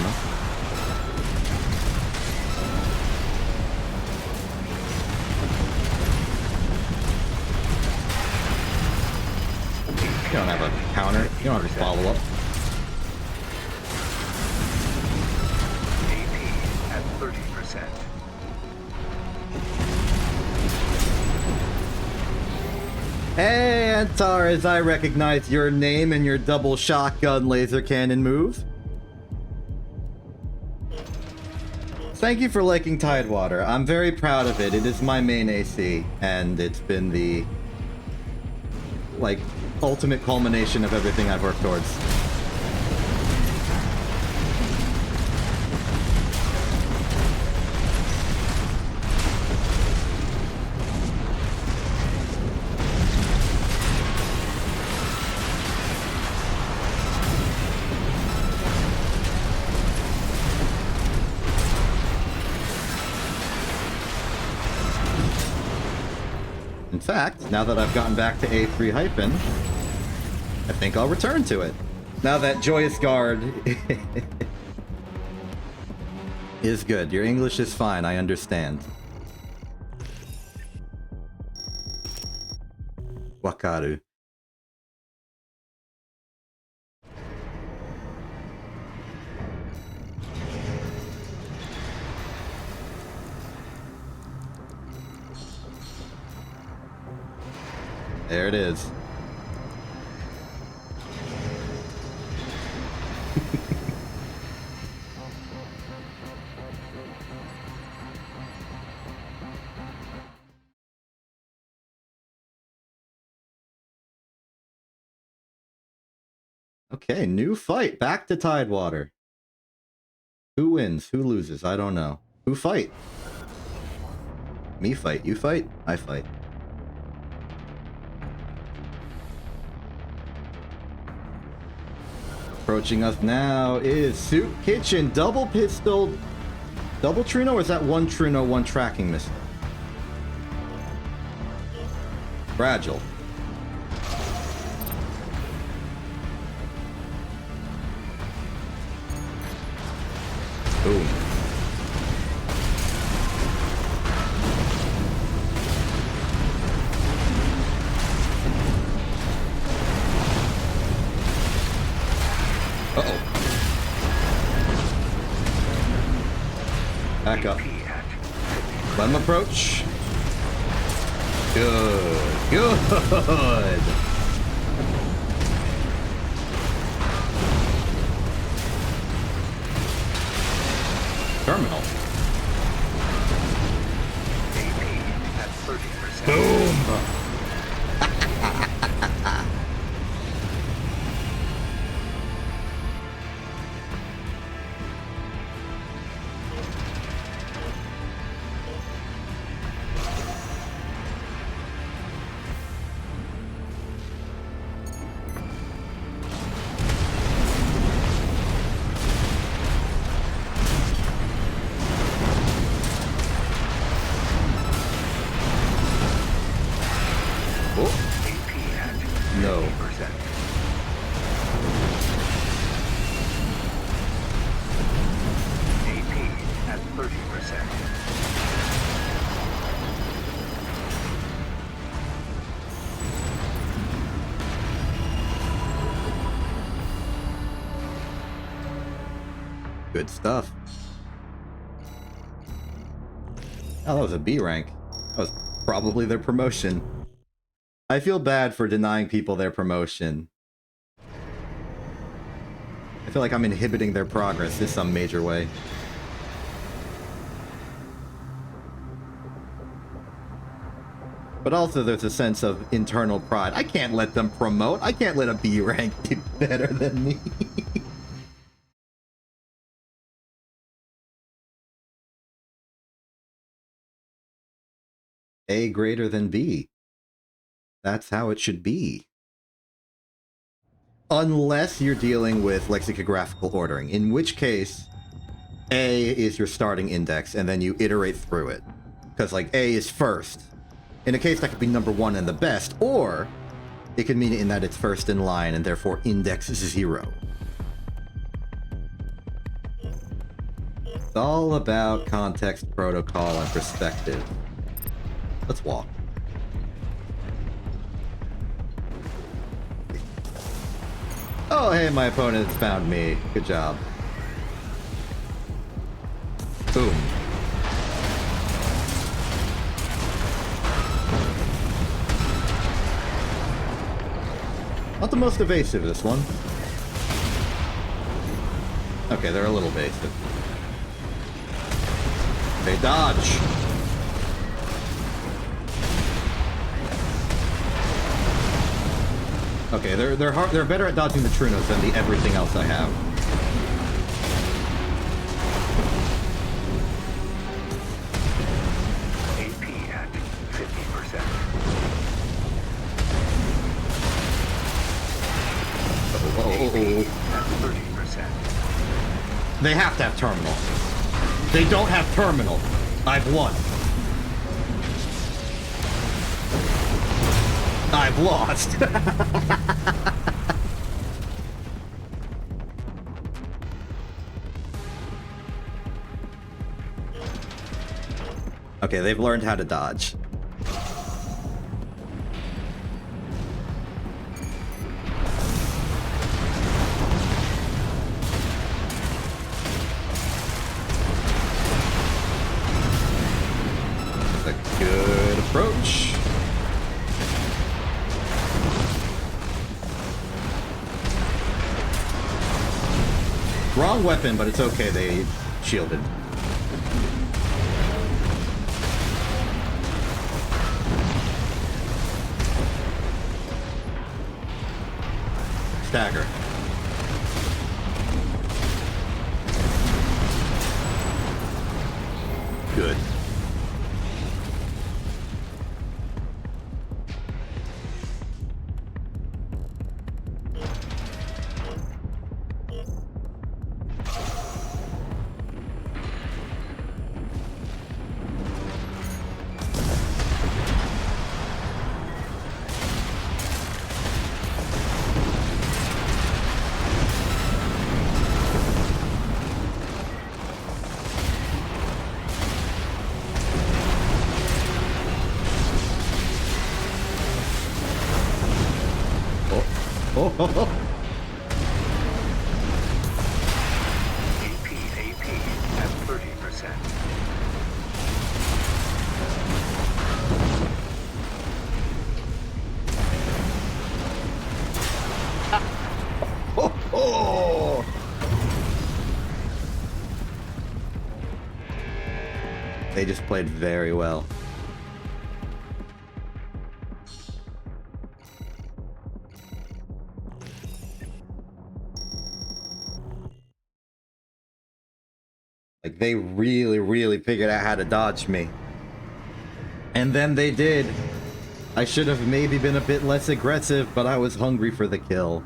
Speaker 1: You don't have a counter. You don't have a follow-up.
Speaker 2: AP at 30%.
Speaker 1: Hey, Antares, I recognize your name and your double shotgun laser cannon move. Thank you for liking Tidewater. I'm very proud of it. It is my main AC, and it's been the, like, ultimate culmination of everything I've worked towards. fact, now that I've gotten back to A3 hyphen, I think I'll return to it. Now that Joyous Guard is good. Your English is fine, I understand. Wakaru. There it is. Okay, new fight. Back to Tidewater. Who wins? Who loses? I don't know. Who fight? Me fight. You fight? I fight. Approaching us now is Soup Kitchen. Double pistol. Double Trino, or is that one Trino, one tracking missile? Fragile. Boom. Uh-oh. Back up. Let him approach. Good. Good. Terminal.
Speaker 2: AP at 30%.
Speaker 1: Boom. Good stuff. Oh, that was a B rank. That was probably their promotion. I feel bad for denying people their promotion. I feel like I'm inhibiting their progress in some major way. But also there's a sense of internal pride. I can't let them promote. I can't let a B rank be better than me. A greater than B. That's how it should be. Unless you're dealing with lexicographical ordering, in which case A is your starting index and then you iterate through it. Because like A is first. In a case that could be number one and the best, or it could mean in that it's first in line and therefore index 0. It's all about context, protocol, and perspective. Let's walk. Oh, hey, my opponent's found me. Good job. Boom. Not the most evasive, this one. Okay, they're a little evasive. They dodge. Okay, they're better at dodging the Trinos than the everything else I have.
Speaker 2: AP at 50%.
Speaker 1: Oh.
Speaker 2: At 30%.
Speaker 1: They have to have terminal. They don't have terminal. I've won. I've lost. Okay, they've learned how to dodge. That's a good approach. Wrong weapon, but it's okay, they shielded. Stagger. Good. Oh.
Speaker 2: AP at 30%.
Speaker 1: Oh. They just played very well. Like, they really figured out how to dodge me. And then they did. I should have maybe been a bit less aggressive, but I was hungry for the kill.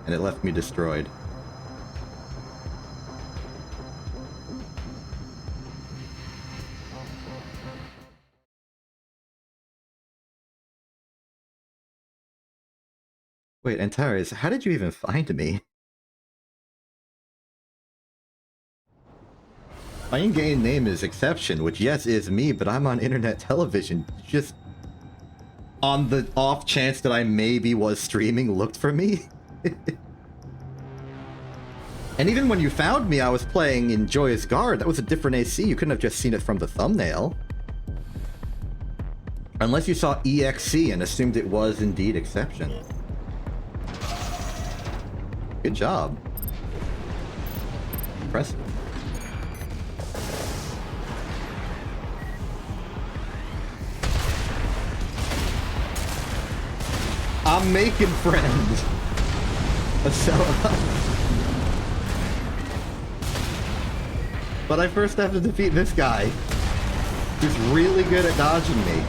Speaker 1: And it left me destroyed. Wait, Antares, how did you even find me? My in-game name is Exception, which yes is me, but I'm on internet television. Just on the off chance that I maybe was streaming, looked for me. And even when you found me, I was playing in Joyous Guard. That was a different AC. You couldn't have just seen it from the thumbnail. Unless you saw EXC and assumed it was indeed Exception. Good job. Impressive. I'm making friends. But I first have to defeat this guy, who's really good at dodging me.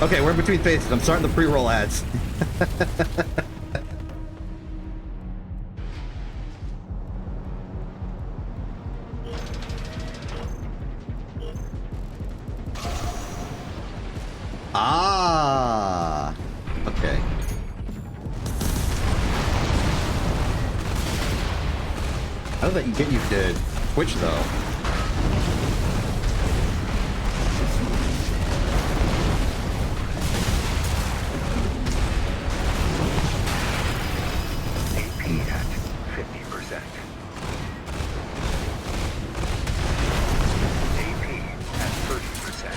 Speaker 1: Okay, we're in between phases. I'm starting the pre-roll ads. Ah, okay. How did that get you to Twitch though?
Speaker 2: AP at 50%. AP at 30%.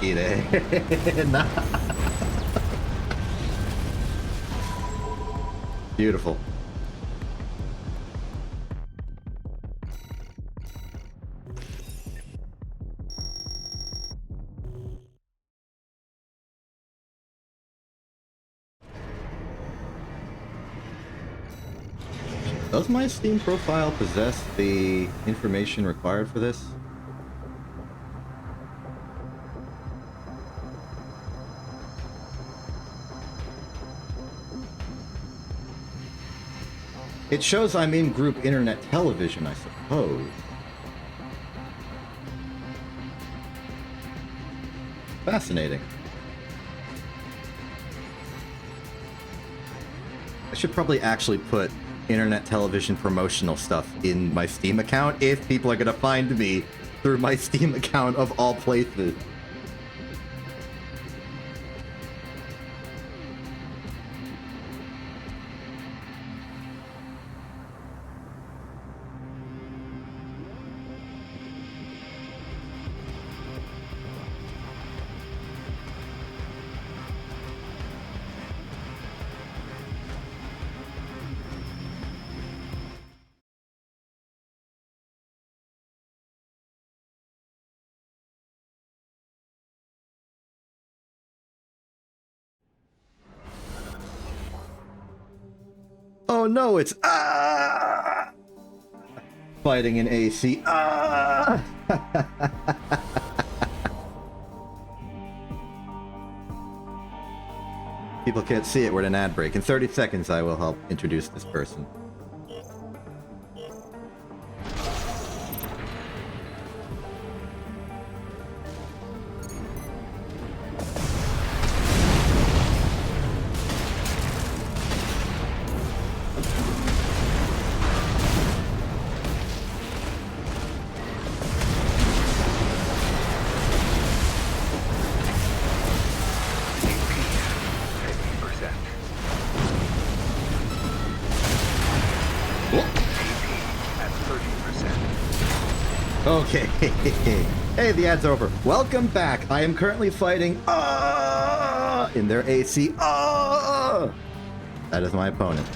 Speaker 1: Eat it. Nah. Beautiful. Does my Steam profile possess the information required for this? It shows I'm in group internet television, I suppose. Fascinating. I should probably actually put internet television promotional stuff in my Steam account if people are gonna find me through my Steam account of all places. Oh no, it's fighting in AC. People can't see it. We're at an ad break. In 30 seconds, I will help introduce this person. Okay. Hey, the ad's over. Welcome back. I am currently fighting in their AC. That is my opponent.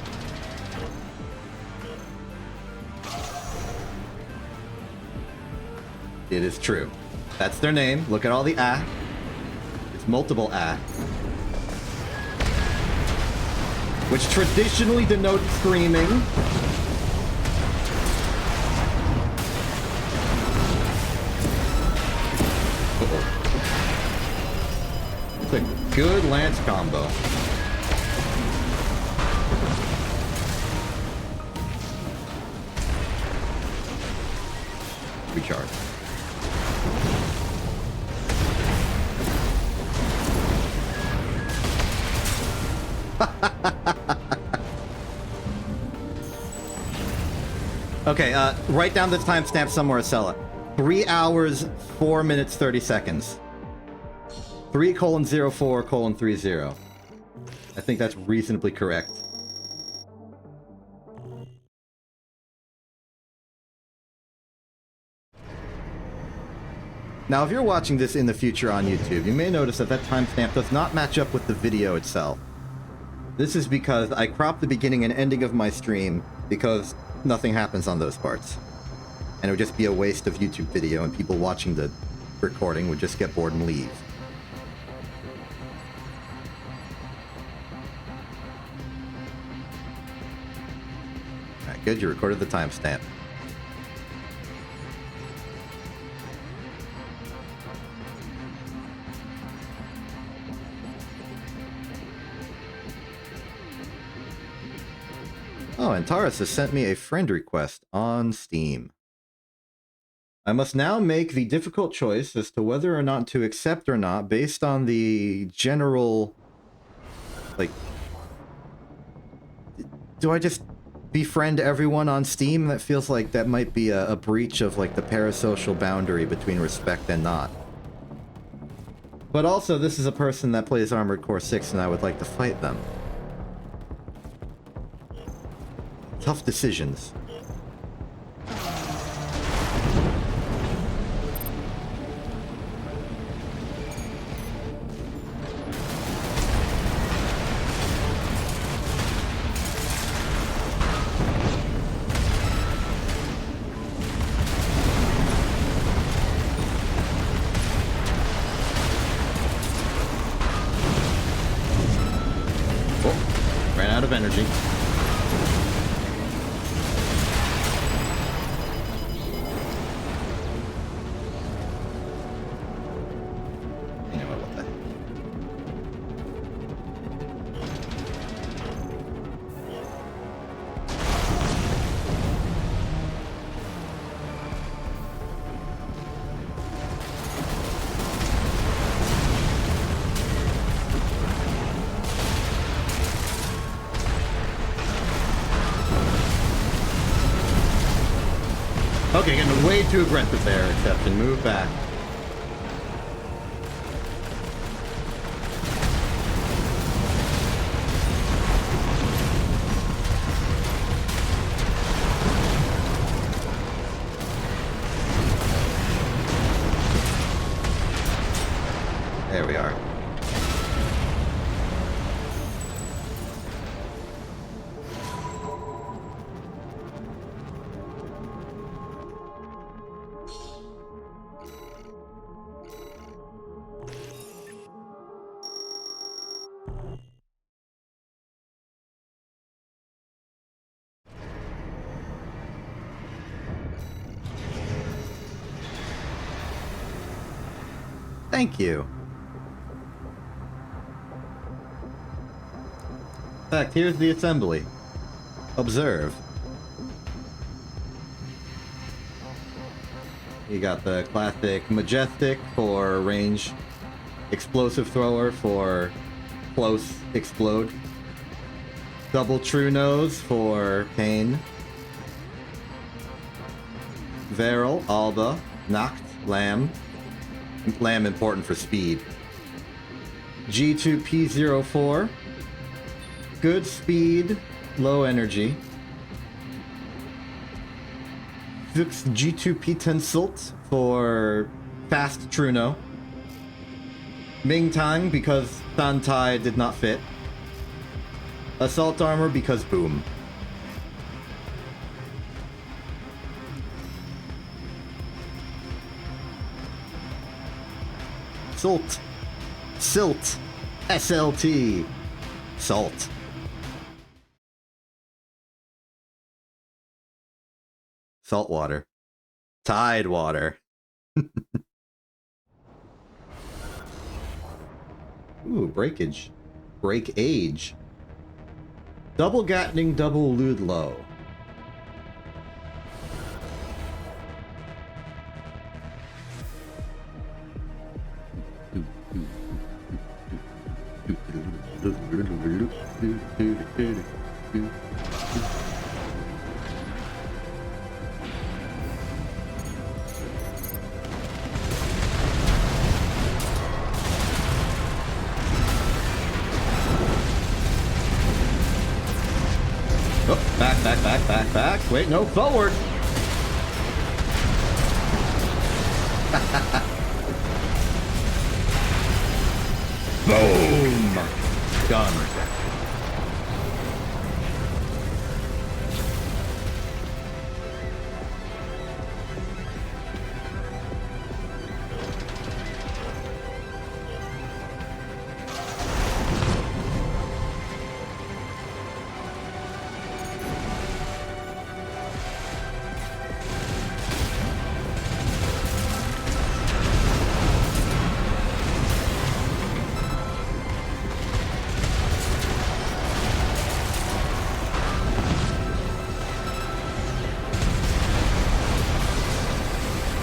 Speaker 1: It is true. That's their name. Look at all the It's multiple which traditionally denotes screaming. It's a good lance combo. Recharge. Okay, write down the timestamp somewhere, Acela. 3 hours, 4 minutes, 30 seconds. 3:04:30. I think that's reasonably correct. Now, if you're watching this in the future on YouTube, you may notice that that timestamp does not match up with the video itself. This is because I cropped the beginning and ending of my stream because nothing happens on those parts. And it would just be a waste of YouTube video, and people watching the recording would just get bored and leave. Alright, good, you recorded the timestamp. Oh, and Taurus has sent me a friend request on Steam. I must now make the difficult choice as to whether or not to accept or not based on the general... Like... Do I just befriend everyone on Steam? That feels like that might be a breach of, like, the parasocial boundary between respect and not. But also, this is a person that plays Armored Core 6 and I would like to fight them. Tough decisions. Oh, ran out of energy. Okay, getting way too aggressive there, Exception. Move back. There we are. Thank you. In fact, here's the assembly. Observe. You got the classic Majestic for range, explosive thrower for close explode, double true nose for pain, Varel, Alba, Nacht, Lamb. Lamb important for speed. G2P04. Good speed, low energy. Vux G2P Tensult for fast Truno. Ming Tang because Santai did not fit. Assault armor because boom. Silt. Silt. SLT. Salt. Salt water. Tide water. Ooh, breakage. Break age. Double Gatling, double Ludlow. Oh, back. Wait, no, forward. Boom! Done.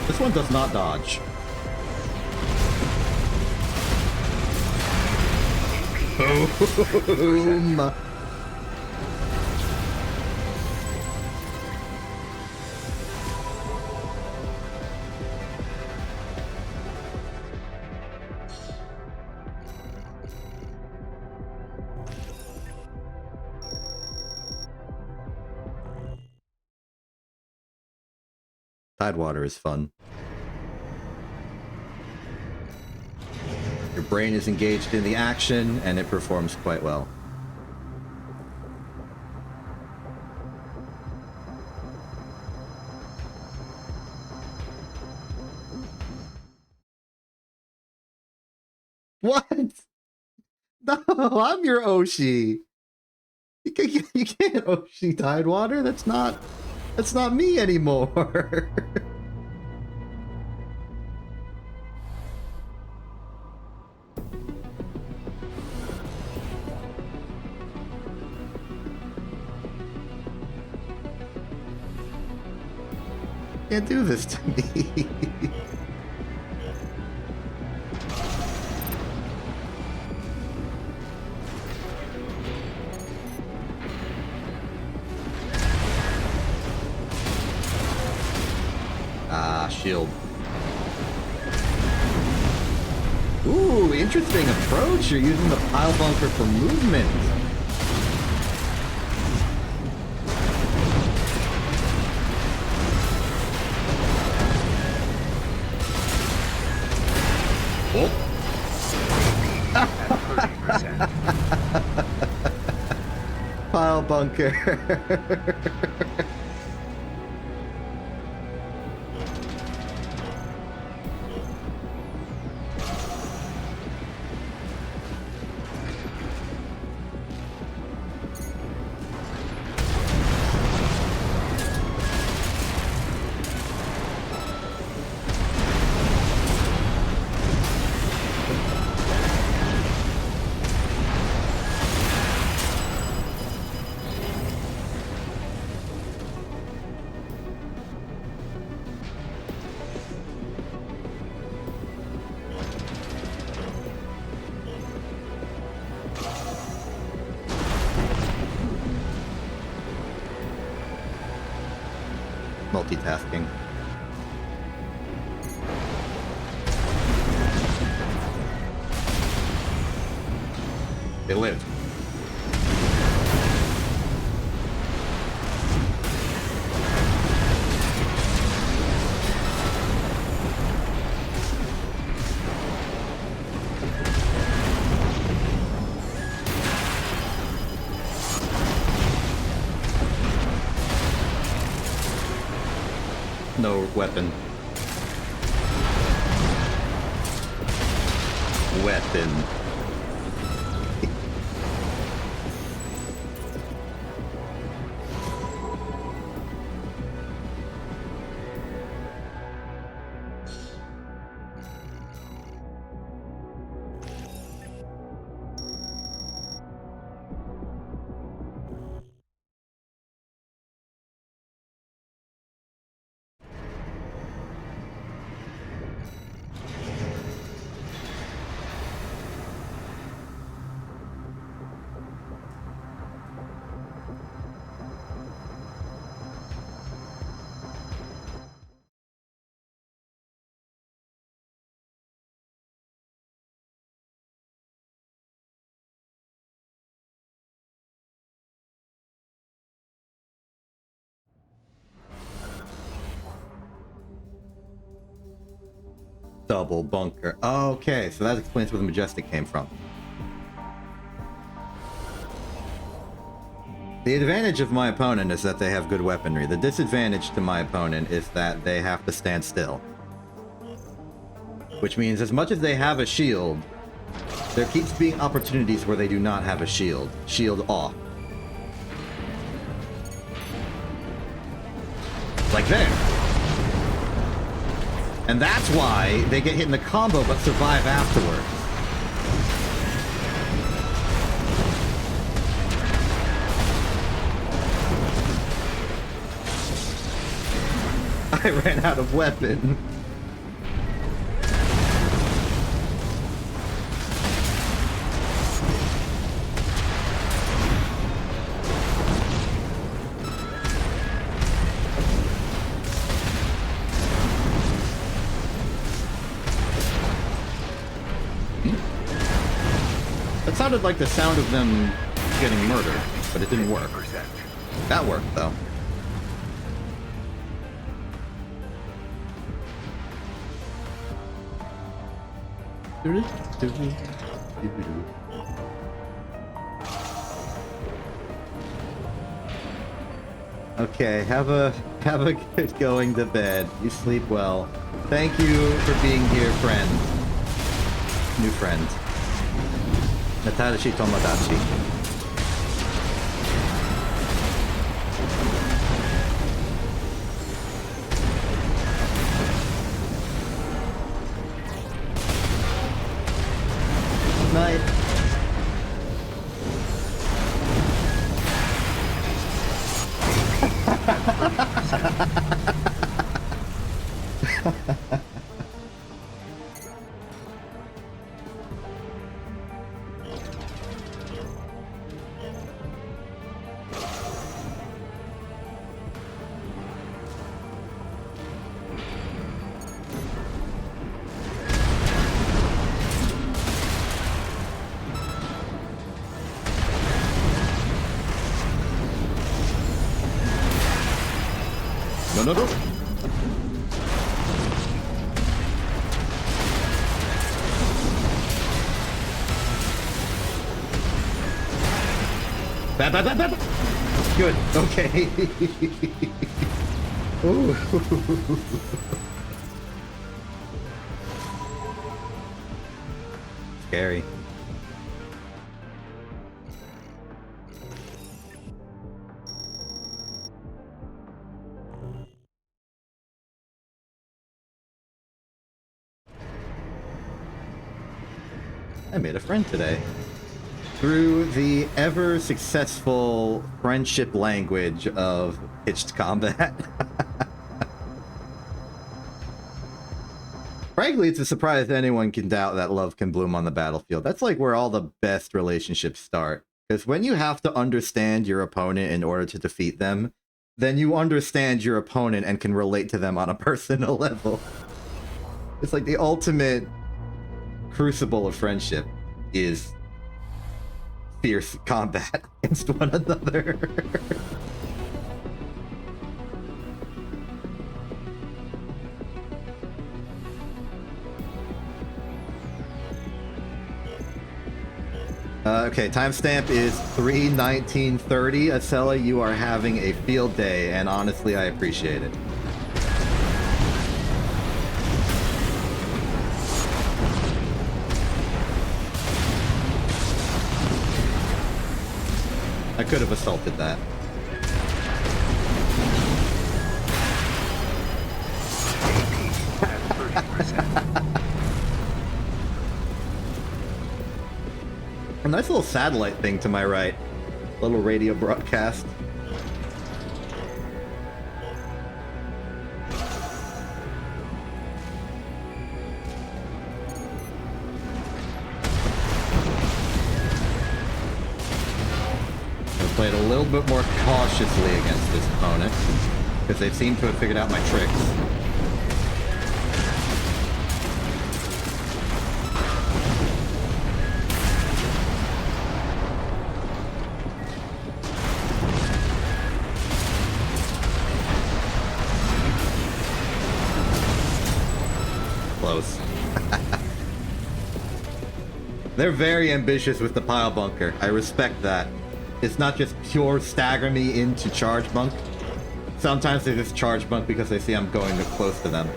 Speaker 1: This one does not dodge. Boom! Tidewater is fun. Your brain is engaged in the action, and it performs quite well. What? No, I'm your Oshi. You can't Oshi Tidewater. That's not me anymore. Can't do this to me. Blast shield. Ooh, interesting approach. You're using the pile bunker for movement. Oh.
Speaker 2: At 30%.
Speaker 1: Pile bunker. Multitasking. They lived. No weapon. Weapon. Double bunker. Okay, so that explains where the Majestic came from. The advantage of my opponent is that they have good weaponry. The disadvantage to my opponent is that they have to stand still. Which means as much as they have a shield, there keeps being opportunities where they do not have a shield. Shield off. Like there. And that's why they get hit in the combo but survive afterwards. I ran out of weapon. That sounded like the sound of them getting murdered, but it didn't work. That worked, though. Okay, have a good going to bed. You sleep well. Thank you for being here, friend. New friend. Natadashi Tomodachi. Night. no, no, no. Bad, bad, bad, bad. Good. Okay. Ooh. Scary. I made a friend today. Through the ever successful friendship language of pitched combat. Frankly, it's a surprise anyone can doubt that love can bloom on the battlefield. That's like where all the best relationships start. Because when you have to understand your opponent in order to defeat them, then you understand your opponent and can relate to them on a personal level. It's like the ultimate crucible of friendship is fierce combat against one another. Okay, timestamp is 3/19/30. Acela, you are having a field day, and honestly, I appreciate it. I could have assaulted that. A nice little satellite thing to my right. Little radio broadcast. I played a little bit more cautiously against this opponent, because they seem to have figured out my tricks. Close. They're very ambitious with the pile bunker. I respect that. It's not just pure stagger me into charge bunk. Sometimes they just charge bunk because they see I'm going close to them.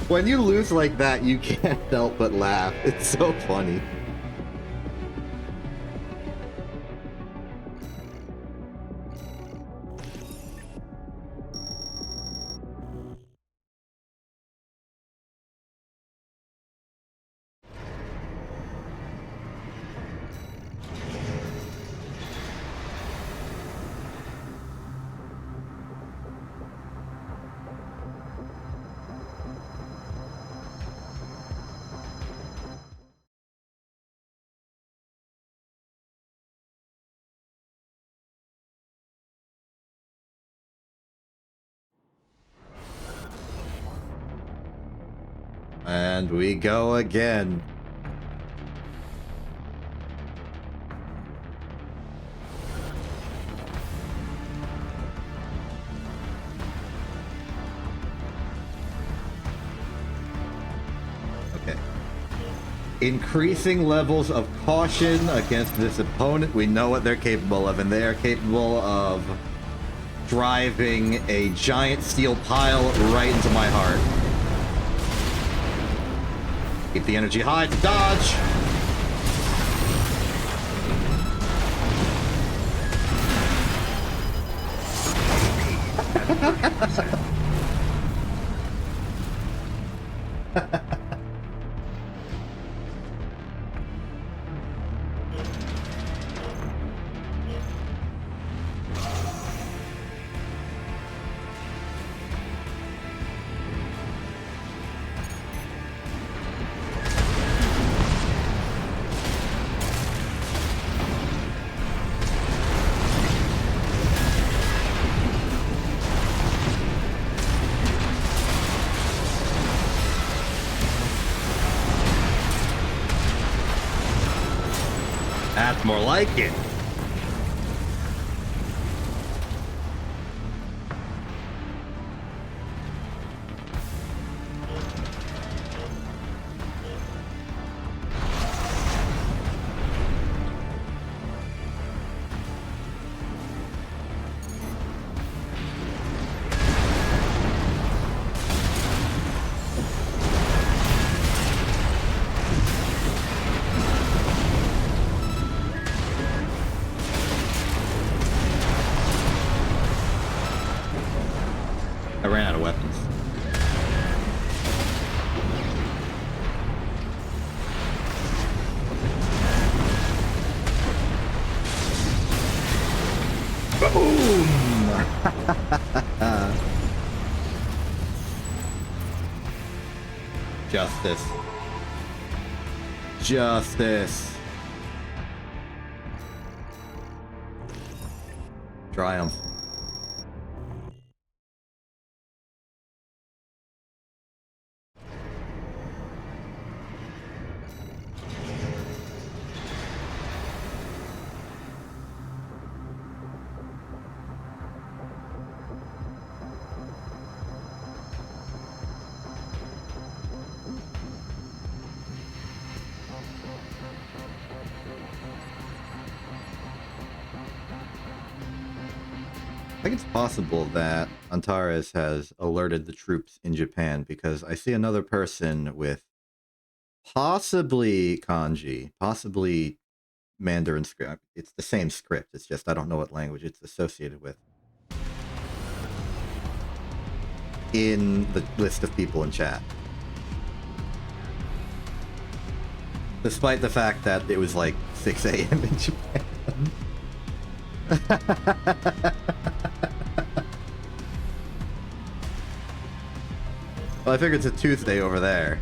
Speaker 1: When you lose like that, you can't help but laugh. It's so funny. And we go again. Okay. Increasing levels of caution against this opponent. We know what they're capable of, and they are capable of driving a giant steel pile right into my heart. Keep the energy high to dodge. More like it. I ran out of weapons. Boom! Justice. Justice. Triumph. I think it's possible that Antares has alerted the troops in Japan because I see another person with possibly kanji, possibly Mandarin script. It's the same script. It's just I don't know what language it's associated with. In the list of people in chat. Despite the fact that it was like 6 a.m. in Japan. Well, I figure it's a Tuesday over there.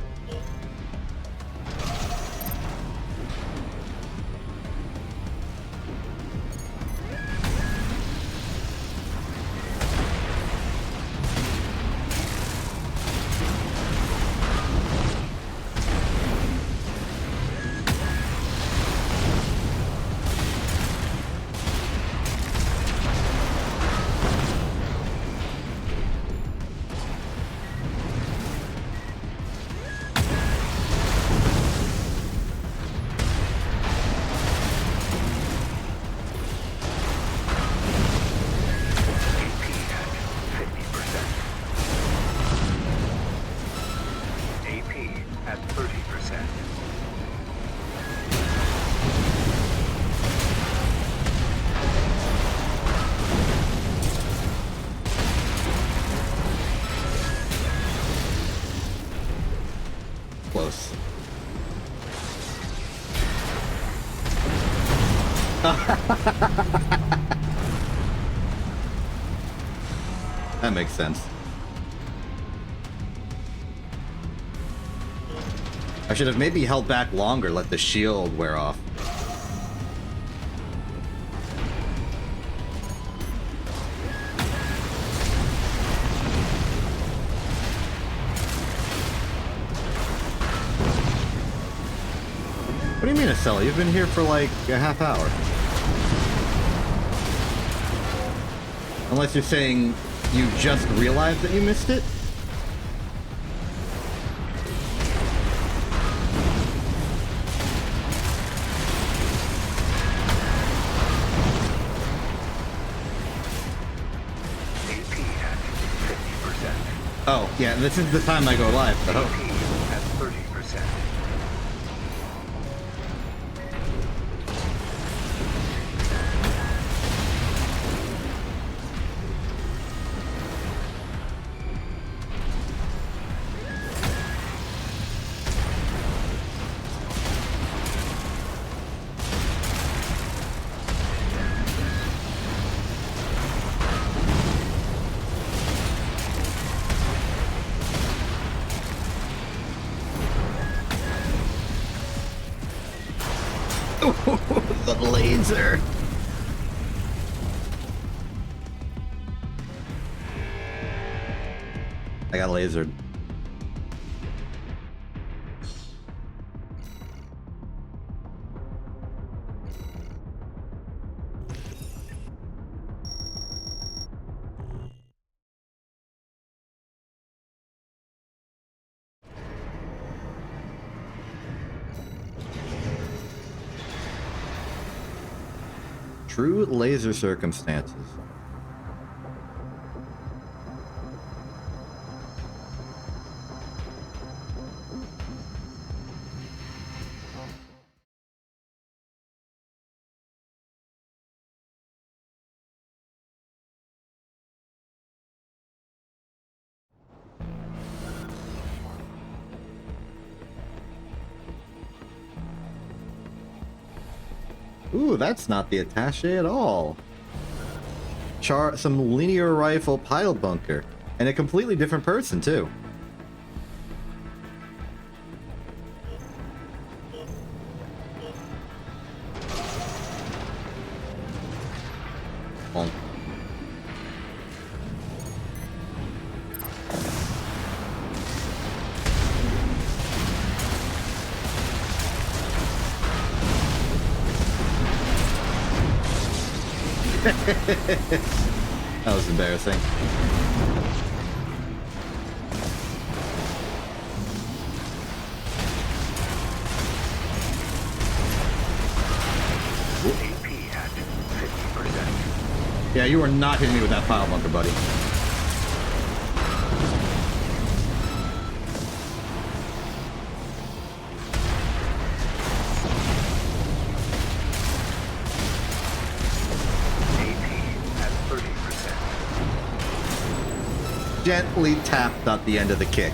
Speaker 1: Close. That makes sense. I should have maybe held back longer, let the shield wear off. What do you mean, Acela? You've been here for like a half hour. Unless you're saying you just realized that you missed it? Oh, yeah, this is the time I go live, though.
Speaker 2: At 30%.
Speaker 1: The laser. I got lasered. True laser circumstances. Ooh, that's not the attaché at all. Some linear rifle pile bunker. And a completely different person, too. Bonk. That was embarrassing.
Speaker 2: AP at 50%.
Speaker 1: Yeah, you are not hitting me with that pile bunker, buddy. Gently tapped at the end of the kick.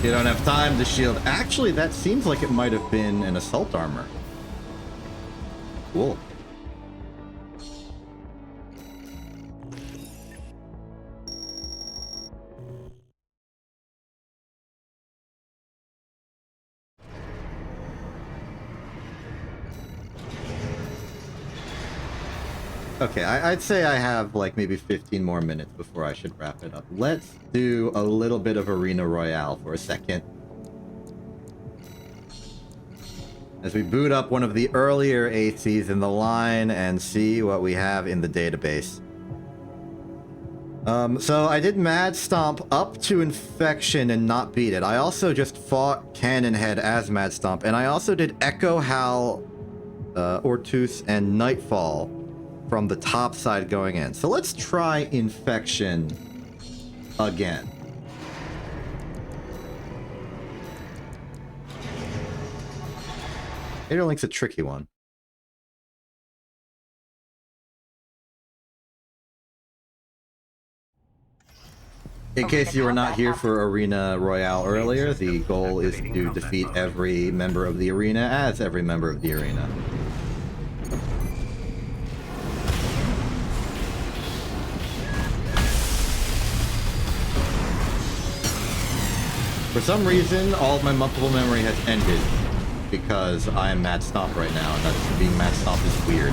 Speaker 1: You don't have time to shield. Actually, that seems like it might have been an assault armor. Cool. Okay, I'd say I have like maybe 15 more minutes before I should wrap it up. Let's do a little bit of Arena Royale for a second. As we boot up one of the earlier ACs in the line and see what we have in the database. So I did Mad Stomp up to Infection and not beat it. I also just fought Cannon Head as Mad Stomp, and I also did Echo, Howl, Ortus, and Nightfall from the top side going in. So let's try Infection again. Interlink's a tricky one. In case you were not here for Arena Royale earlier, the goal is to defeat every member of the arena as every member of the arena. For some reason, all of my multiple memory has ended because I am Mad Stomp right now, and that's, being Mad Stomp is weird.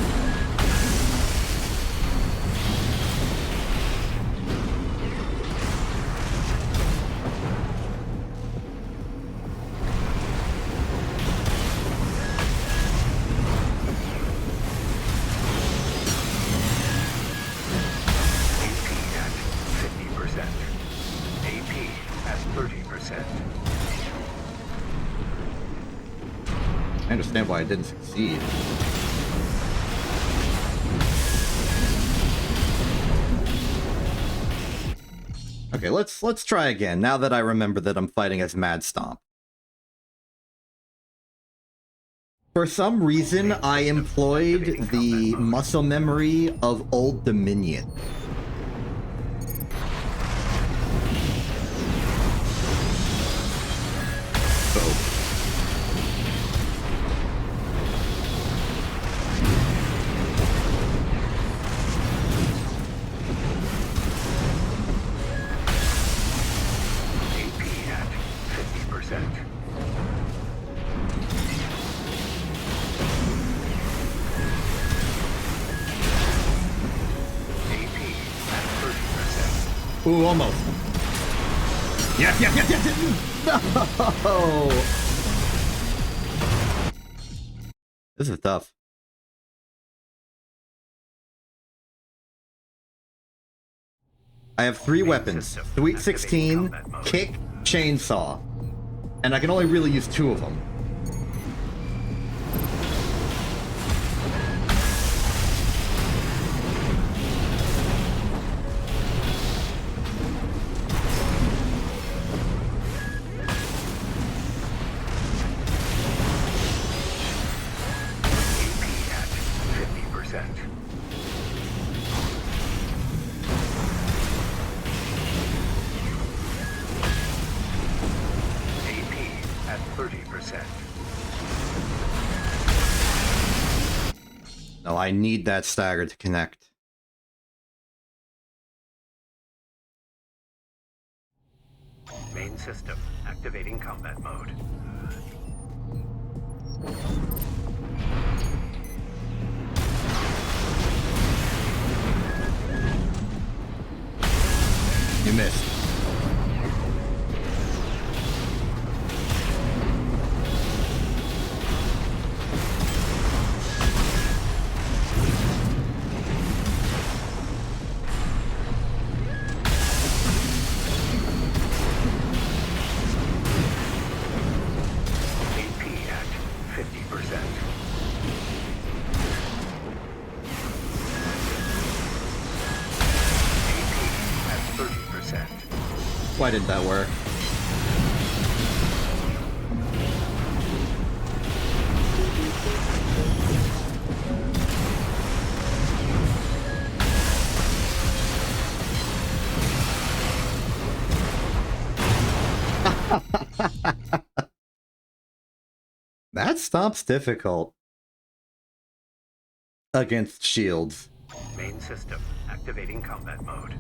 Speaker 1: I understand why I didn't succeed. Okay, let's try again, now that I remember that I'm fighting as Mad Stomp. For some reason, I employed the muscle memory of Old Dominion. Ooh, almost. Yes, yes, yes, yes, yes. No! This is tough. I have 3 weapons. Sweet 16, kick, chainsaw. And I can only really use 2 of them. No, I need that stagger to connect.
Speaker 2: Main system activating combat mode.
Speaker 1: You missed. Why didn't that work? That stomp's difficult against shields.
Speaker 2: Main system activating combat mode.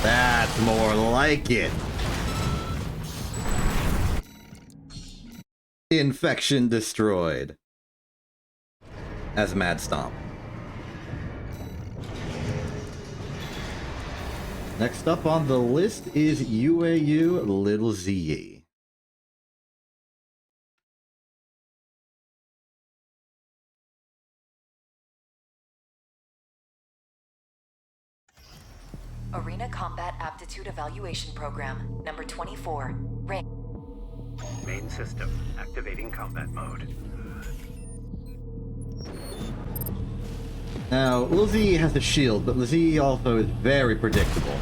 Speaker 1: That's more like it. Infection destroyed. As Mad Stomp. Next up on the list is UAU Little Z.
Speaker 3: Arena Combat Aptitude Evaluation Program, number 24. Ring.
Speaker 2: Main system activating combat mode.
Speaker 1: Now, Lil Z has a shield, but Lil Z also is very predictable.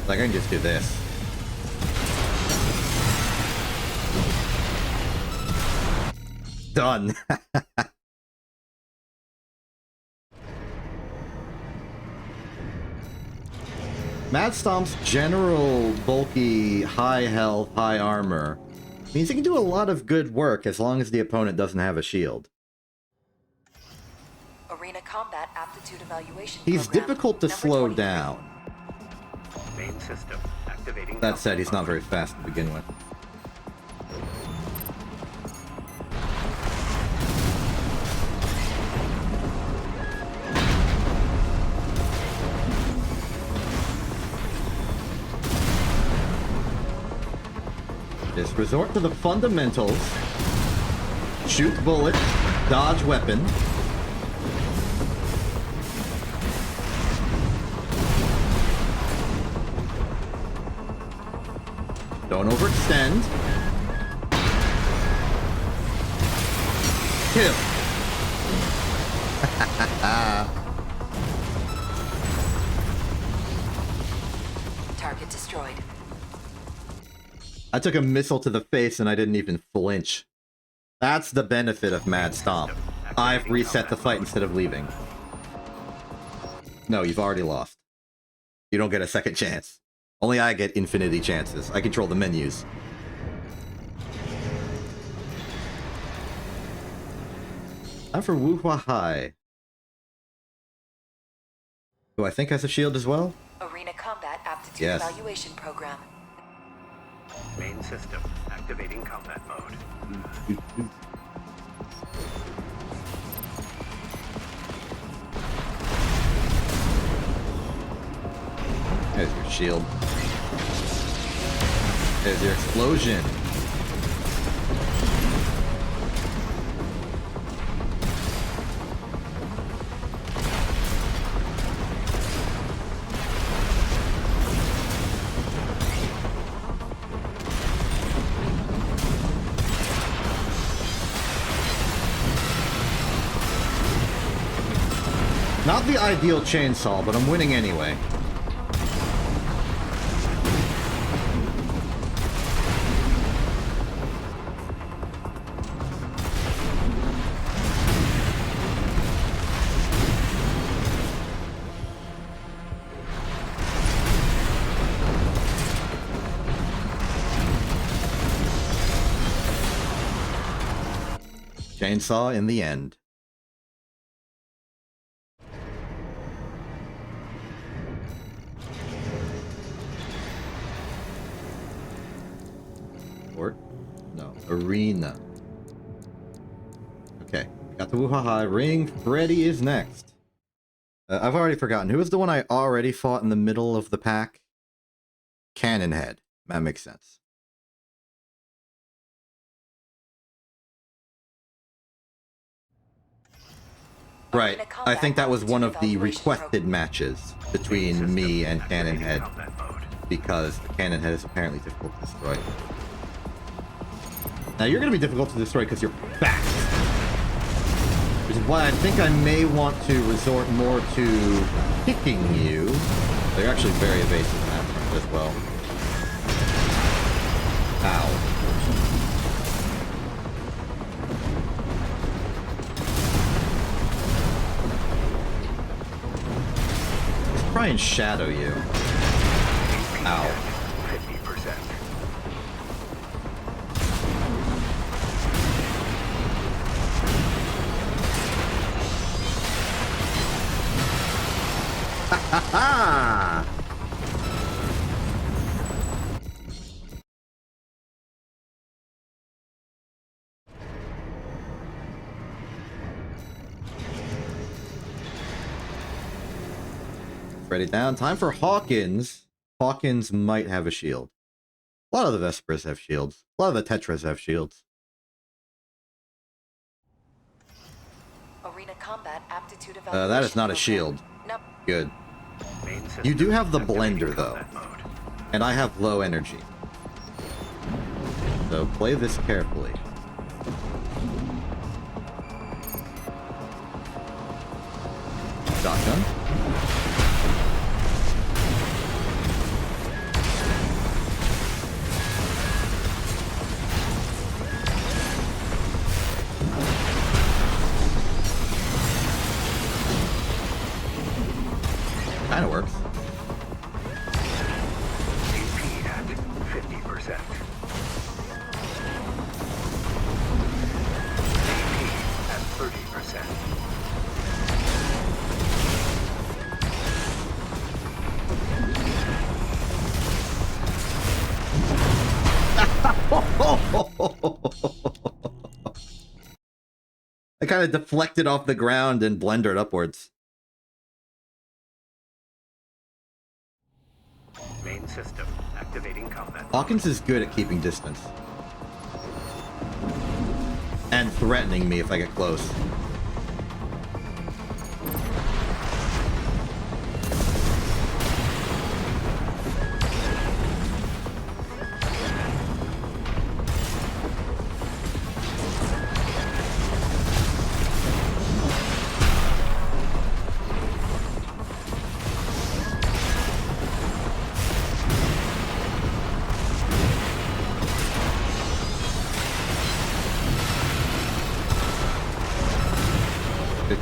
Speaker 1: Like, I can just do this. Done. Mad Stomp's general bulky, high health, high armor means he can do a lot of good work as long as the opponent doesn't have a shield.
Speaker 3: Arena Combat Aptitude Evaluation
Speaker 1: He's
Speaker 3: Program,
Speaker 1: difficult to
Speaker 3: number
Speaker 1: slow
Speaker 3: 23.
Speaker 1: down.
Speaker 2: Main system activating.
Speaker 1: That said, he's not very fast to begin with. Just resort to the fundamentals. Shoot bullet, dodge weapon. Don't overextend. Kill.
Speaker 3: Target destroyed.
Speaker 1: I took a missile to the face and I didn't even flinch. That's the benefit of Mad Stomp. I've reset the fight instead of leaving. No, you've already lost. You don't get a second chance. Only I get infinity chances. I control the menus. Time for Wuhua High. Who I think has a shield as well?
Speaker 3: Arena Combat Aptitude
Speaker 1: Yes.
Speaker 3: Evaluation Program.
Speaker 2: Main system activating combat mode.
Speaker 1: There's your shield. There's your explosion. Not the ideal chainsaw, but I'm winning anyway. Chainsaw in the end. Or no, arena. Okay, got the Wuhaha ring. Freddy is next. I've already forgotten. Who was the one I already fought in the middle of the pack? Cannon Head. That makes sense. Right. I think that was one of the requested matches between me and Cannon Head, because Cannon Head is apparently difficult to destroy. Now you're going to be difficult to destroy because you're fast, which is why I think I may want to resort more to kicking you. They're actually very evasive in that front as well. Ow. Try and shadow you. Ow.
Speaker 2: 50%.
Speaker 1: Ha ha! Ready down. Time for Hawkins. Hawkins might have a shield. A lot of the Vespers have shields. A lot of the Tetras have shields.
Speaker 3: Arena Combat Aptitude Evaluation
Speaker 1: That is not a
Speaker 3: Program.
Speaker 1: shield.
Speaker 3: Nope.
Speaker 1: Good.
Speaker 2: Main system
Speaker 1: You do have the
Speaker 2: activating
Speaker 1: blender, though.
Speaker 2: combat mode.
Speaker 1: And I have low energy. So play this carefully. Shotgun. Kinda works.
Speaker 2: AP at 50%. AP at 30%.
Speaker 1: I kind of deflected off the ground and blendered upwards.
Speaker 2: Main system activating combat.
Speaker 1: Hawkins is good at keeping distance. And threatening me if I get close.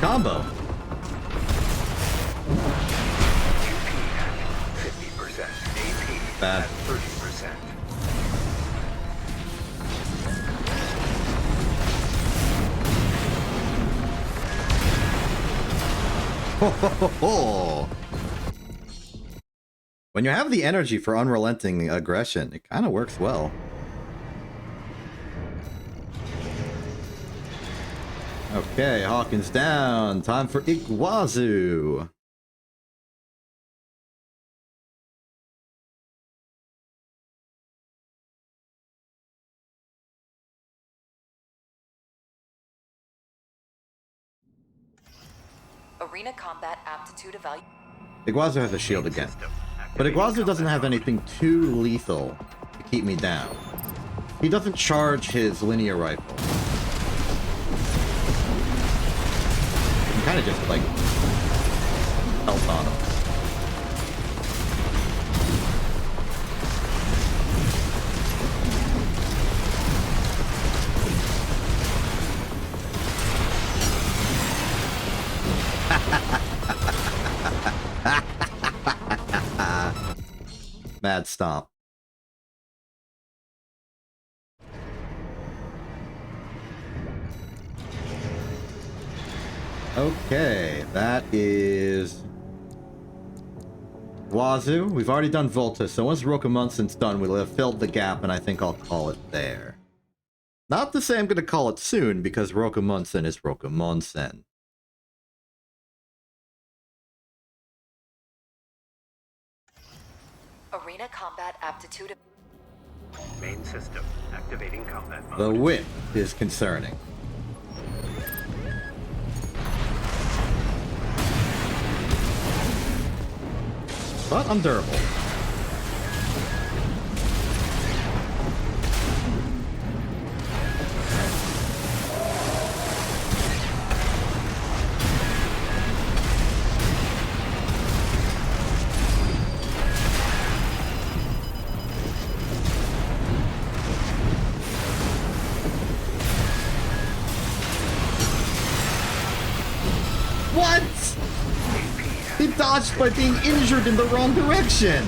Speaker 1: combo.
Speaker 2: UP at 50%. AP
Speaker 1: Bad.
Speaker 2: at 30%.
Speaker 1: Ho, ho, ho, ho. When you have the energy for unrelenting aggression, it kind of works well. Okay, Hawkins down. Time for Iguazu.
Speaker 3: Arena combat aptitude evaluation.
Speaker 1: Iguazu has a shield
Speaker 2: Main
Speaker 1: again.
Speaker 2: system
Speaker 1: But
Speaker 2: activating
Speaker 1: Iguazu doesn't
Speaker 2: combat
Speaker 1: have
Speaker 2: mode.
Speaker 1: anything too lethal to keep me down. He doesn't charge his linear rifle. You can kind of just, like, pelt on him. Mad Stomp. Okay, that is Wazoo. We've already done Volta, so once Rokumunsen's done, we'll have filled the gap, and I think I'll call it there. Not to say I'm going to call it soon, because Rokumunsen is Rokumunsen.
Speaker 3: Arena combat aptitude.
Speaker 2: Main system activating combat mode.
Speaker 1: The whip is concerning. But I'm durable. What? He dodged by being injured in the wrong direction.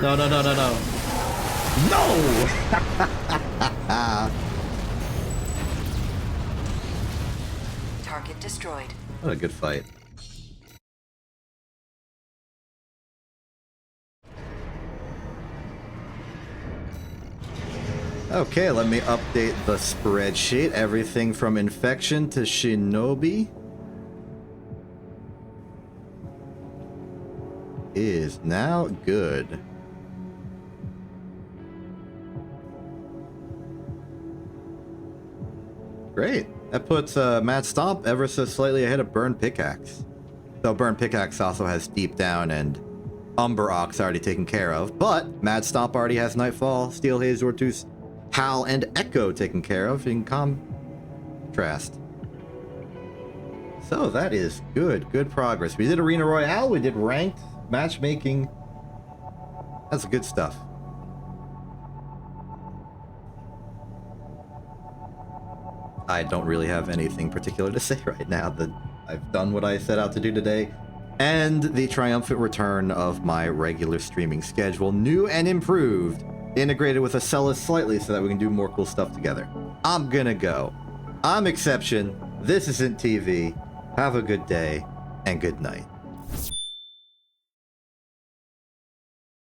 Speaker 1: No, no, no, no, no. No!
Speaker 3: Target destroyed.
Speaker 1: What a good fight. Okay, let me update the spreadsheet. Everything from Infection to Shinobi is now good. Great. That puts Mad Stomp ever so slightly ahead of Burn Pickaxe. Though Burn Pickaxe also has Deep Down and Umber Ox already taken care of, but Mad Stomp already has Nightfall, Steel Haze, Ortus, Howl, and Echo taken care of in contrast. So that is good. Good progress. We did Arena Royale, we did ranked matchmaking. That's good stuff. I don't really have anything particular to say right now. That I've done what I set out to do today. And the triumphant return of my regular streaming schedule, new and improved, integrated with Acellus slightly so that we can do more cool stuff together. I'm gonna go. I'm Exception. This isn't TV. Have a good day and good night.